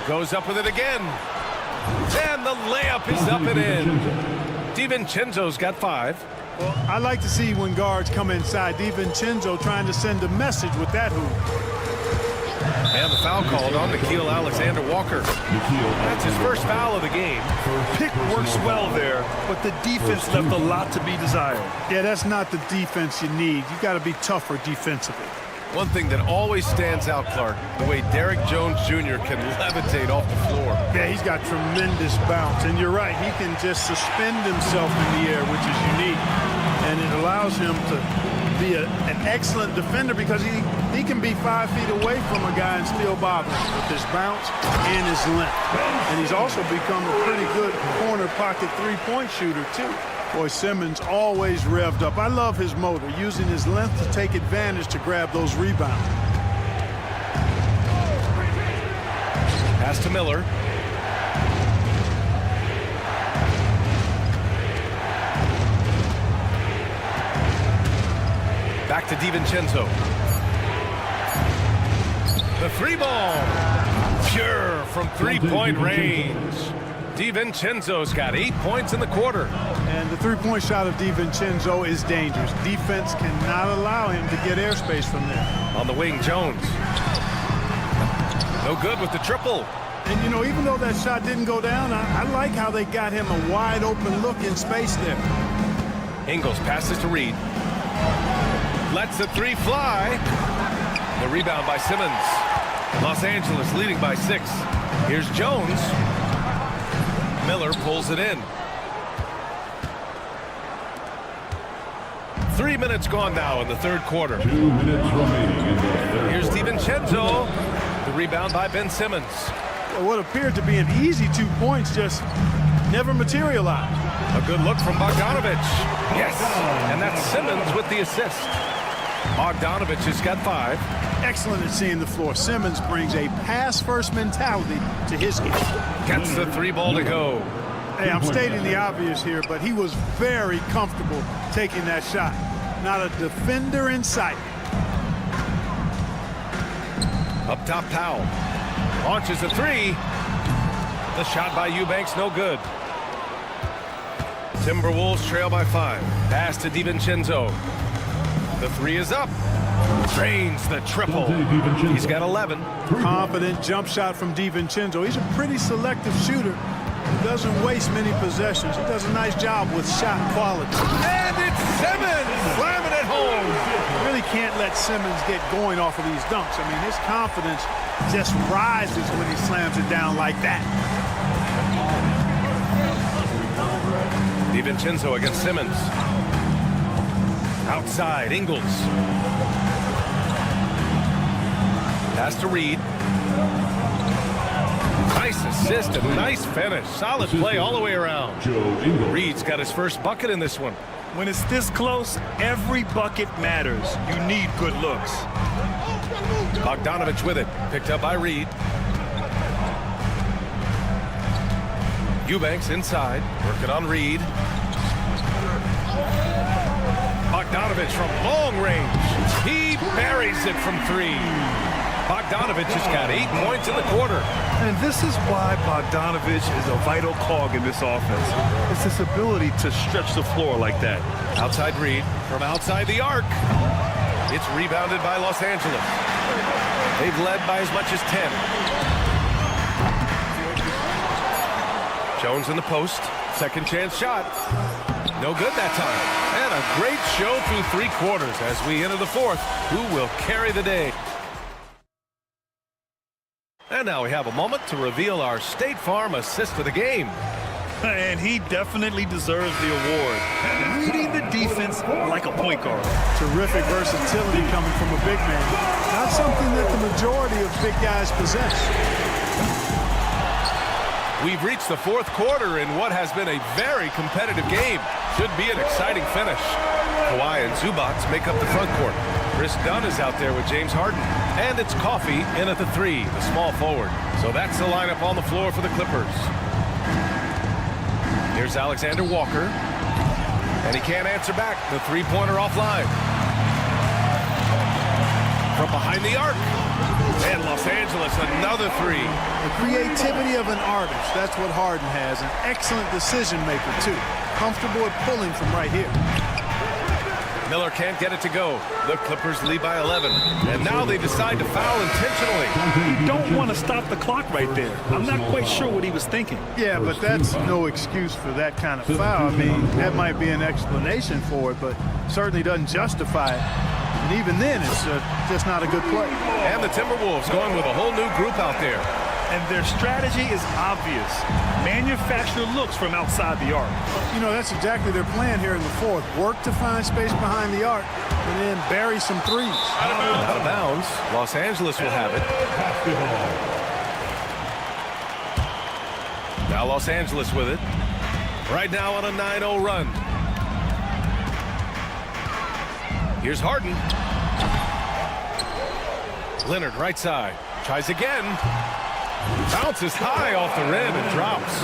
Goes up with it again. And the layup is up and in. DiVincenzo's got 5. Well, I like to see when guards come inside. DiVincenzo trying to send a message with that hoop. And the foul called on Nickeil Alexander-Walker. That's his first foul of the game. Pick works well there, but the defense left a lot to be desired. Yeah, that's not the defense you need. You got to be tougher defensively. One thing that always stands out, Clark, the way Derrick Jones Jr. can levitate off the floor. Yeah, he's got tremendous bounce. And you're right, he can just suspend himself in the air, which is unique. And it allows him to be an excellent defender because he can be 5 feet away from a guy and still bother him with his bounce and his length. And he's also become a pretty good corner pocket three-point shooter, too. Boy, Simmons always revved up. I love his motor, using his length to take advantage to grab those rebounds. Pass to Miller. Back to DiVincenzo. The 3-ball. Pure from three-point range. DiVincenzo's got 8 points in the quarter. And the three-point shot of DiVincenzo is dangerous. Defense cannot allow him to get airspace from there. On the wing, Jones. No good with the triple. And, you know, even though that shot didn't go down, I like how they got him a wide open look in space there. Ingles passes to Reed. Lets the three fly. The rebound by Simmons. Los Angeles leading by 6. Here's Jones. Miller pulls it in. 3 minutes gone now in the third quarter. 2 minutes remaining in the third. Here's DiVincenzo. The rebound by Ben Simmons. Well, what appeared to be an easy 2 points just never materialized. A good look from Bogdanovich. Yes, and that's Simmons with the assist. Bogdanovich has got 5. Excellent at seeing the floor. Simmons brings a pass-first mentality to his game. Gets the 3 ball to go. Hey, I'm stating the obvious here, but he was very comfortable taking that shot. Not a defender in sight. Up top, Powell. Launches a 3. The shot by Eubanks, no good. Timberwolves trail by 5. Pass to DiVincenzo. The 3 is up. Drains the triple. He's got 11. Confident jump shot from DiVincenzo. He's a pretty selective shooter. He doesn't waste many possessions. He does a nice job with shot quality. And it's Simmons slamming it home. You really can't let Simmons get going off of these dunks. I mean, his confidence just rises when he slams it down like that. DiVincenzo against Simmons. Outside, Ingles. Pass to Reed. Nice assist and nice finish. Solid play all the way around. Reed's got his first bucket in this one. When it's this close, every bucket matters. You need good looks. Bogdanovich with it. Picked up by Reed. Eubanks inside. Working on Reed. Bogdanovich from long range. He buries it from 3. Bogdanovich has got 8 points in the quarter. And this is why Bogdanovich is a vital cog in this offense. It's his ability to stretch the floor like that. Outside Reed from outside the arc. It's rebounded by Los Angeles. They've led by as much as 10. Jones in the post. Second chance shot. No good that time. And a great show through 3 quarters as we enter the 4th. Who will carry the day? And now we have a moment to reveal our State Farm assist of the game. And he definitely deserves the award. Reading the defense like a point guard. Terrific versatility coming from a big man. Not something that the majority of big guys possess. We've reached the 4th quarter in what has been a very competitive game. Should be an exciting finish. Kawhi and Zubac make up the front court. Chris Dunn is out there with James Harden. And it's Coffey in at the 3, the small forward. So that's the lineup on the floor for the Clippers. Here's Alexander Walker. And he can't answer back. The 3-pointer offline. From behind the arc. And Los Angeles, another 3. The creativity of an artist. That's what Harden has. An excellent decision maker, too. Comfortable at pulling from right here. Miller can't get it to go. The Clippers lead by 11. And now they decide to foul intentionally. You don't want to stop the clock right there. I'm not quite sure what he was thinking. Yeah, but that's no excuse for that kind of foul. I mean, that might be an explanation for it, but certainly doesn't justify it. And even then, it's just not a good play. And the Timberwolves going with a whole new group out there. And their strategy is obvious. Manufacture looks from outside the arc. You know, that's exactly their plan here in the 4th. Work to find space behind the arc and then bury some 3s. Out of bounds. Los Angeles will have it. Now Los Angeles with it. Right now on a 9-0 run. Here's Harden. Leonard right side. Tries again. Bounces high off the rim and drops.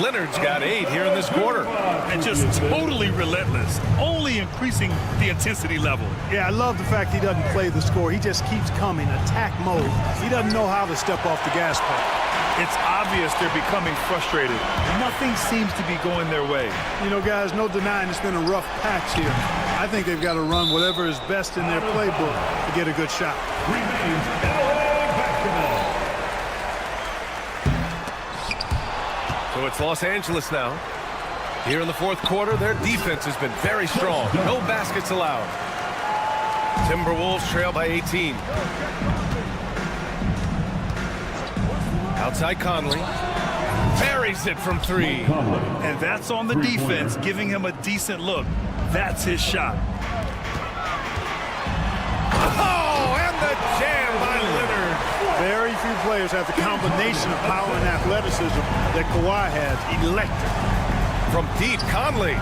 Leonard's got 8 here in this quarter. And just totally relentless, only increasing the intensity level. Yeah, I love the fact he doesn't play the score. He just keeps coming, attack mode. He doesn't know how to step off the gas pedal. It's obvious they're becoming frustrated. Nothing seems to be going their way. You know, guys, no denying it's been a rough patch here. I think they've got to run whatever is best in their playbook to get a good shot. So it's Los Angeles now. Here in the fourth quarter, their defense has been very strong. No baskets allowed. Timberwolves trail by 18. Outside Conley. Buries it from 3. And that's on the defense, giving him a decent look. That's his shot. Oh, and the jam by Leonard. Very few players have the combination of power and athleticism that Kawhi has. Electric. From deep, Conley.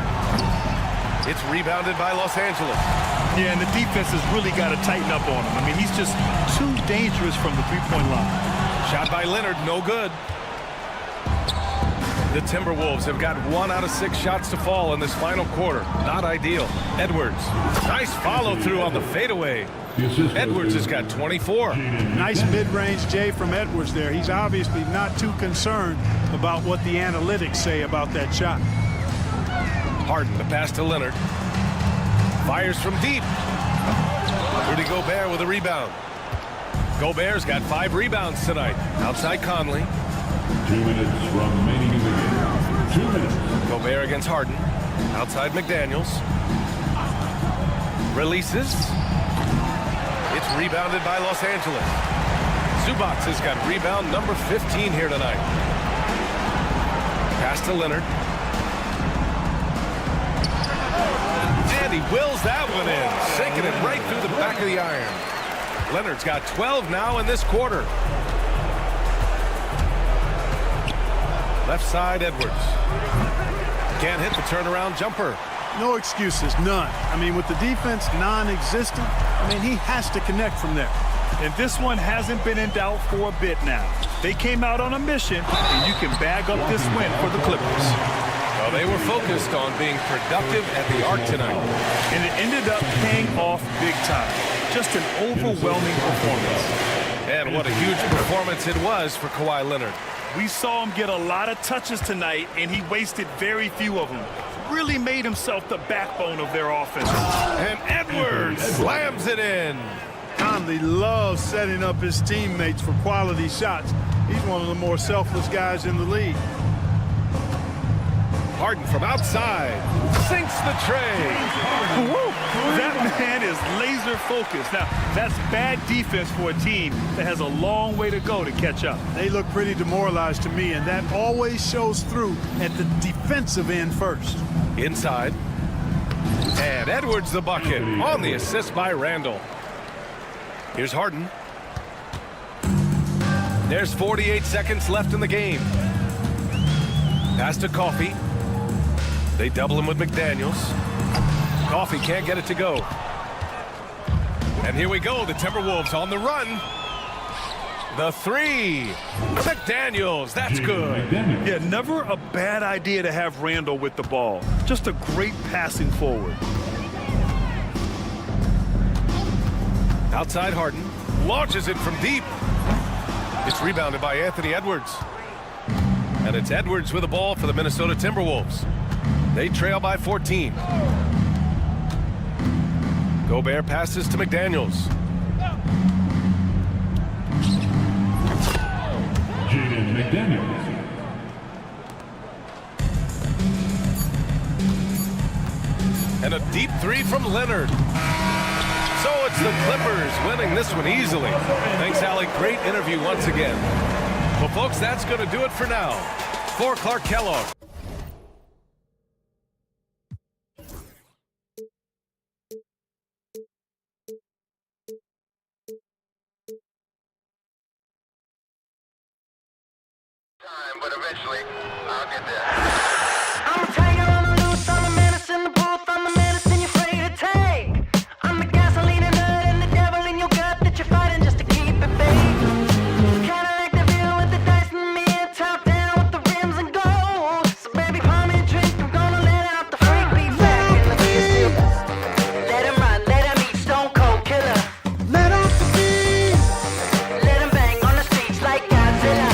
It's rebounded by Los Angeles. Yeah, and the defense has really got to tighten up on him. I mean, he's just too dangerous from the three-point line. Shot by Leonard, no good. The Timberwolves have got 1 out of 6 shots to fall in this final quarter. Not ideal. Edwards. Nice follow-through on the fadeaway. Edwards has got 24. Nice mid-range J from Edwards there. He's obviously not too concerned about what the analytics say about that shot. Harden, the pass to Leonard. Fires from deep. Rudy Gobert with a rebound. Gobert's got 5 rebounds tonight. Outside Conley. 2 minutes remaining in the game. 2 minutes. Gobert against Harden. Outside McDaniels. Releases. It's rebounded by Los Angeles. Zubac has got rebound number 15 here tonight. Pass to Leonard. And he wills that one in. Sinking it right through the back of the iron. Leonard's got 12 now in this quarter. Left side, Edwards. Can't hit the turnaround jumper. No excuses, none. I mean, with the defense non-existent, I mean, he has to connect from there. And this one hasn't been in doubt for a bit now. They came out on a mission, and you can bag up this win for the Clippers. Well, they were focused on being productive at the arc tonight. And it ended up paying off big time. Just an overwhelming performance. And what a huge performance it was for Kawhi Leonard. We saw him get a lot of touches tonight, and he wasted very few of them. Really made himself the backbone of their offense. And Edwards slams it in. Conley loves setting up his teammates for quality shots. He's one of the more selfless guys in the league. Harden from outside sinks the tray. That man is laser focused. Now, that's bad defense for a team that has a long way to go to catch up. They look pretty demoralized to me, and that always shows through at the defensive end first. Inside. And Edwards the bucket on the assist by Randall. Here's Harden. There's 48 seconds left in the game. Pass to Coffey. They double him with McDaniels. Coffey can't get it to go. And here we go. The Timberwolves on the run. The 3. McDaniels. That's good. Yeah, never a bad idea to have Randall with the ball. Just a great passing forward. Outside Harden. Launches it from deep. It's rebounded by Anthony Edwards. And it's Edwards with the ball for the Minnesota Timberwolves. They trail by 14. Gobert passes to McDaniels. Jaden McDaniels. And a deep 3 from Leonard. So it's the Clippers winning this one easily. Thanks, Alec. Great interview once again. Well, folks, that's going to do it for now. For Clark Kellogg. But eventually, I'll get there. I'm a tiger on the loose, I'm a menace in the booth, I'm the medicine you're afraid to take. I'm the gasoline and nut and the devil in your gut that you're fighting just to keep it baked. Kinda like the view with the dice and me, top down with the rims and gold. So baby, pour me a drink, I'm gonna let out the freak beat back and let me still. Let him run, let him eat, stone cold killer. Let off the beat. Let him bang on the streets like Godzilla.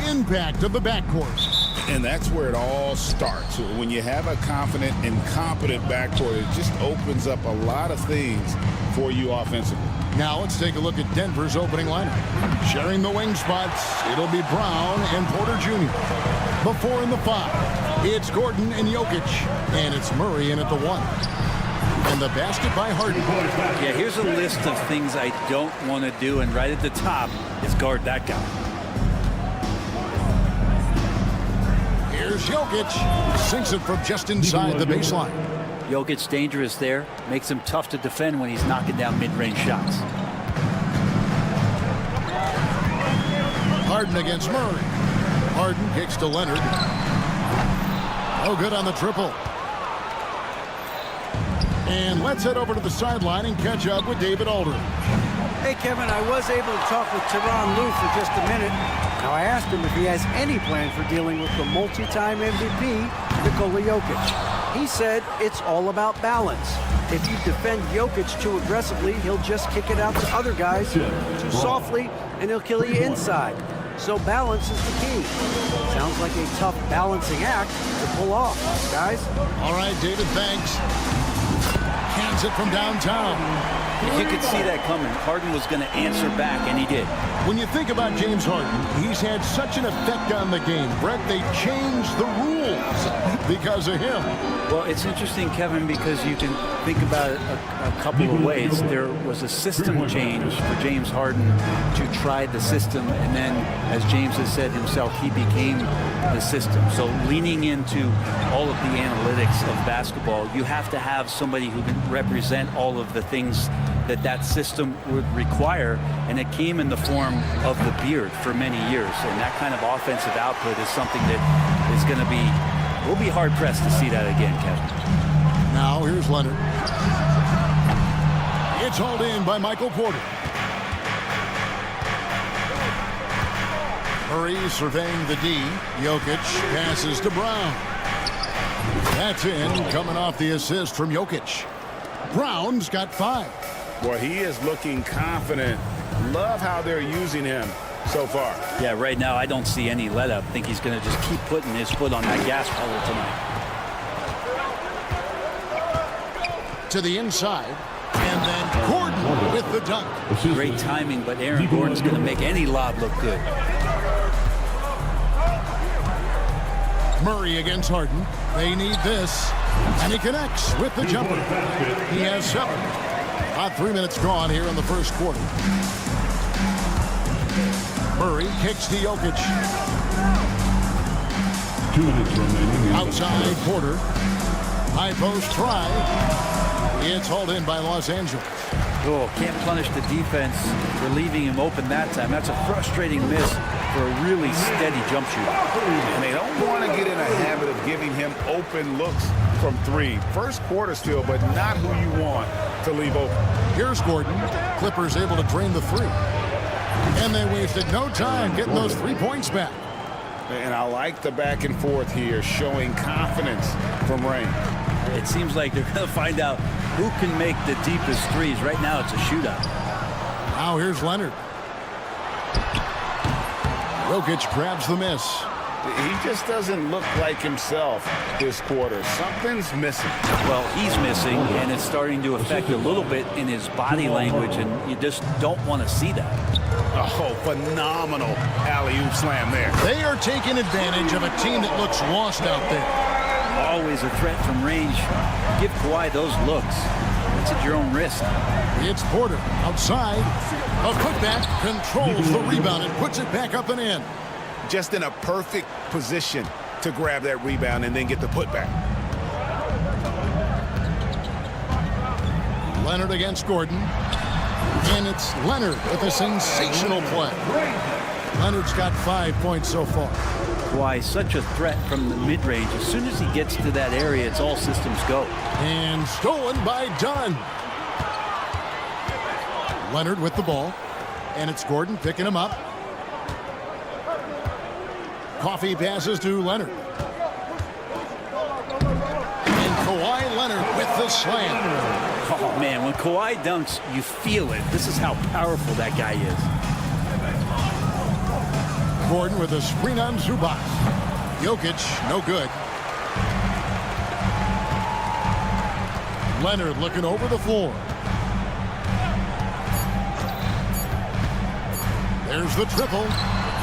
Impact of the backcourt. And that's where it all starts. When you have a confident and competent backcourt, it just opens up a lot of things for you offensively. Now let's take a look at Denver's opening lineup. Sharing the wing spots, it'll be Brown and Porter Jr. The 4 and the 5. It's Gordon and Jokic. And it's Murray in at the 1. And the basket by Harden. Yeah, here's a list of things I don't want to do. And right at the top is guard that guy. Here's Jokic. Sinks it from just inside the baseline. Jokic's dangerous there. Makes him tough to defend when he's knocking down mid-range shots. Harden against Murray. Harden kicks to Leonard. Oh, good on the triple. And let's head over to the sideline and catch up with David Aldridge. Hey, Kevin, I was able to talk with Tyronn Lue for just a minute. Now, I asked him if he has any plan for dealing with the multi-time MVP, Nikola Jokic. He said it's all about balance. If you defend Jokic too aggressively, he'll just kick it out to other guys too softly, and he'll kill you inside. So balance is the key. Sounds like a tough balancing act to pull off, guys. All right, David, thanks. Hands it from downtown. You could see that coming. Harden was going to answer back, and he did. When you think about James Harden, he's had such an effect on the game. Brett, they changed the rules because of him. Well, it's interesting, Kevin, because you can think about it a couple of ways. There was a system change for James Harden to try the system, and then, as James has said himself, he became the system. So leaning into all of the analytics of basketball, you have to have somebody who can represent all of the things that system would require, and it came in the form of the beard for many years. And that kind of offensive output is something that is going to be, we'll be hard-pressed to see that again, Kevin. Now, here's Leonard. It's hauled in by Michael Porter. Murray surveying the D. Jokic passes to Brown. That's in, coming off the assist from Jokic. Brown's got 5. Boy, he is looking confident. Love how they're using him so far. Yeah, right now I don't see any let up. I think he's going to just keep putting his foot on that gas pedal tonight. To the inside, and then Gordon with the dunk. Great timing, but Aaron Gordon's going to make any lob look good. Murray against Harden. They need this. And he connects with the jumper. He has 7. About 3 minutes gone here in the first quarter. Murray kicks to Jokic. 2 minutes remaining. Outside Porter. High post try. It's hauled in by Los Angeles. Oh, can't punish the defense for leaving him open that time. That's a frustrating miss for a really steady jump shooter. And they don't want to get in a habit of giving him open looks from three. First quarter still, but not who you want to leave open. Here's Gordon. Clippers able to drain the three. And they wasted no time getting those 3 points back. And I like the back and forth here, showing confidence from Rain. It seems like they're going to find out who can make the deepest threes. Right now, it's a shootout. Now here's Leonard. Jokic grabs the miss. He just doesn't look like himself this quarter. Something's missing. Well, he's missing, and it's starting to affect a little bit in his body language, and you just don't want to see that. Oh, phenomenal alley-oop slam there. They are taking advantage of a team that looks lost out there. Always a threat from range. Give Kawhi those looks. It's at your own risk. It's Porter outside. A putback controls the rebound and puts it back up and in. Just in a perfect position to grab that rebound and then get the putback. Leonard against Gordon. And it's Leonard with a sensational play. Leonard's got 5 points so far. Kawhi, such a threat from the mid-range. As soon as he gets to that area, it's all systems go. And stolen by Dunn. Leonard with the ball. And it's Gordon picking him up. Coffee passes to Leonard. And Kawhi Leonard with the slam. Oh, man, when Kawhi dunks, you feel it. This is how powerful that guy is. Gordon with a screen on Zubac. Jokic, no good. Leonard looking over the floor. There's the triple.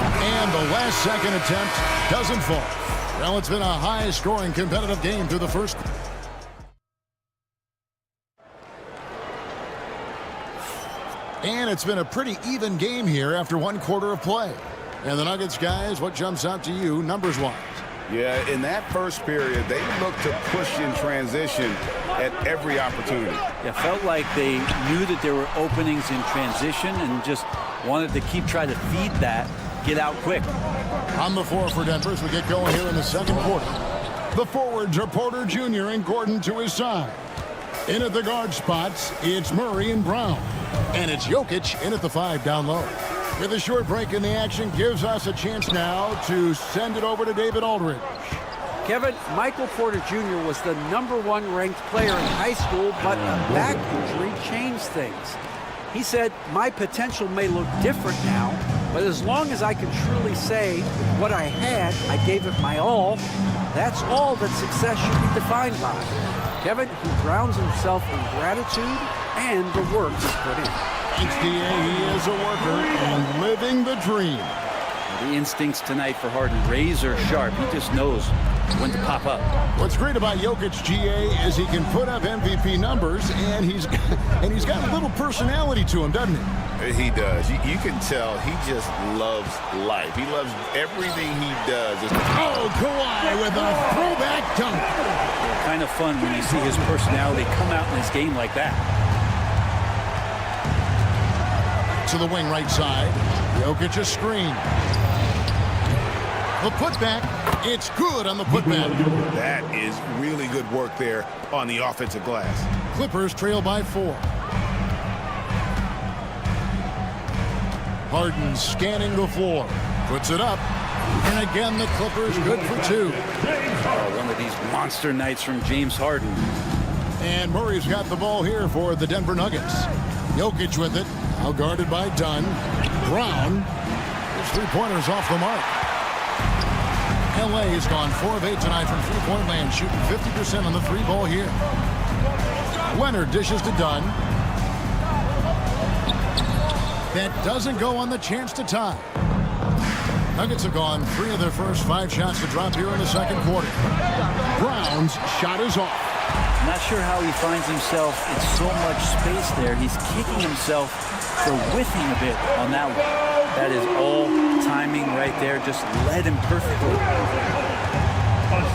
And the last second attempt doesn't fall. Well, it's been a high-scoring competitive game through the first. And it's been a pretty even game here after 1 quarter of play. And the Nuggets, guys, what jumps out to you numbers-wise? Yeah, in that first period, they looked to push in transition at every opportunity. It felt like they knew that there were openings in transition and just wanted to keep trying to feed that, get out quick. On the floor for Denver as we get going here in the second quarter. The forwards are Porter Jr. and Gordon to his side. In at the guard spots, it's Murray and Brown. And it's Jokic in at the 5 down low. With a short break in the action, gives us a chance now to send it over to David Aldridge. Kevin, Michael Porter Jr. was the #1 ranked player in high school, but a back injury changed things. He said, "My potential may look different now, but as long as I can truly say what I had, I gave it my all, that's all that success should be defined by." Kevin, he grounds himself in gratitude and the work he's put in. HDA, he is a worker and living the dream. The instincts tonight for Harden, razor sharp. He just knows when to pop up. What's great about Jokic, GA, is he can put up MVP numbers, and he's got a little personality to him, doesn't he? He does. You can tell he just loves life. He loves everything he does. Oh, Kawhi with a throwback dunk. Kind of fun when you see his personality come out in his game like that. To the wing right side. Jokic a screen. The putback. It's good on the putback. That is really good work there on the offensive glass. Clippers trail by 4. Harden scanning the floor. Puts it up. And again, the Clippers good for 2. Oh, one of these monster nights from James Harden. And Murray's got the ball here for the Denver Nuggets. Jokic with it. Now guarded by Dunn. Brown. His 3-pointers off the mark. LA has gone 4 of 8 tonight from three-point land, shooting 50% on the 3 ball here. Leonard dishes to Dunn. That doesn't go on the chance to tie. Nuggets have gone 3 of their first 5 shots to drop here in the second quarter. Brown's shot is off. Not sure how he finds himself in so much space there. He's kicking himself for whiffing a bit on that one. That is all timing right there. Just led him perfectly.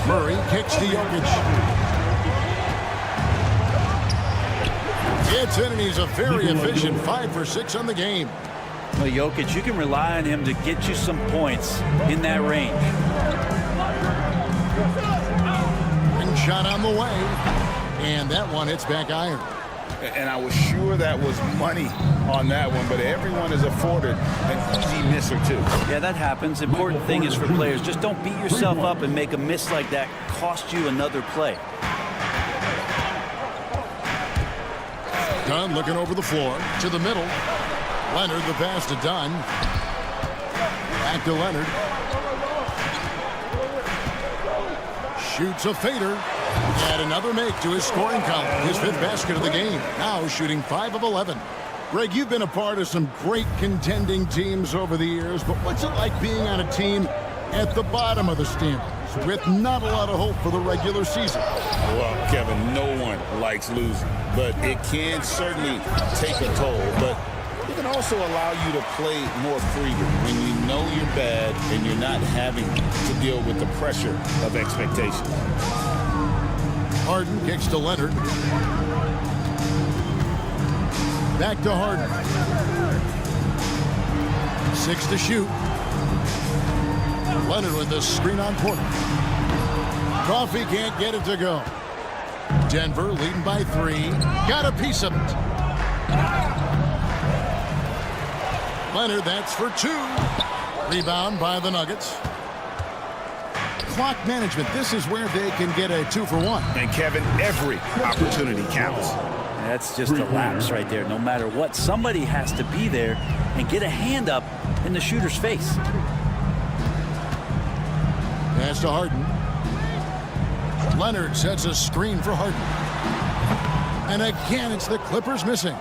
Murray kicks to Jokic. Gets in, and he's a very efficient 5 for 6 on the game. Well, Jokic, you can rely on him to get you some points in that range. And shot on the way. And that one hits back iron. And I was sure that was money on that one, but everyone is afforded an easy miss or two. Yeah, that happens. Important thing is for players, just don't beat yourself up and make a miss like that cost you another play. Dunn looking over the floor to the middle. Leonard, the pass to Dunn. Back to Leonard. Shoots a fader. Add another make to his scoring column. His 5th basket of the game. Now shooting 5 of 11. Greg, you've been a part of some great contending teams over the years, but what's it like being on a team at the bottom of the standings with not a lot of hope for the regular season? Well, Kevin, no one likes losing, but it can certainly take a toll. But it can also allow you to play more freely when you know you're bad and you're not having to deal with the pressure of expectations. Harden kicks to Leonard. Back to Harden. 6 to shoot. Leonard with the screen on Porter. Coffee can't get it to go. Denver leading by 3. Got a piece of it. Leonard, that's for 2. Rebound by the Nuggets. Clock management. This is where they can get a 2 for 1. And Kevin, every opportunity counts. That's just a lapse right there. No matter what, somebody has to be there and get a hand up in the shooter's face. Pass to Harden. Leonard sets a screen for Harden. And again, it's the Clippers missing.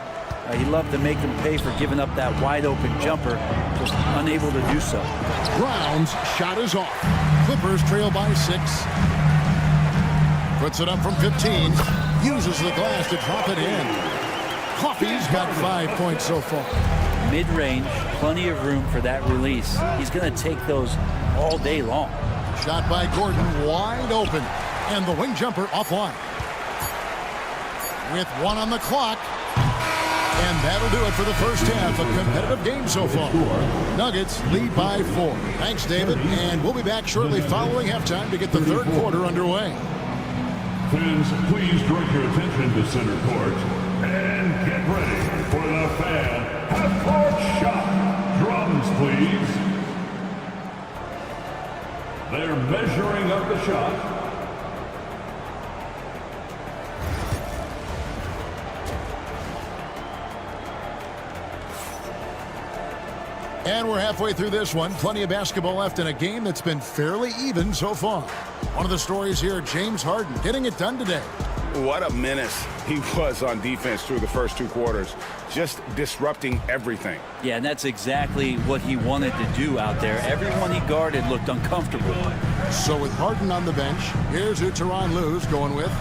He loved to make them pay for giving up that wide-open jumper, just unable to do so. Brown's shot is off. Clippers trail by 6. Puts it up from 15. Uses the glass to drop it in. Coffey's got 5 points so far. Mid-range, plenty of room for that release. He's going to take those all day long. Shot by Gordon, wide open. And the wing jumper offline. With 1 on the clock. And that'll do it for the first half. A competitive game so far. Nuggets lead by 4. Thanks, David. And we'll be back shortly following halftime to get the third quarter underway. Fans, please direct your attention to center court and get ready for the fan half-court shot. Drums, please. They're measuring up the shot. And we're halfway through this one. Plenty of basketball left in a game that's been fairly even so far. One of the stories here, James Harden getting it done today. What a menace he was on defense through the first 2 quarters. Just disrupting everything. Yeah, and that's exactly what he wanted to do out there. Everyone he guarded looked uncomfortable. So with Harden on the bench, here's who Tyronn Lue's going with.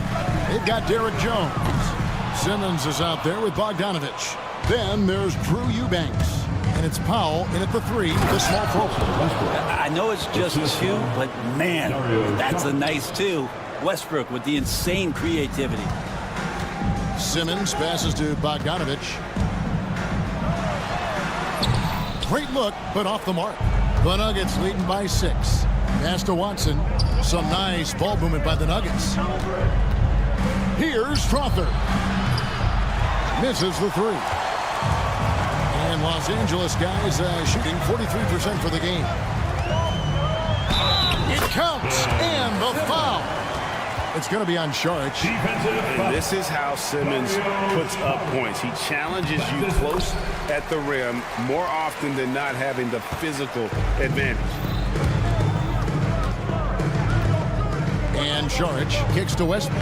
They've got Derek Jones. Simmons is out there with Bogdanovich. Then there's Drew Eubanks. And it's Powell in at the 3, the small forward. I know it's just 2, but man, that's a nice 2. Westbrook with the insane creativity. Simmons passes to Bogdanovich. Great look, but off the mark. The Nuggets leading by 6. Pass to Watson. Some nice ball movement by the Nuggets. Here's Strother. Misses the 3. And Los Angeles guys shooting 43% for the game. It counts, and the foul. It's going to be on Saric. And this is how Simmons puts up points. He challenges you close at the rim more often than not, having the physical advantage. And Saric kicks to Westbrook.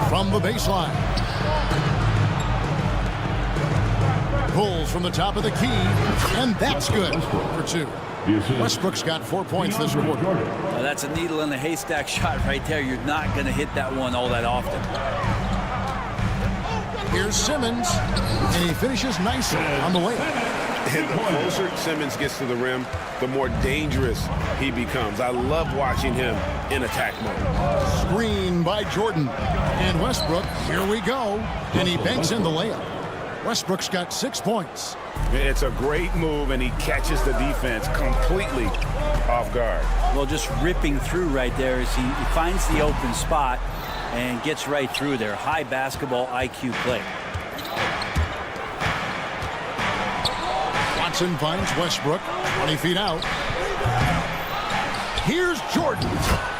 From the baseline. Pulls from the top of the key, and that's good for 2. Westbrook's got 4 points this quarter. Well, that's a needle in a haystack shot right there. You're not going to hit that one all that often. Here's Simmons, and he finishes nicely on the way. And the closer Simmons gets to the rim, the more dangerous he becomes. I love watching him in attack mode. Screen by Jordan. And Westbrook, here we go. And he banks in the layup. Westbrook's got 6 points. It's a great move, and he catches the defense completely off guard. Well, just ripping through right there as he finds the open spot and gets right through there. High basketball IQ play. Watson finds Westbrook 20 feet out. Here's Jordan.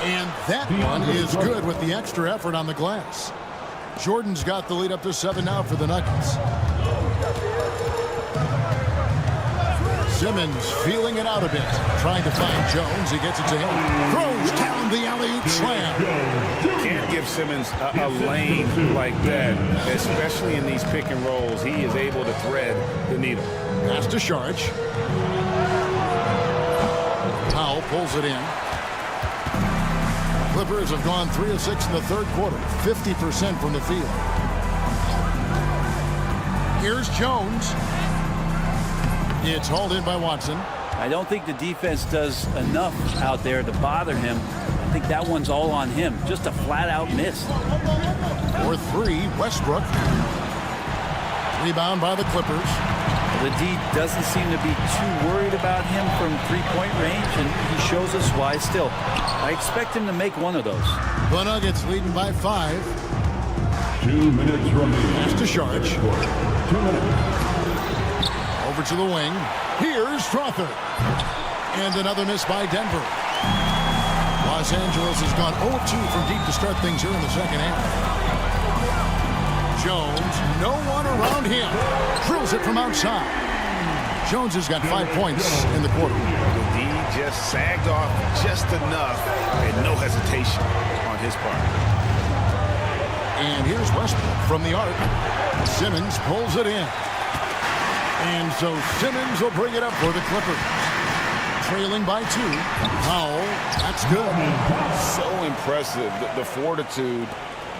And that one is good with the extra effort on the glass. Jordan's got the lead up to 7 now for the Nuggets. Simmons feeling it out a bit. Trying to find Jones. He gets it to him. Throws down the alley-oop slam. Can't give Simmons a lane like that, especially in these pick and rolls. He is able to thread the needle. Pass to Sharge. Powell pulls it in. Clippers have gone 3 of 6 in the third quarter. 50% from the field. Here's Jones. It's hauled in by Watson. I don't think the defense does enough out there to bother him. I think that one's all on him. Just a flat-out miss. For 3, Westbrook. Rebound by the Clippers. The D doesn't seem to be too worried about him from three-point range, and he shows us why still. I expect him to make one of those. The Nuggets leading by 5. 2 minutes remaining. Pass to Sharge. 2 minutes. Over to the wing. Here's Strother. And another miss by Denver. Los Angeles has gone 0-2 from deep to start things here in the second half. Jones, no one around him. Drills it from outside. Jones has got 5 points in the quarter. The D just sagged off just enough and no hesitation on his part. And here's Westbrook from the arc. Simmons pulls it in. And so Simmons will bring it up for the Clippers. Trailing by 2. Powell, that's good. So impressive, the fortitude,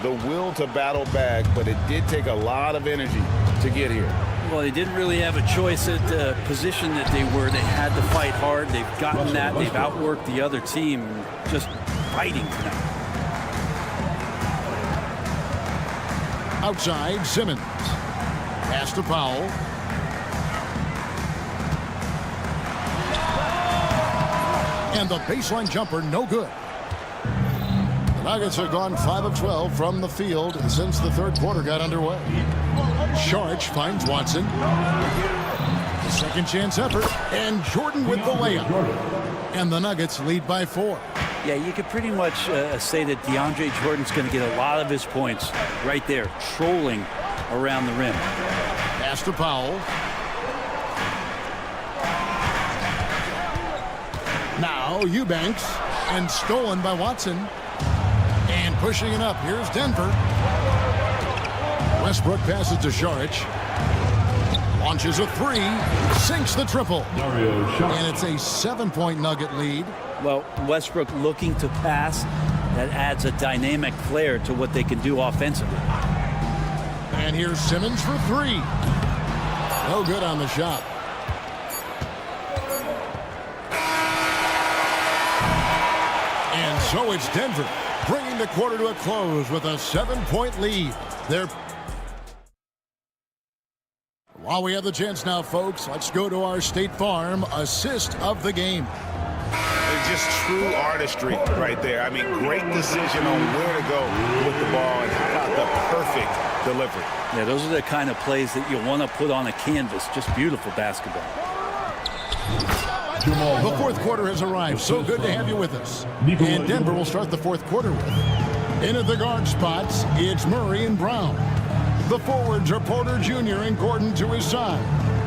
the will to battle back, but it did take a lot of energy to get here. Well, they didn't really have a choice at the position that they were. They had to fight hard. They've gotten that. They've outworked the other team. Just fighting tonight. Outside, Simmons. Pass to Powell. And the baseline jumper, no good. The Nuggets have gone 5 of 12 from the field since the third quarter got underway. Sharge finds Watson. The second chance effort. And Jordan with the layup. And the Nuggets lead by 4. Yeah, you could pretty much say that DeAndre Jordan's going to get a lot of his points right there, trolling around the rim. Pass to Powell. Now Eubanks, and stolen by Watson. And pushing it up. Here's Denver. Westbrook passes to Sharge. Launches a 3. Sinks the triple. And it's a 7-point Nugget lead. Well, Westbrook looking to pass. That adds a dynamic flair to what they can do offensively. And here's Simmons for 3. No good on the shot. And so it's Denver bringing the quarter to a close with a 7-point lead. While we have the chance now, folks, let's go to our State Farm assist of the game. It's just true artistry right there. I mean, great decision on where to go with the ball, and how about the perfect delivery. Yeah, those are the kind of plays that you want to put on a canvas. Just beautiful basketball. The fourth quarter has arrived. So good to have you with us. And Denver will start the fourth quarter with. In at the guard spots, it's Murray and Brown. The forwards are Porter Jr. and Gordon to his side.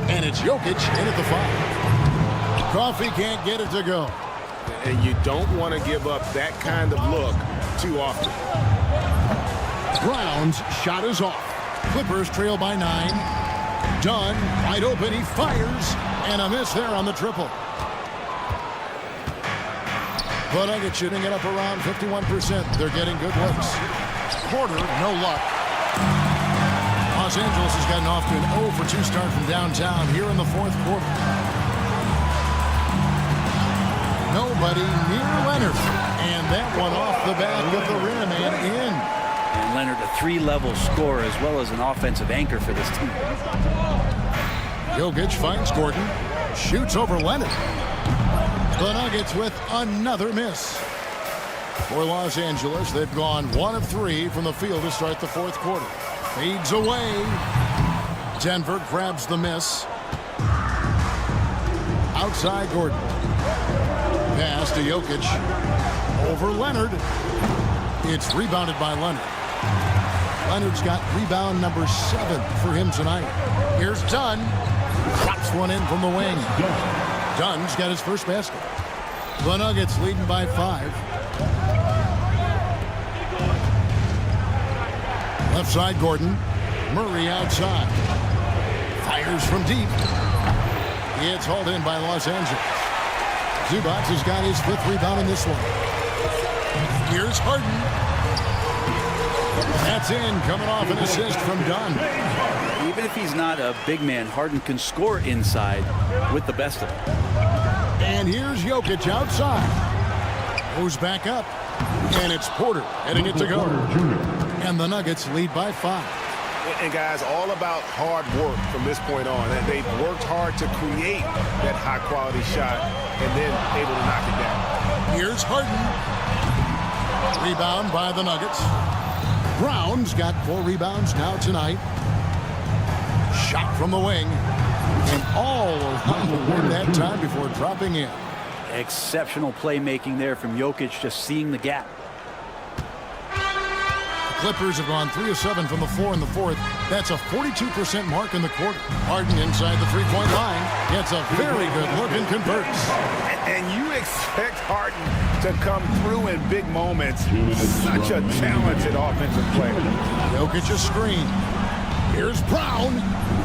And it's Jokic in at the 5. Coffee can't get it to go. And you don't want to give up that kind of look too often. Brown's shot is off. Clippers trail by 9. Dunn, wide open, he fires. And a miss there on the triple. The Nuggets shooting it up around 51%. They're getting good looks. Porter, no luck. Los Angeles has gotten off to an 0 for 2 start from downtown here in the fourth quarter. Nobody near Leonard. And that one off the back of the rim and in. And Leonard, a 3-level scorer as well as an offensive anchor for this team. Jokic finds Gordon. Shoots over Leonard. The Nuggets with another miss. For Los Angeles, they've gone 1 of 3 from the field to start the fourth quarter. Fades away. Denver grabs the miss. Outside Gordon. Pass to Jokic. Over Leonard. It's rebounded by Leonard. Leonard's got rebound number 7 for him tonight. Here's Dunn. Drops one in from the wing. Dunn's got his first basket. The Nuggets leading by 5. Left side Gordon. Murray outside. Fires from deep. It's hauled in by Los Angeles. Zubac has got his 5th rebound in this one. Here's Harden. That's in, coming off an assist from Dunn. Even if he's not a big man, Harden can score inside with the best of them. And here's Jokic outside. Goes back up. And it's Porter heading it to go. And the Nuggets lead by 5. And guys, all about hard work from this point on. And they've worked hard to create that high-quality shot and then able to knock it down. Here's Harden. Rebound by the Nuggets. Brown's got 4 rebounds now tonight. Shot from the wing. And all around the rim that time before dropping in. Exceptional playmaking there from Jokic, just seeing the gap. Clippers have gone 3 of 7 from the floor in the fourth. That's a 42% mark in the quarter. Harden inside the 3-point line gets a very good look and converts. And you expect Harden to come through in big moments. Such a talented offensive player. Jokic a screen. Here's Brown.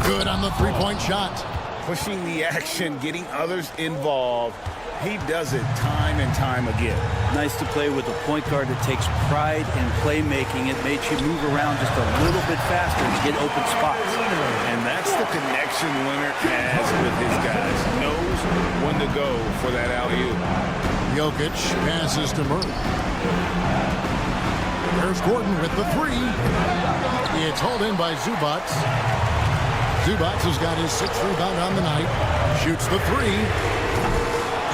Good on the 3-point shot. Pushing the action, getting others involved. He does it time and time again. Nice to play with a point guard that takes pride in playmaking. It makes you move around just a little bit faster to get open spots. And that's the connection Leonard has with his guys. Knows when to go for that alley-oop. Jokic passes to Murray. There's Gordon with the 3. It's hauled in by Zubac. Zubac has got his 6th rebound on the night. Shoots the 3.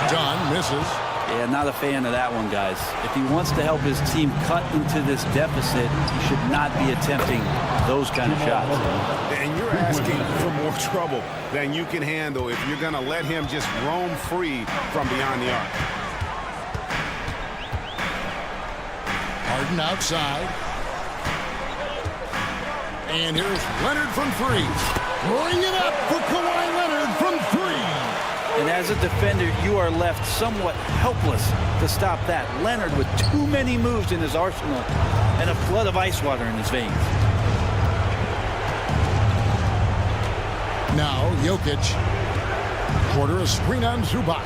Dunn misses. Yeah, not a fan of that one, guys. If he wants to help his team cut into this deficit, he should not be attempting those kind of shots. And you're asking for more trouble than you can handle if you're going to let him just roam free from beyond the arc. Harden outside. And here's Leonard from 3. Bring it up for Kawhi Leonard from 3. And as a defender, you are left somewhat helpless to stop that. Leonard with too many moves in his arsenal and a flood of ice water in his veins. Now Jokic. Porter a screen on Zubac.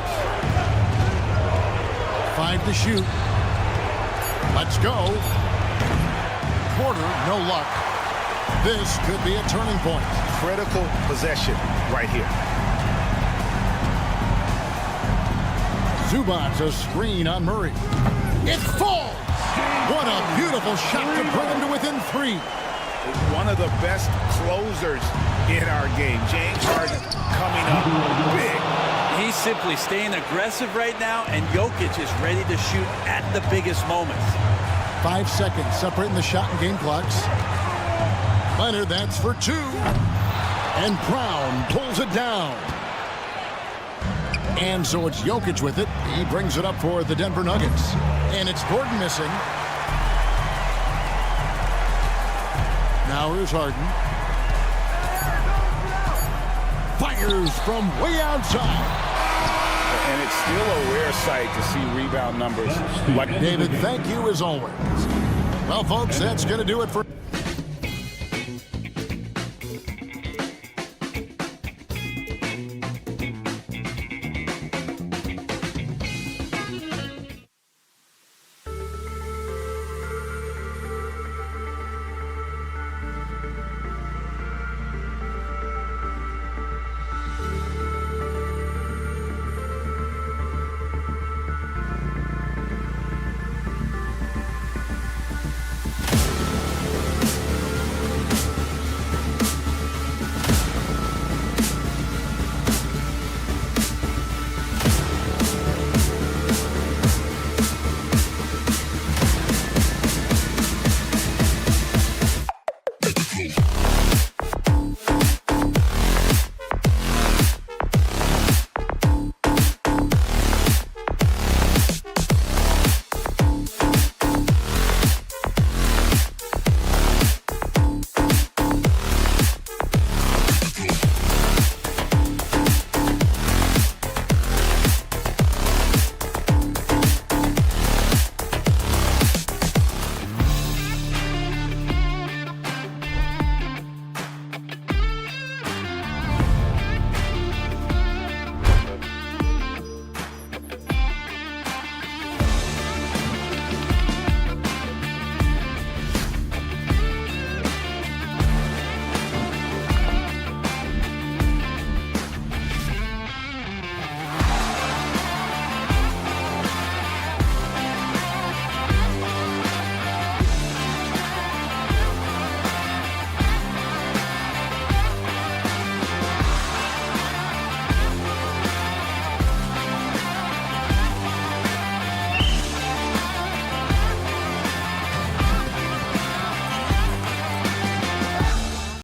5 to shoot. Let's go. Porter, no luck. This could be a turning point. Critical possession right here. Zubac a screen on Murray. It falls! What a beautiful shot to bring him to within 3. One of the best closers in our game. James Harden coming up big. He's simply staying aggressive right now, and Jokic is ready to shoot at the biggest moments. 5 seconds separating the shot and game clocks. Leonard, that's for 2. And Brown pulls it down. And so it's Jokic with it. He brings it up for the Denver Nuggets. And it's Gordon missing. Now here's Harden. Fires from way outside. And it's still a rare sight to see rebound numbers like David, thank you as always. Well, folks, that's going to do it for...